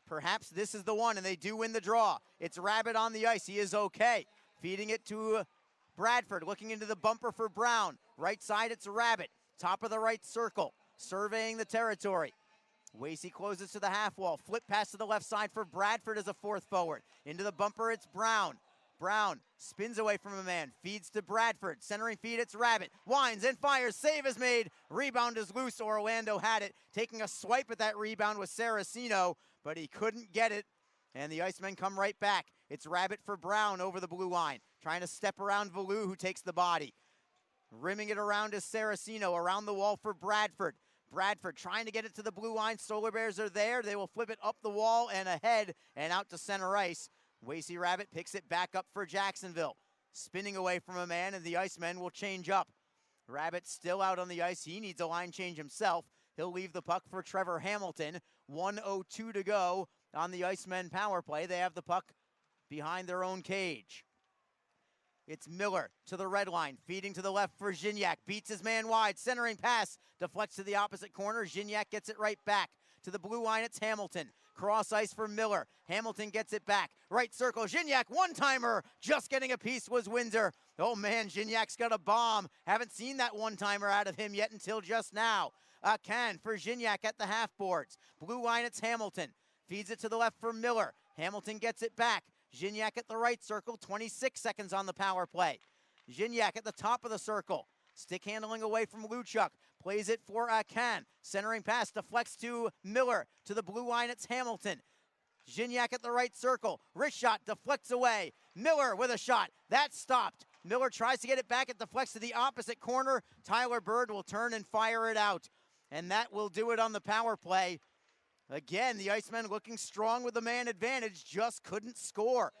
Perhaps this is the one, and they do win the draw. It's Rabbit on the ice. He is okay. Feeding it to Bradford, looking into the bumper for Brown. Right side, it's Rabbit. Top of the right circle, surveying the territory. Wasey closes to the half wall. Flip pass to the left side for Bradford as a fourth forward. Into the bumper, it's Brown. Brown spins away from a man, feeds to Bradford. Centering feed, it's Rabbit. Winds and fires, save is made. Rebound is loose, Orlando had it. Taking a swipe at that rebound was Saraceno, but he couldn't get it. And the Icemen come right back. It's Rabbit for Brown over the blue line. Trying to step around Valou, who takes the body. Rimming it around is Saraceno, around the wall for Bradford. Bradford trying to get it to the blue line. Solar Bears are there. They will flip it up the wall and ahead and out to center ice. Wasey Rabbit picks it back up for Jacksonville. Spinning away from a man, and the Icemen will change up. Rabbit still out on the ice. He needs a line change himself. He'll leave the puck for Trevor Hamilton. 1:02 to go on the Icemen power play. They have the puck behind their own cage. It's Miller to the red line, feeding to the left for Gignac. Beats his man wide, centering pass, deflects to the opposite corner. Gignac gets it right back. To the blue line, it's Hamilton. Cross ice for Miller. Hamilton gets it back. Right circle, Gignac, one-timer. Just getting a piece was Windsor. Oh man, Gignac's got a bomb. Haven't seen that one-timer out of him yet until just now. Can for Gignac at the half boards. Blue line, it's Hamilton. Feeds it to the left for Miller. Hamilton gets it back. Gignac at the right circle, 26 seconds on the power play. Gignac at the top of the circle. Stick handling away from Luchuk. Plays it for Can. Centering pass deflects to Miller. To the blue line, it's Hamilton. Gignac at the right circle. Wrist shot deflects away. Miller with a shot. That's stopped. Miller tries to get it back. It deflects to the opposite corner. Tyler Bird will turn and fire it out. And that will do it on the power play. Again, the Icemen looking strong with the man advantage, just couldn't score.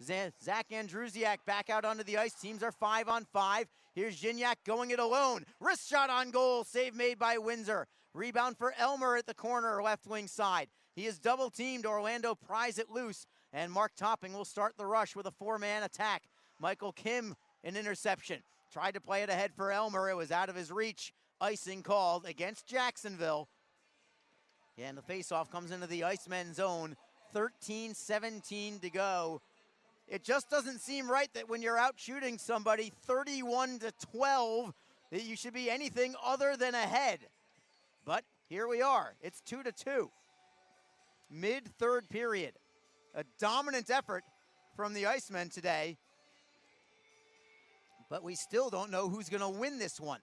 Zach Andrusiak back out onto the ice. Teams are 5-on-5. Here's Gignac going it alone. Wrist shot on goal. Save made by Windsor. Rebound for Elmer at the corner, left wing side. He is double teamed. Orlando pries it loose. And Mark Topping will start the rush with a four-man attack. Michael Kim, an interception. Tried to play it ahead for Elmer. It was out of his reach. Icing called against Jacksonville. And the faceoff comes into the Icemen zone. 13-17 to go. It just doesn't seem right that when you're out shooting somebody 31-12, that you should be anything other than ahead. But here we are. It's 2-2. Mid-third period. A dominant effort from the Icemen today. But we still don't know who's going to win this one.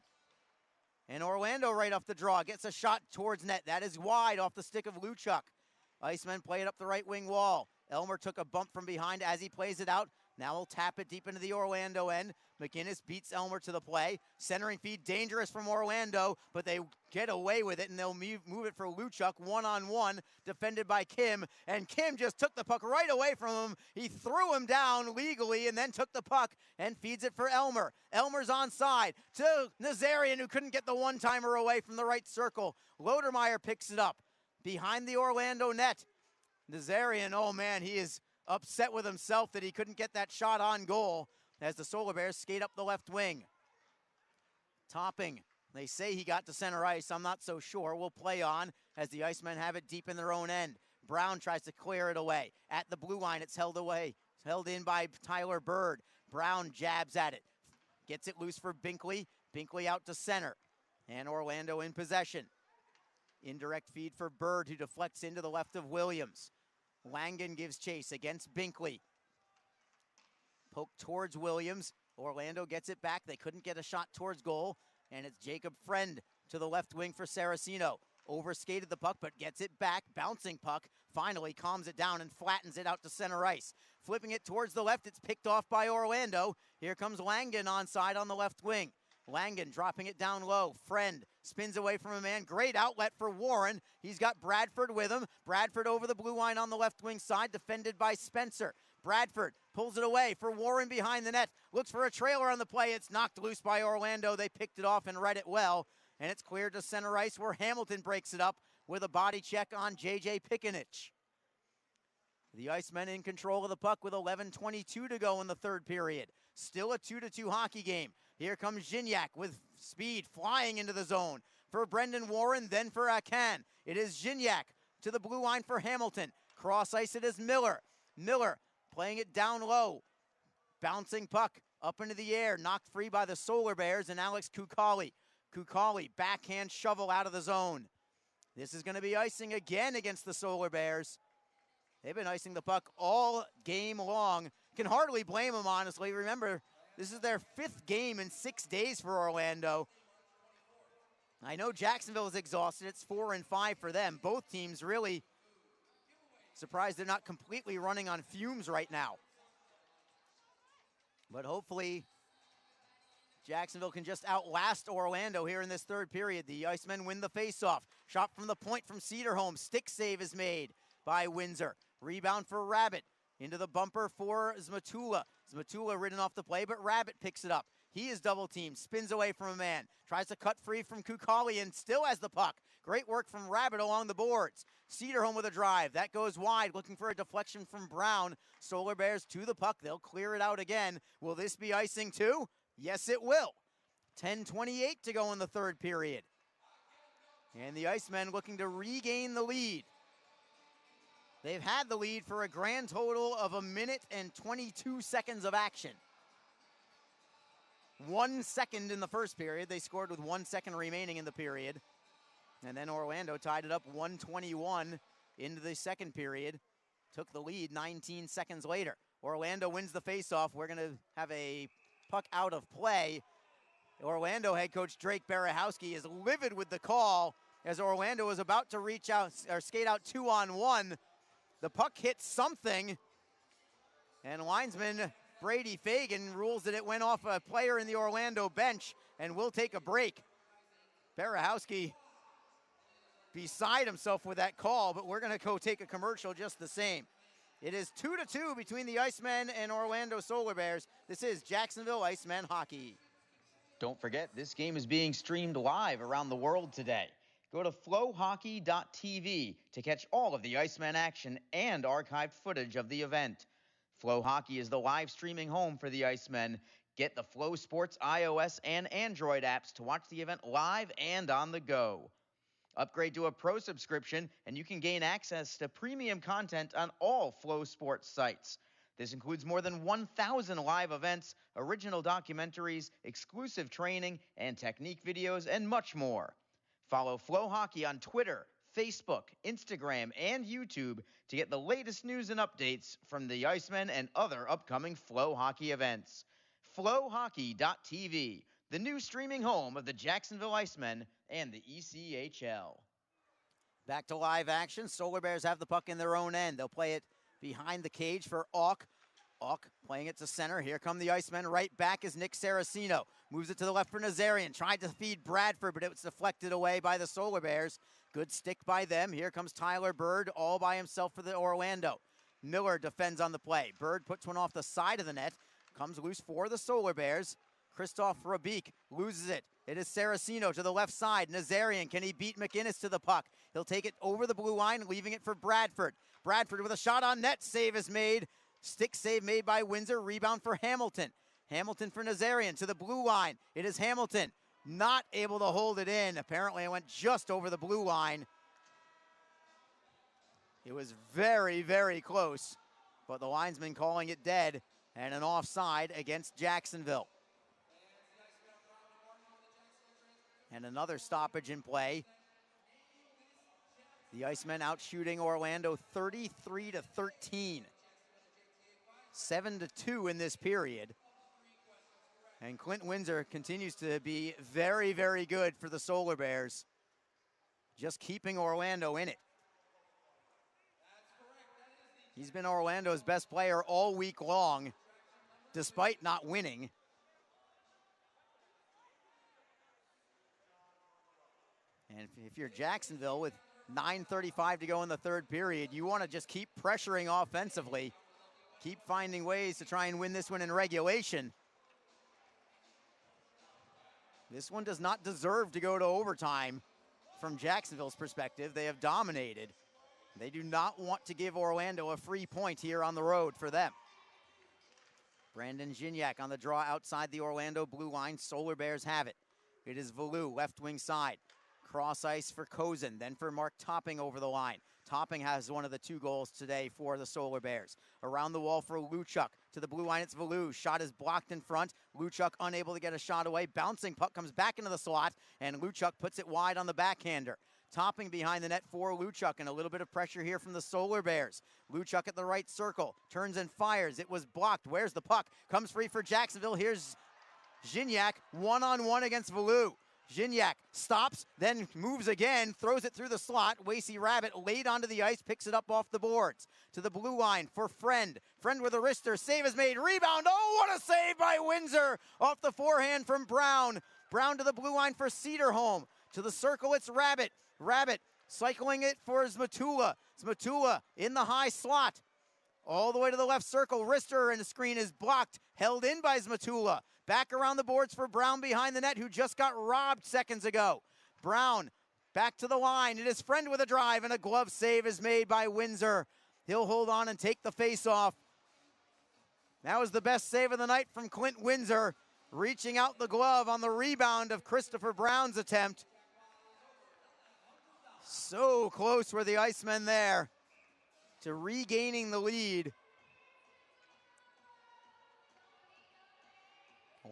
And Orlando right off the draw gets a shot towards net. That is wide off the stick of Luchuk. Icemen play it up the right wing wall. Elmer took a bump from behind as he plays it out. Now he'll tap it deep into the Orlando end. McInnes beats Elmer to the play. Centering feed dangerous from Orlando, but they get away with it, and they'll move it for Luchuk one-on-one, defended by Kim. And Kim just took the puck right away from him. He threw him down legally and then took the puck and feeds it for Elmer. Elmer's onside to Nazarian, who couldn't get the one-timer away from the right circle. Lodermeyer picks it up behind the Orlando net. Nazarian, oh man, he is upset with himself that he couldn't get that shot on goal as the Solar Bears skate up the left wing. Topping, they say he got to center ice. I'm not so sure. We'll play on as the Icemen have it deep in their own end. Brown tries to clear it away. At the blue line, it's held away. It's held in by Tyler Bird. Brown jabs at it. Gets it loose for Binkley. Binkley out to center. And Orlando in possession. Indirect feed for Bird, who deflects into the left of Williams. Langen gives chase against Binkley. Poke towards Williams. Orlando gets it back. They couldn't get a shot towards goal. And it's Jacob Friend to the left wing for Saraceno. Overskated the puck, but gets it back. Bouncing puck. Finally calms it down and flattens it out to center ice. Flipping it towards the left. It's picked off by Orlando. Here comes Langen onside on the left wing. Langen dropping it down low. Friend spins away from a man. Great outlet for Warren. He's got Bradford with him. Bradford over the blue line on the left wing side, defended by Spencer. Bradford pulls it away for Warren behind the net. Looks for a trailer on the play. It's knocked loose by Orlando. They picked it off and read it well. And it's cleared to center ice where Hamilton breaks it up with a body check on J.J. Pikinich. The Icemen in control of the puck with 11:22 to go in the third period. Still a 2-2 hockey game. Here comes Gignac with Speed flying into the zone for Brendan Warren, then for Akan. It is Gignac to the blue line for Hamilton. Cross ice it is Miller. Miller playing it down low. Bouncing puck up into the air, knocked free by the Solar Bears and Alex Kukali. Kukali, backhand shovel out of the zone. This is going to be icing again against the Solar Bears. They've been icing the puck all game long. Can hardly blame them, honestly. Remember, this is their 5th game in 6 days for Orlando. I know Jacksonville is exhausted. It's 4 and 5 for them. Both teams really surprised they're not completely running on fumes right now. But hopefully Jacksonville can just outlast Orlando here in this third period. The Icemen win the faceoff. Shot from the point from Cedarholm. Stick save is made by Windsor. Rebound for Rabbit. Into the bumper for Zmatula. Zmatula ridden off the play, but Rabbit picks it up. He is double teamed, spins away from a man, tries to cut free from Kukali and still has the puck. Great work from Rabbit along the boards. Cedarholm with a drive. That goes wide, looking for a deflection from Brown. Solar Bears to the puck. They'll clear it out again. Will this be icing too? Yes, it will. 10:28 to go in the third period. And the Icemen looking to regain the lead. They've had the lead for a grand total of 1 minute and 22 seconds of action. 1 second in the first period. They scored with 1 second remaining in the period. And then Orlando tied it up 1:21 into the second period. Took the lead 19 seconds later. Orlando wins the faceoff. We're going to have a puck out of play. Orlando head coach Drake Barahowski is livid with the call as Orlando was about to reach out or skate out 2-on-1. The puck hit something, and linesman Brady Fagan rules that it went off a player in the Orlando bench, and we'll take a break. Barahowski beside himself with that call, but we're going to go take a commercial just the same. It is 2-2 between the Icemen and Orlando Solar Bears. This is Jacksonville Icemen hockey. Don't forget, this game is being streamed live around the world today. Go to flowhockey.tv to catch all of the Icemen action and archived footage of the event. Flow Hockey is the live streaming home for the Icemen. Get the Flow Sports iOS and Android apps to watch the event live and on the go. Upgrade to a pro subscription and you can gain access to premium content on all Flow Sports sites. This includes more than 1,000 live events, original documentaries, exclusive training and technique videos, and much more. Follow Flow Hockey on Twitter, Facebook, Instagram, and YouTube to get the latest news and updates from the Icemen and other upcoming Flow Hockey events. Flowhockey.tv, the new streaming home of the Jacksonville Icemen and the ECHL. Back to live action. Solar Bears have the puck in their own end. They'll play it behind the cage for Auk. Auk playing it to center. Here come the Icemen. Right back is Nick Saraceno. Moves it to the left for Nazarian. Tried to feed Bradford, but it was deflected away by the Solar Bears. Good stick by them. Here comes Tyler Bird all by himself for the Orlando. Miller defends on the play. Bird puts one off the side of the net. Comes loose for the Solar Bears. Christoph Rabik loses it. It is Saraceno to the left side. Nazarian, can he beat McInnes to the puck? He'll take it over the blue line, leaving it for Bradford. Bradford with a shot on net. Save is made. Stick save made by Windsor. Rebound for Hamilton. Hamilton for Nazarian to the blue line. It is Hamilton not able to hold it in. Apparently it went just over the blue line. It was very, very close, but the linesman calling it dead and an offside against Jacksonville. And another stoppage in play. The Icemen out shooting Orlando 33-13. 7-2 in this period. And Clint Windsor continues to be very, very good for the Solar Bears. Just keeping Orlando in it. He's been Orlando's best player all week long, despite not winning. And if you're Jacksonville with 9:35 to go in the third period, you want to just keep pressuring offensively. Keep finding ways to try and win this one in regulation. This one does not deserve to go to overtime from Jacksonville's perspective. They have dominated. They do not want to give Orlando a free point here on the road for them. Brandon Gignac on the draw outside the Orlando blue line. Solar Bears have it. It is Valu, left wing side. Cross ice for Kozin, then for Mark Topping over the line. Topping has one of the 2 goals today for the Solar Bears. Around the wall for Luchuk. To the blue line, it's Valu. Shot is blocked in front. Luchuk unable to get a shot away. Bouncing puck comes back into the slot, and Luchuk puts it wide on the backhander. Topping behind the net for Luchuk, and a little bit of pressure here from the Solar Bears. Luchuk at the right circle, turns and fires. It was blocked. Where's the puck? Comes free for Jacksonville. Here's Gignac, one-on-one against Valu. Gignac stops, then moves again, throws it through the slot. Wasey Rabbit laid onto the ice, picks it up off the boards. To the blue line for Friend. Friend with a wrister, save is made, rebound. Oh, what a save by Windsor! Off the forehand from Brown. Brown to the blue line for Cedarholm. To the circle, it's Rabbit. Rabbit cycling it for Zmatula. Zmatula in the high slot. All the way to the left circle. Wrister, and the screen is blocked. Held in by Zmatula. Back around the boards for Brown behind the net, who just got robbed seconds ago. Brown back to the line. It is Friend with a drive, and a glove save is made by Windsor. He'll hold on and take the face-off. That was the best save of the night from Clint Windsor, reaching out the glove on the rebound of Christopher Brown's attempt. So close were the Icemen there to regaining the lead.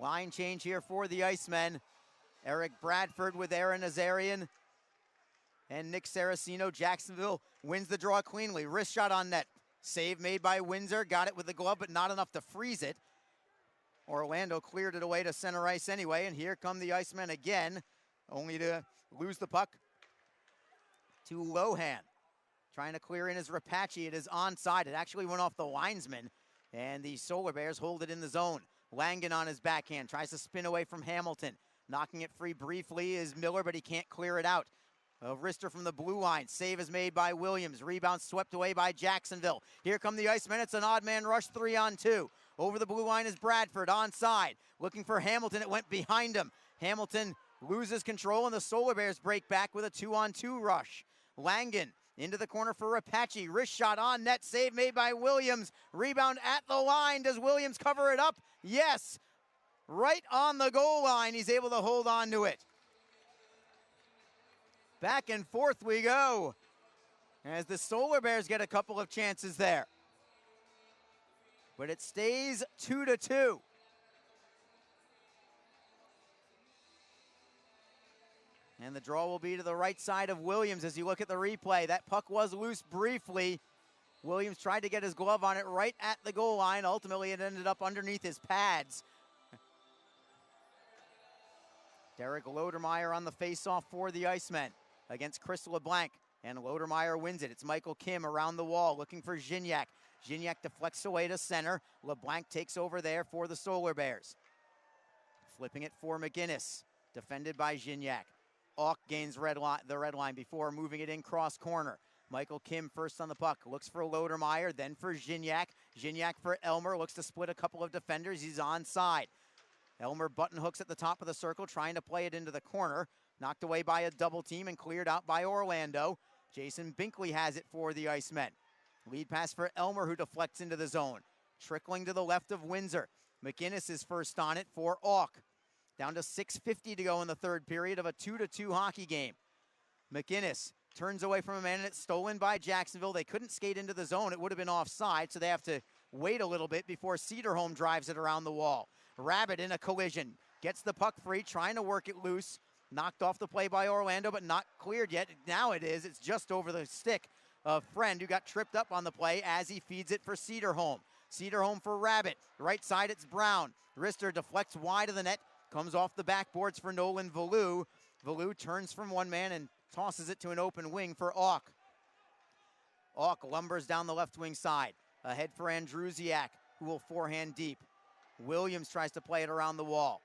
Line change here for the Icemen. Eric Bradford with Aaron Azarian and Nick Saraceno. Jacksonville wins the draw cleanly. Wrist shot on net. Save made by Windsor. Got it with the glove, but not enough to freeze it. Orlando cleared it away to center ice anyway, and here come the Icemen again, only to lose the puck to Lohan. Trying to clear in is Rapace. It is onside. It actually went off the linesman, and the Solar Bears hold it in the zone. Langen on his backhand, tries to spin away from Hamilton. Knocking it free briefly is Miller, but he can't clear it out. A wrister from the blue line. Save is made by Williams. Rebound swept away by Jacksonville. Here come the Icemen. It's an odd man rush, 3-on-2. Over the blue line is Bradford, onside. Looking for Hamilton. It went behind him. Hamilton loses control, and the Solar Bears break back with a 2-on-2 rush. Langen into the corner for Rapace. Wrist shot on net. Save made by Williams. Rebound at the line. Does Williams cover it up? Yes. Right on the goal line. He's able to hold on to it. Back and forth we go as the Solar Bears get a couple of chances there. But it stays 2-2. And the draw will be to the right side of Williams as you look at the replay. That puck was loose briefly. Williams tried to get his glove on it right at the goal line. Ultimately, it ended up underneath his pads. Derek Lodermeyer on the face-off for the Icemen against Chris LeBlanc. And Lodermeyer wins it. It's Michael Kim around the wall looking for Gignac. Gignac deflects away to center. LeBlanc takes over there for the Solar Bears. Flipping it for McGinnis. Defended by Gignac. Auk gains the red line before moving it in cross corner. Michael Kim first on the puck. Looks for Lodermeyer, then for Gignac. Gignac for Elmer. Looks to split a couple of defenders. He's onside. Elmer button hooks at the top of the circle, trying to play it into the corner. Knocked away by a double team and cleared out by Orlando. Jason Binkley has it for the Icemen. Lead pass for Elmer, who deflects into the zone. Trickling to the left of Windsor. McGinnis is first on it for Auk. Down to 6:50 to go in the third period of a 2-2 hockey game. McGinnis turns away from a man, and it's stolen by Jacksonville. They couldn't skate into the zone. It would have been offside, so they have to wait a little bit before Cedarholm drives it around the wall. Rabbit in a collision. Gets the puck free, trying to work it loose. Knocked off the play by Orlando, but not cleared yet. Now it is. It's just over the stick of Friend, who got tripped up on the play as he feeds it for Cedarholm. Cedarholm for Rabbit. Right side, it's Brown. Wrister deflects wide of the net. Comes off the backboards for Nolan Valu. Valu turns from one man and tosses it to an open wing for Auk. Auk lumbers down the left wing side. Ahead for Andrusiak, who will forehand deep. Williams tries to play it around the wall.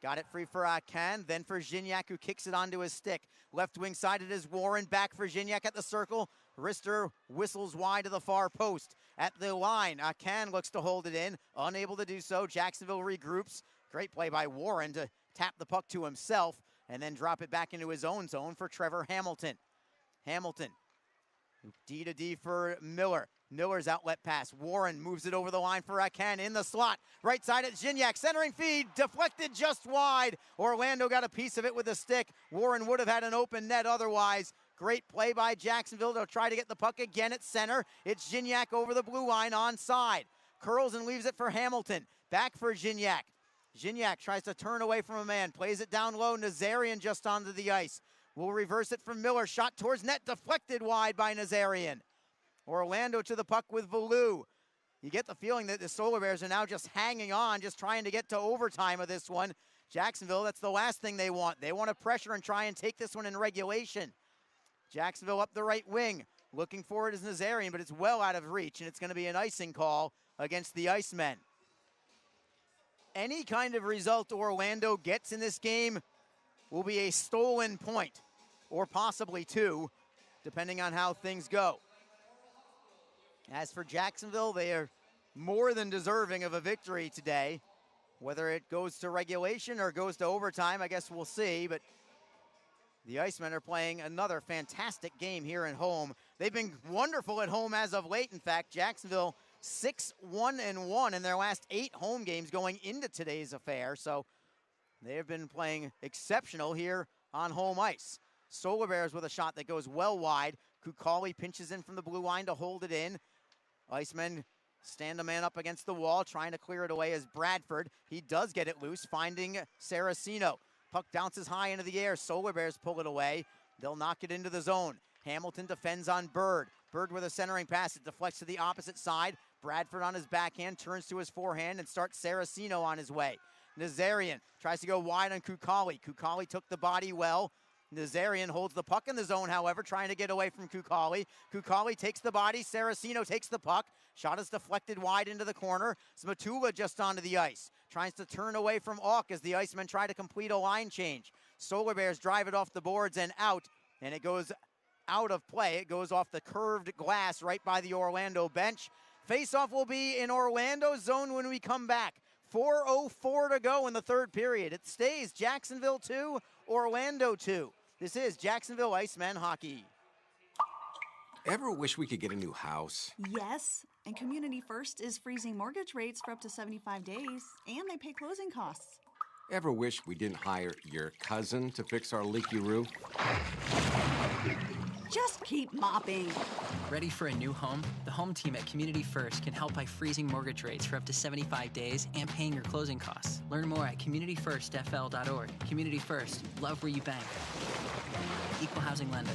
Got it free for Akan, then for Gignac, who kicks it onto his stick. Left wing side, it is Warren, back for Gignac at the circle. Wrister whistles wide to the far post. At the line, Akan looks to hold it in. Unable to do so, Jacksonville regroups. Great play by Warren to tap the puck to himself and then drop it back into his own zone for Trevor Hamilton. Hamilton D to D for Miller. Miller's outlet pass. Warren moves it over the line for Aken in the slot. Right side at Gignac. Centering feed. Deflected just wide. Orlando got a piece of it with a stick. Warren would have had an open net otherwise. Great play by Jacksonville. They'll try to get the puck again at center. It's Gignac over the blue line onside. Curls and leaves it for Hamilton. Back for Gignac. Gignac tries to turn away from a man. Plays it down low. Nazarian just onto the ice. Will reverse it from Miller. Shot towards net. Deflected wide by Nazarian. Orlando to the puck with Valou. You get the feeling that the Solar Bears are now just hanging on, just trying to get to overtime of this one. Jacksonville, that's the last thing they want. They want to pressure and try and take this one in regulation. Jacksonville up the right wing. Looking for it is Nazarian, but it's well out of reach, and it's going to be an icing call against the Icemen. Any kind of result Orlando gets in this game will be a stolen point, or possibly two, depending on how things go. As for Jacksonville, they are more than deserving of a victory today. Whether it goes to regulation or goes to overtime, I guess we'll see, but the Icemen are playing another fantastic game here at home. They've been wonderful at home as of late. In fact, Jacksonville 6-1-1 in their last 8 home games going into today's affair. So they have been playing exceptional here on home ice. Solar Bears with a shot that goes well wide. Kukali pinches in from the blue line to hold it in. Icemen stand a man up against the wall, trying to clear it away as Bradford. He does get it loose, finding Saraceno. Puck bounces high into the air. Solar Bears pull it away. They'll knock it into the zone. Hamilton defends on Bird. Bird with a centering pass. It deflects to the opposite side. Bradford on his backhand, turns to his forehand and starts Saraceno on his way. Nazarian tries to go wide on Kukali. Kukali took the body well. Nazarian holds the puck in the zone, however, trying to get away from Kukali. Kukali takes the body. Saraceno takes the puck. Shot is deflected wide into the corner. Smatula just onto the ice. Tries to turn away from Auk as the Icemen try to complete a line change. Solar Bears drive it off the boards and out, and it goes out of play. It goes off the curved glass right by the Orlando bench. Face-off will be in Orlando's zone when we come back. 4:04 to go in the third period. It stays Jacksonville 2, Orlando 2. This is Jacksonville Icemen hockey. Ever wish we could get a new house? Yes, and Community First is freezing mortgage rates for up to 75 days, and they pay closing costs. Ever wish we didn't hire your cousin to fix our leaky roof? Just keep mopping. Ready for a new home? The home team at Community First can help by freezing mortgage rates for up to 75 days and paying your closing costs. Learn more at communityfirstfl.org. Community First, love where you bank. Equal housing lender.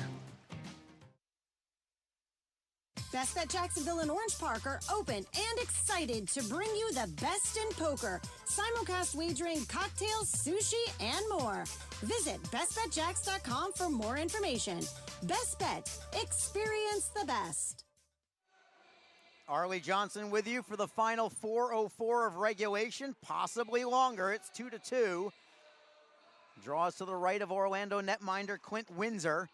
Best Bet Jacksonville and Orange Park are open and excited to bring you the best in poker. Simulcast wagering, cocktails, sushi, and more. Visit bestbetjacks.com for more information. Best Bet. Experience the best. Arlie Johnson with you for the final 4:04 of regulation, possibly longer. It's 2-2. Draws to the right of Orlando netminder Clint Windsor.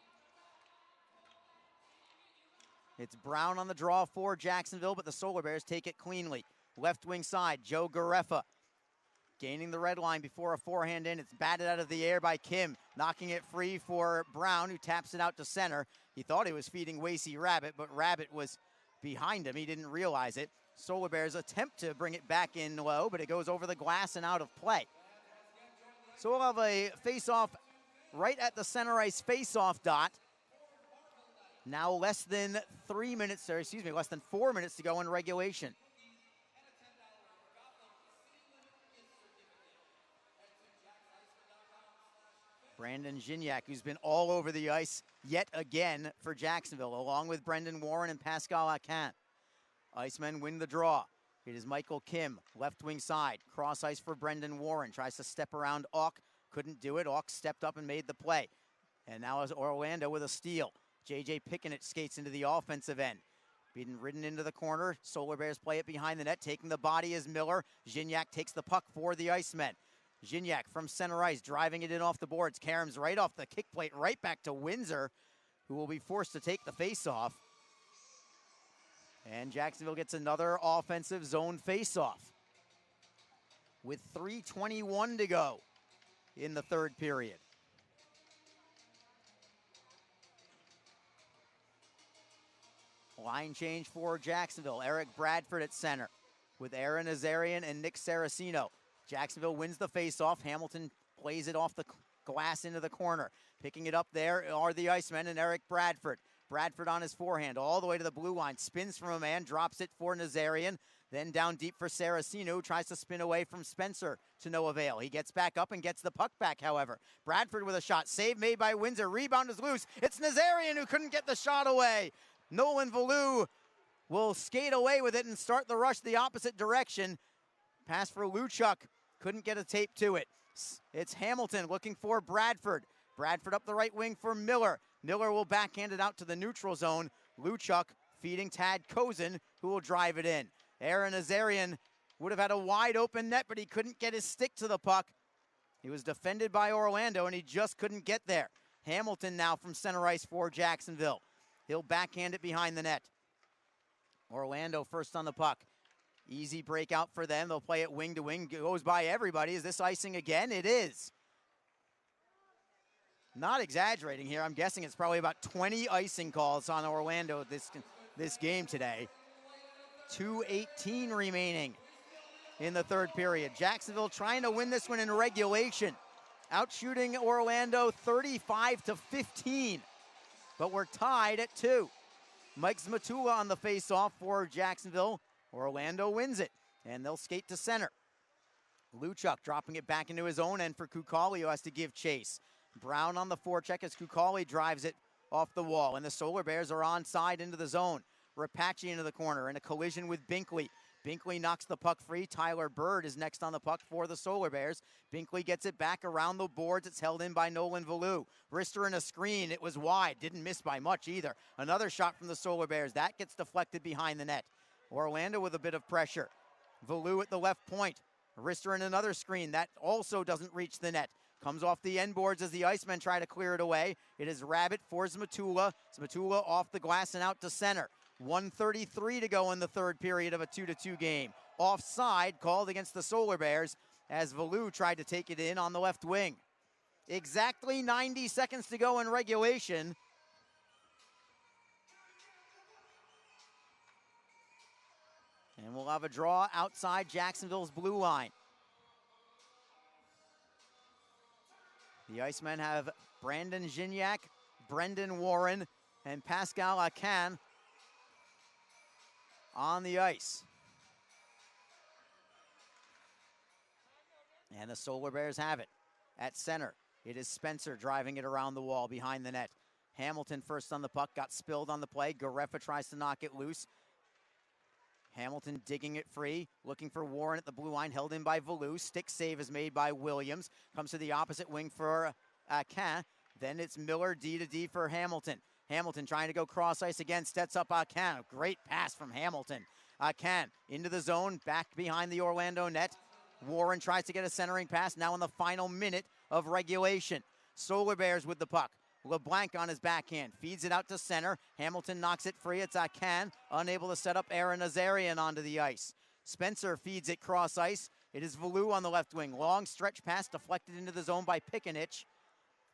It's Brown on the draw for Jacksonville, but the Solar Bears take it cleanly. Left wing side, Joe Gareffa gaining the red line before a forehand in. It's batted out of the air by Kim, knocking it free for Brown, who taps it out to center. He thought he was feeding Wasey Rabbit, but Rabbit was behind him. He didn't realize it. Solar Bears attempt to bring it back in low, but it goes over the glass and out of play. So we'll have a face-off right at the center ice face-off dot. Now less than 4 minutes to go in regulation. Brandon Gignac, who's been all over the ice yet again for Jacksonville, along with Brendan Warren and Pascal Acan. Icemen win the draw. It is Michael Kim, left wing side. Cross ice for Brendan Warren. Tries to step around Auk. Couldn't do it. Auk stepped up and made the play. And now is Orlando with a steal. J.J. Pickenett skates into the offensive end. Being ridden into the corner. Solar Bears play it behind the net. Taking the body is Miller. Gignac takes the puck for the Icemen. Gignac from center ice, driving it in off the boards. Karams right off the kick plate, right back to Windsor, who will be forced to take the face-off. And Jacksonville gets another offensive zone face-off with 3:21 to go in the third period. Line change for Jacksonville. Eric Bradford at center with Aaron Azarian and Nick Saraceno. Jacksonville wins the faceoff. Hamilton plays it off the glass into the corner. Picking it up there are the Icemen and Eric Bradford. Bradford on his forehand all the way to the blue line. Spins from a man, drops it for Nazarian. Then down deep for Saraceno, who tries to spin away from Spencer to no avail. He gets back up and gets the puck back, however. Bradford with a shot. Save made by Windsor. Rebound is loose. It's Nazarian who couldn't get the shot away. Nolan Valou will skate away with it and start the rush the opposite direction. Pass for Luchuk. Couldn't get a tape to it. It's Hamilton looking for Bradford. Bradford up the right wing for Miller. Miller will backhand it out to the neutral zone. Luchuk feeding Tad Kozin, who will drive it in. Aaron Azarian would have had a wide open net, but he couldn't get his stick to the puck. He was defended by Orlando, and he just couldn't get there. Hamilton now from center ice for Jacksonville. He'll backhand it behind the net. Orlando first on the puck. Easy breakout for them. They'll play it wing to wing. Goes by everybody. Is this icing again? It is. Not exaggerating here. I'm guessing it's probably about 20 icing calls on Orlando this game today. 2:18 remaining in the third period. Jacksonville trying to win this one in regulation. Outshooting Orlando 35-15. But we're tied at 2. Mike Zmatula on the faceoff for Jacksonville. Orlando wins it, and they'll skate to center. Luchuk dropping it back into his own end for Kukali, who has to give chase. Brown on the forecheck as Kukali drives it off the wall, and the Solar Bears are onside into the zone. Rapace into the corner in a collision with Binkley. Binkley knocks the puck free. Tyler Bird is next on the puck for the Solar Bears. Binkley gets it back around the boards. It's held in by Nolan Valou. Rister in a screen. It was wide. Didn't miss by much either. Another shot from the Solar Bears. That gets deflected behind the net. Orlando with a bit of pressure. Valou at the left point. Rister in another screen. That also doesn't reach the net. Comes off the end boards as the Icemen try to clear it away. It is Rabbit for Zmatula. Zmatula off the glass and out to center. 1:33 to go in the third period of a 2-2 game. Offside called against the Solar Bears as Valou tried to take it in on the left wing. Exactly 90 seconds to go in regulation. And we'll have a draw outside Jacksonville's blue line. The Icemen have Brandon Gignac, Brendan Warren, and Pascal Acan on the ice. And the Solar Bears have it. At center, it is Spencer driving it around the wall behind the net. Hamilton first on the puck, got spilled on the play. Garefa tries to knock it loose. Hamilton digging it free, looking for Warren at the blue line, held in by Valou. Stick save is made by Williams. Comes to the opposite wing for Acan. Then it's Miller D-to-D for Hamilton. Hamilton trying to go cross ice again, sets up Acan. Great pass from Hamilton. Acan into the zone, back behind the Orlando net. Warren tries to get a centering pass now in the final minute of regulation. Solar Bears with the puck. LeBlanc on his backhand, feeds it out to center. Hamilton knocks it free. It's Acan, unable to set up Aaron Azarian onto the ice. Spencer feeds it cross ice. It is Valou on the left wing. Long stretch pass deflected into the zone by Pickenich.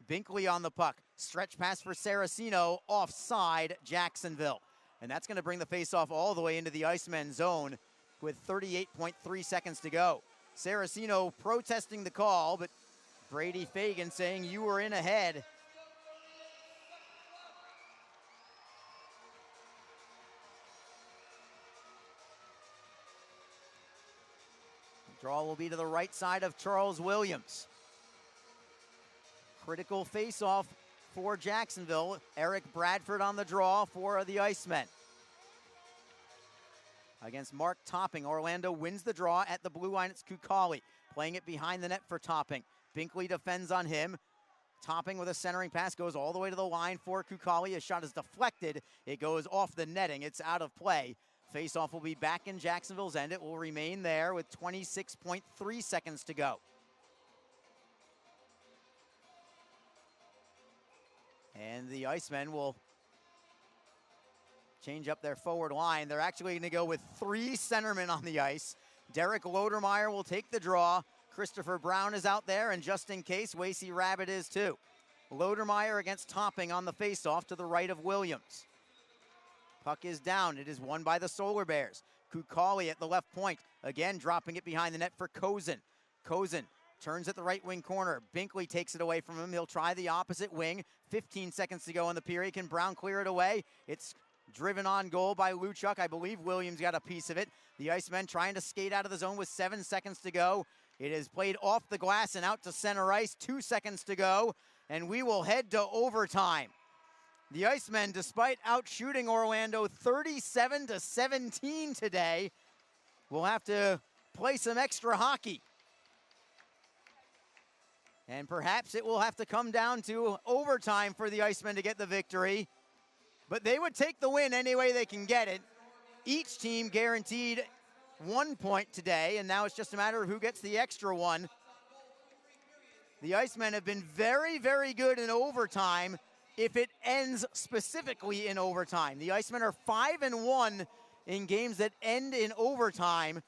Binkley on the puck. Stretch pass for Saraceno, offside Jacksonville. And that's going to bring the faceoff all the way into the Icemen zone with 38.3 seconds to go. Saraceno protesting the call, but Brady Fagan saying you were in ahead. Draw will be to the right side of Charles Williams. Critical face-off for Jacksonville. Eric Bradford on the draw for the Icemen. Against Mark Topping, Orlando wins the draw at the blue line. It's Kukali playing it behind the net for Topping. Binkley defends on him. Topping with a centering pass goes all the way to the line for Kukali. His shot is deflected. It goes off the netting. It's out of play. Face-off will be back in Jacksonville's end. It will remain there with 26.3 seconds to go. And the Icemen will change up their forward line. They're actually going to go with 3 centermen on the ice. Derek Lodermeyer will take the draw. Christopher Brown is out there, and just in case, Wasey Rabbit is too. Lodermeyer against Topping on the face-off to the right of Williams. Puck is down. It is won by the Solar Bears. Kukali at the left point. Again, dropping it behind the net for Kozin. Kozin turns at the right wing corner. Binkley takes it away from him. He'll try the opposite wing. 15 seconds to go in the period. Can Brown clear it away? It's driven on goal by Luchuk. I believe Williams got a piece of it. The Icemen trying to skate out of the zone with 7 seconds to go. It is played off the glass and out to center ice. 2 seconds to go, and we will head to overtime. The Icemen, despite outshooting Orlando 37-17 today, will have to play some extra hockey. And perhaps it will have to come down to overtime for the Icemen to get the victory. But they would take the win any way they can get it. Each team guaranteed 1 point today, and now it's just a matter of who gets the extra one. The Icemen have been very, very good in overtime if it ends specifically in overtime. The Icemen are 5-1 in games that end in overtime.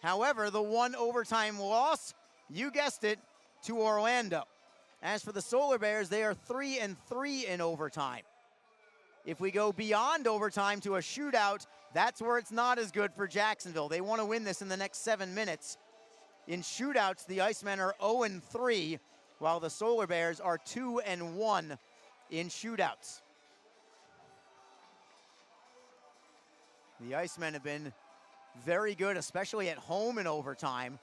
However, the one overtime loss, you guessed it, to Orlando. As for the Solar Bears, they are 3-3 in overtime. If we go beyond overtime to a shootout, that's where it's not as good for Jacksonville. They want to win this in the next 7 minutes. In shootouts, the Icemen are 0-3, while the Solar Bears are 2-1 in shootouts. The Icemen have been very good, especially at home in overtime.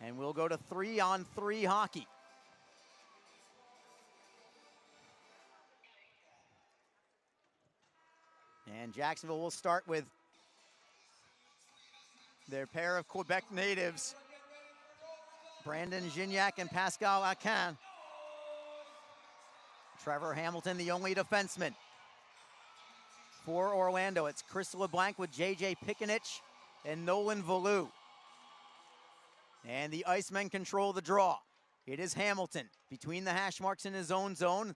And we'll go to 3-on-3 hockey. And Jacksonville will start with their pair of Quebec natives, Brandon Gignac and Pascal Akin. Trevor Hamilton, the only defenseman. For Orlando, it's Chris LeBlanc with J.J. Pikinich and Nolan Valou. And the Icemen control the draw. It is Hamilton between the hash marks in his own zone,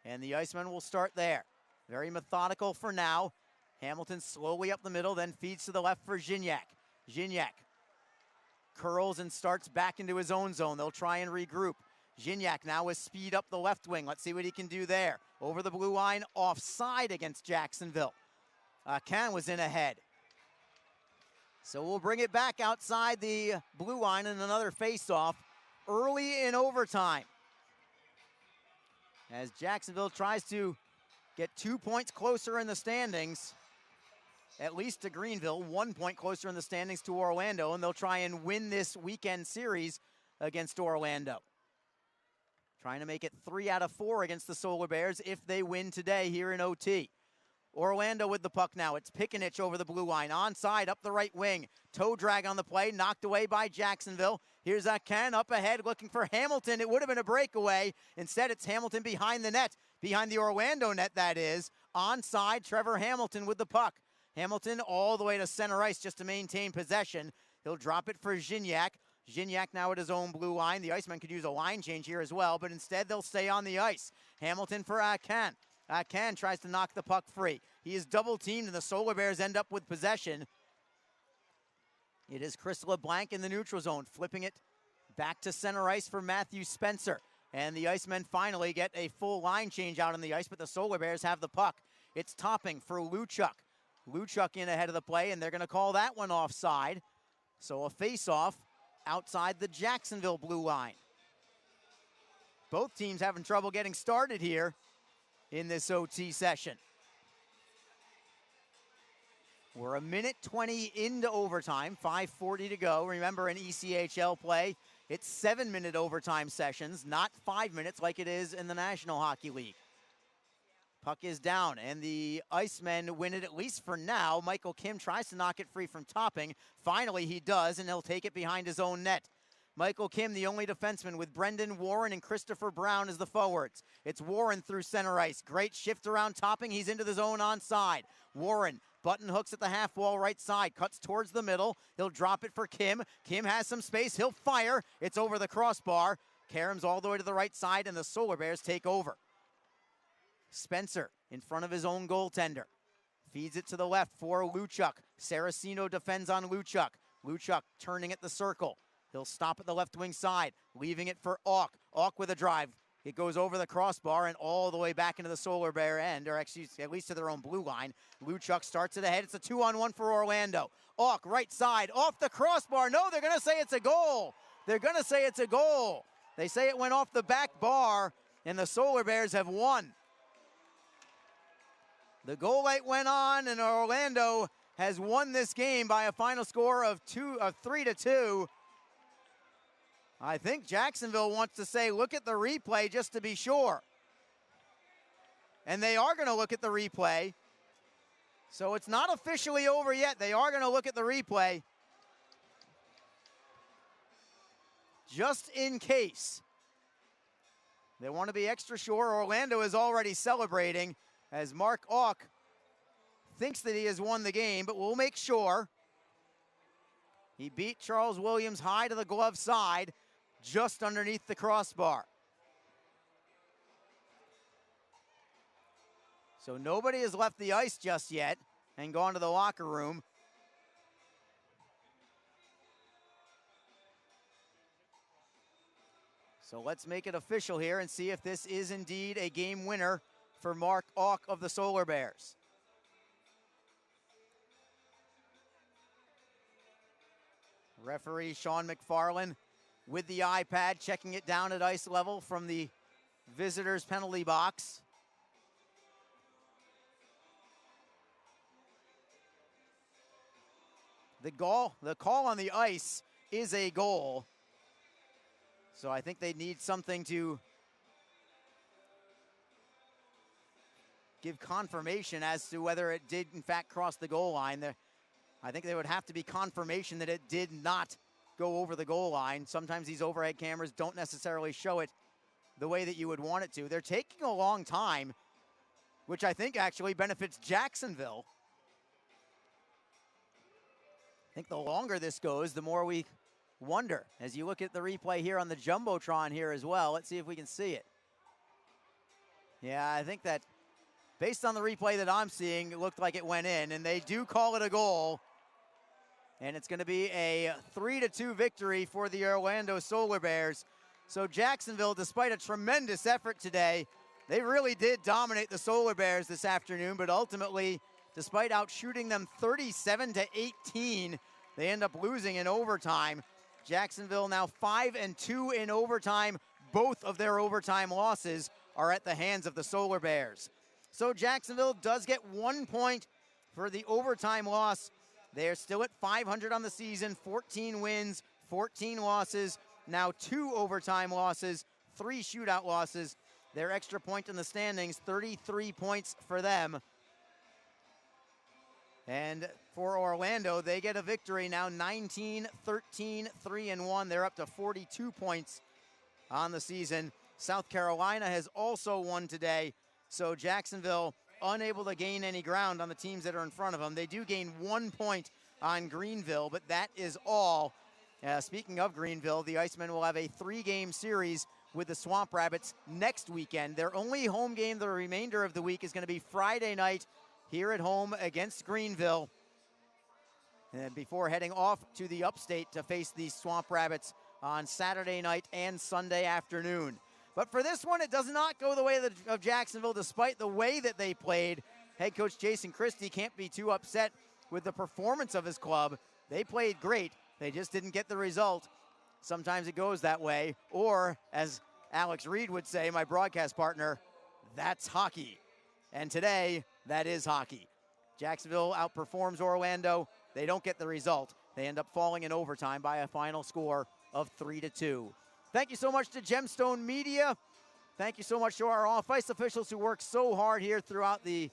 and the Icemen will start there. Very methodical for now. Hamilton slowly up the middle, then feeds to the left for Gignac. Gignac curls and starts back into his own zone. They'll try and regroup. Gignac now with speed up the left wing. Let's see what he can do there. Over the blue line, offside against Jacksonville. Can was in ahead. So we'll bring it back outside the blue line in another face-off early in overtime. As Jacksonville tries to get 2 points closer in the standings, at least to Greenville, 1 point closer in the standings to Orlando, and they'll try and win this weekend series against Orlando. Trying to make it 3 out of 4 against the Solar Bears if they win today here in OT. Orlando with the puck now. It's Pikinich over the blue line. Onside, up the right wing. Toe drag on the play, knocked away by Jacksonville. Here's Ken up ahead looking for Hamilton. It would have been a breakaway. Instead, it's Hamilton behind the net. Behind the Orlando net, that is. Onside, Trevor Hamilton with the puck. Hamilton all the way to center ice just to maintain possession. He'll drop it for Gignac. Gignac now at his own blue line. The Icemen could use a line change here as well, but instead they'll stay on the ice. Hamilton for Ken. Ken tries to knock the puck free. He is double teamed and the Solar Bears end up with possession. It is Chris LeBlanc in the neutral zone, flipping it back to center ice for Matthew Spencer. And the Icemen finally get a full line change out on the ice, but the Solar Bears have the puck. It's Topping for Luchuk. Luchuk in ahead of the play, and they're going to call that one offside. So a face-off outside the Jacksonville blue line. Both teams having trouble getting started here in this OT session. We're a minute 20 into overtime, 5:40 to go. Remember, in ECHL play, it's 7-minute overtime sessions, not 5 minutes like it is in the National Hockey League. Puck is down, and the Icemen win it, at least for now. Michael Kim tries to knock it free from Topping. Finally, he does, and he'll take it behind his own net. Michael Kim, the only defenseman, with Brendan Warren and Christopher Brown as the forwards. It's Warren through center ice. Great shift around Topping. He's into the zone onside. Warren button hooks at the half wall right side. Cuts towards the middle. He'll drop it for Kim. Kim has some space. He'll fire. It's over the crossbar. Karam's all the way to the right side, and the Solar Bears take over. Spencer in front of his own goaltender. Feeds it to the left for Luchuk. Saraceno defends on Luchuk. Luchuk turning at the circle. He'll stop at the left wing side, leaving it for Auk. Auk with a drive. It goes over the crossbar and all the way back into the Solar Bear end, or actually at least to their own blue line. Luchuk starts it ahead. It's a 2-on-1 for Orlando. Auk, right side, off the crossbar. No, they're going to say it's a goal. They're going to say it's a goal. They say it went off the back bar, and the Solar Bears have won. The goal light went on, and Orlando has won this game by a final score of 3-2. I think Jacksonville wants to say, look at the replay just to be sure. And they are going to look at the replay. So it's not officially over yet. They are going to look at the replay. Just in case. They want to be extra sure. Orlando is already celebrating as Mark Auk thinks that he has won the game, but we'll make sure. He beat Charles Williams high to the glove side, just underneath the crossbar. So nobody has left the ice just yet and gone to the locker room. So let's make it official here and see if this is indeed a game winner for Mark Auk of the Solar Bears. Referee Sean McFarland with the iPad, checking it down at ice level from the visitors' penalty box. The call on the ice is a goal. So I think they need something to give confirmation as to whether it did in fact cross the goal line. I think there would have to be confirmation that it did not go over the goal line. Sometimes these overhead cameras don't necessarily show it the way that you would want it to. They're taking a long time, which I think actually benefits Jacksonville. I think the longer this goes, the more we wonder. As you look at the replay here on the Jumbotron here as well, let's see if we can see it. Yeah, I think that based on the replay that I'm seeing, it looked like it went in, and they do call it a goal. And it's going to be a 3-2 victory for the Orlando Solar Bears. So Jacksonville, despite a tremendous effort today, they really did dominate the Solar Bears this afternoon, but ultimately, despite outshooting them 37-18, they end up losing in overtime. Jacksonville now 5-2 in overtime. Both of their overtime losses are at the hands of the Solar Bears. So Jacksonville does get 1 point for the overtime loss. They are still at 500 on the season, 14 wins, 14 losses, now 2 overtime losses, 3 shootout losses. Their extra point in the standings, 33 points for them. And for Orlando, they get a victory now, 19-13, 3-1. They're up to 42 points on the season. South Carolina has also won today, so Jacksonville unable to gain any ground on the teams that are in front of them. They do gain 1 point on Greenville, but that is all. Speaking of Greenville, the Icemen will have a 3-game series with the Swamp Rabbits next weekend. Their only home game the remainder of the week is going to be Friday night here at home against Greenville, and before heading off to the upstate to face the Swamp Rabbits on Saturday night and Sunday afternoon. But for this one, it does not go the way of Jacksonville, despite the way that they played. Head coach Jason Christie can't be too upset with the performance of his club. They played great. They just didn't get the result. Sometimes it goes that way. Or, as Alex Reed would say, my broadcast partner, that's hockey. And today, that is hockey. Jacksonville outperforms Orlando. They don't get the result. They end up falling in overtime by a final score of 3-2. Thank you so much to Gemstone Media. Thank you so much to our off-ice officials who worked so hard here throughout the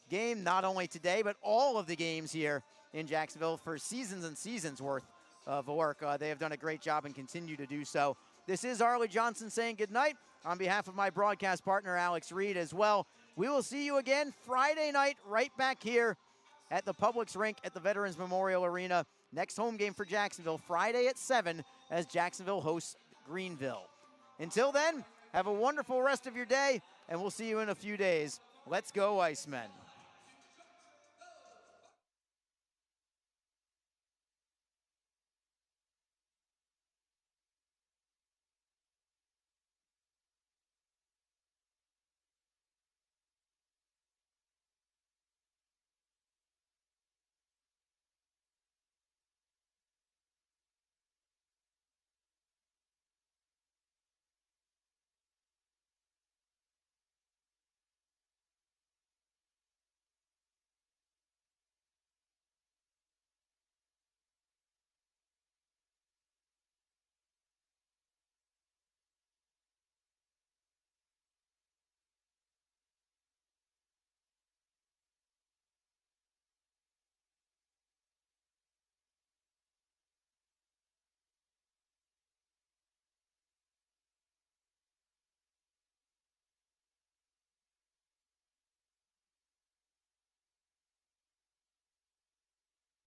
game, not only today, but all of the games here in Jacksonville for seasons and seasons worth of work. They have done a great job and continue to do so. This is Arlie Johnson saying goodnight on behalf of my broadcast partner, Alex Reed, as well. We will see you again Friday night right back here at the Publix rink at the Veterans Memorial Arena. Next home game for Jacksonville, Friday at 7 as Jacksonville hosts Greenville. Until then, have a wonderful rest of your day, and we'll see you in a few days. Let's go, Icemen.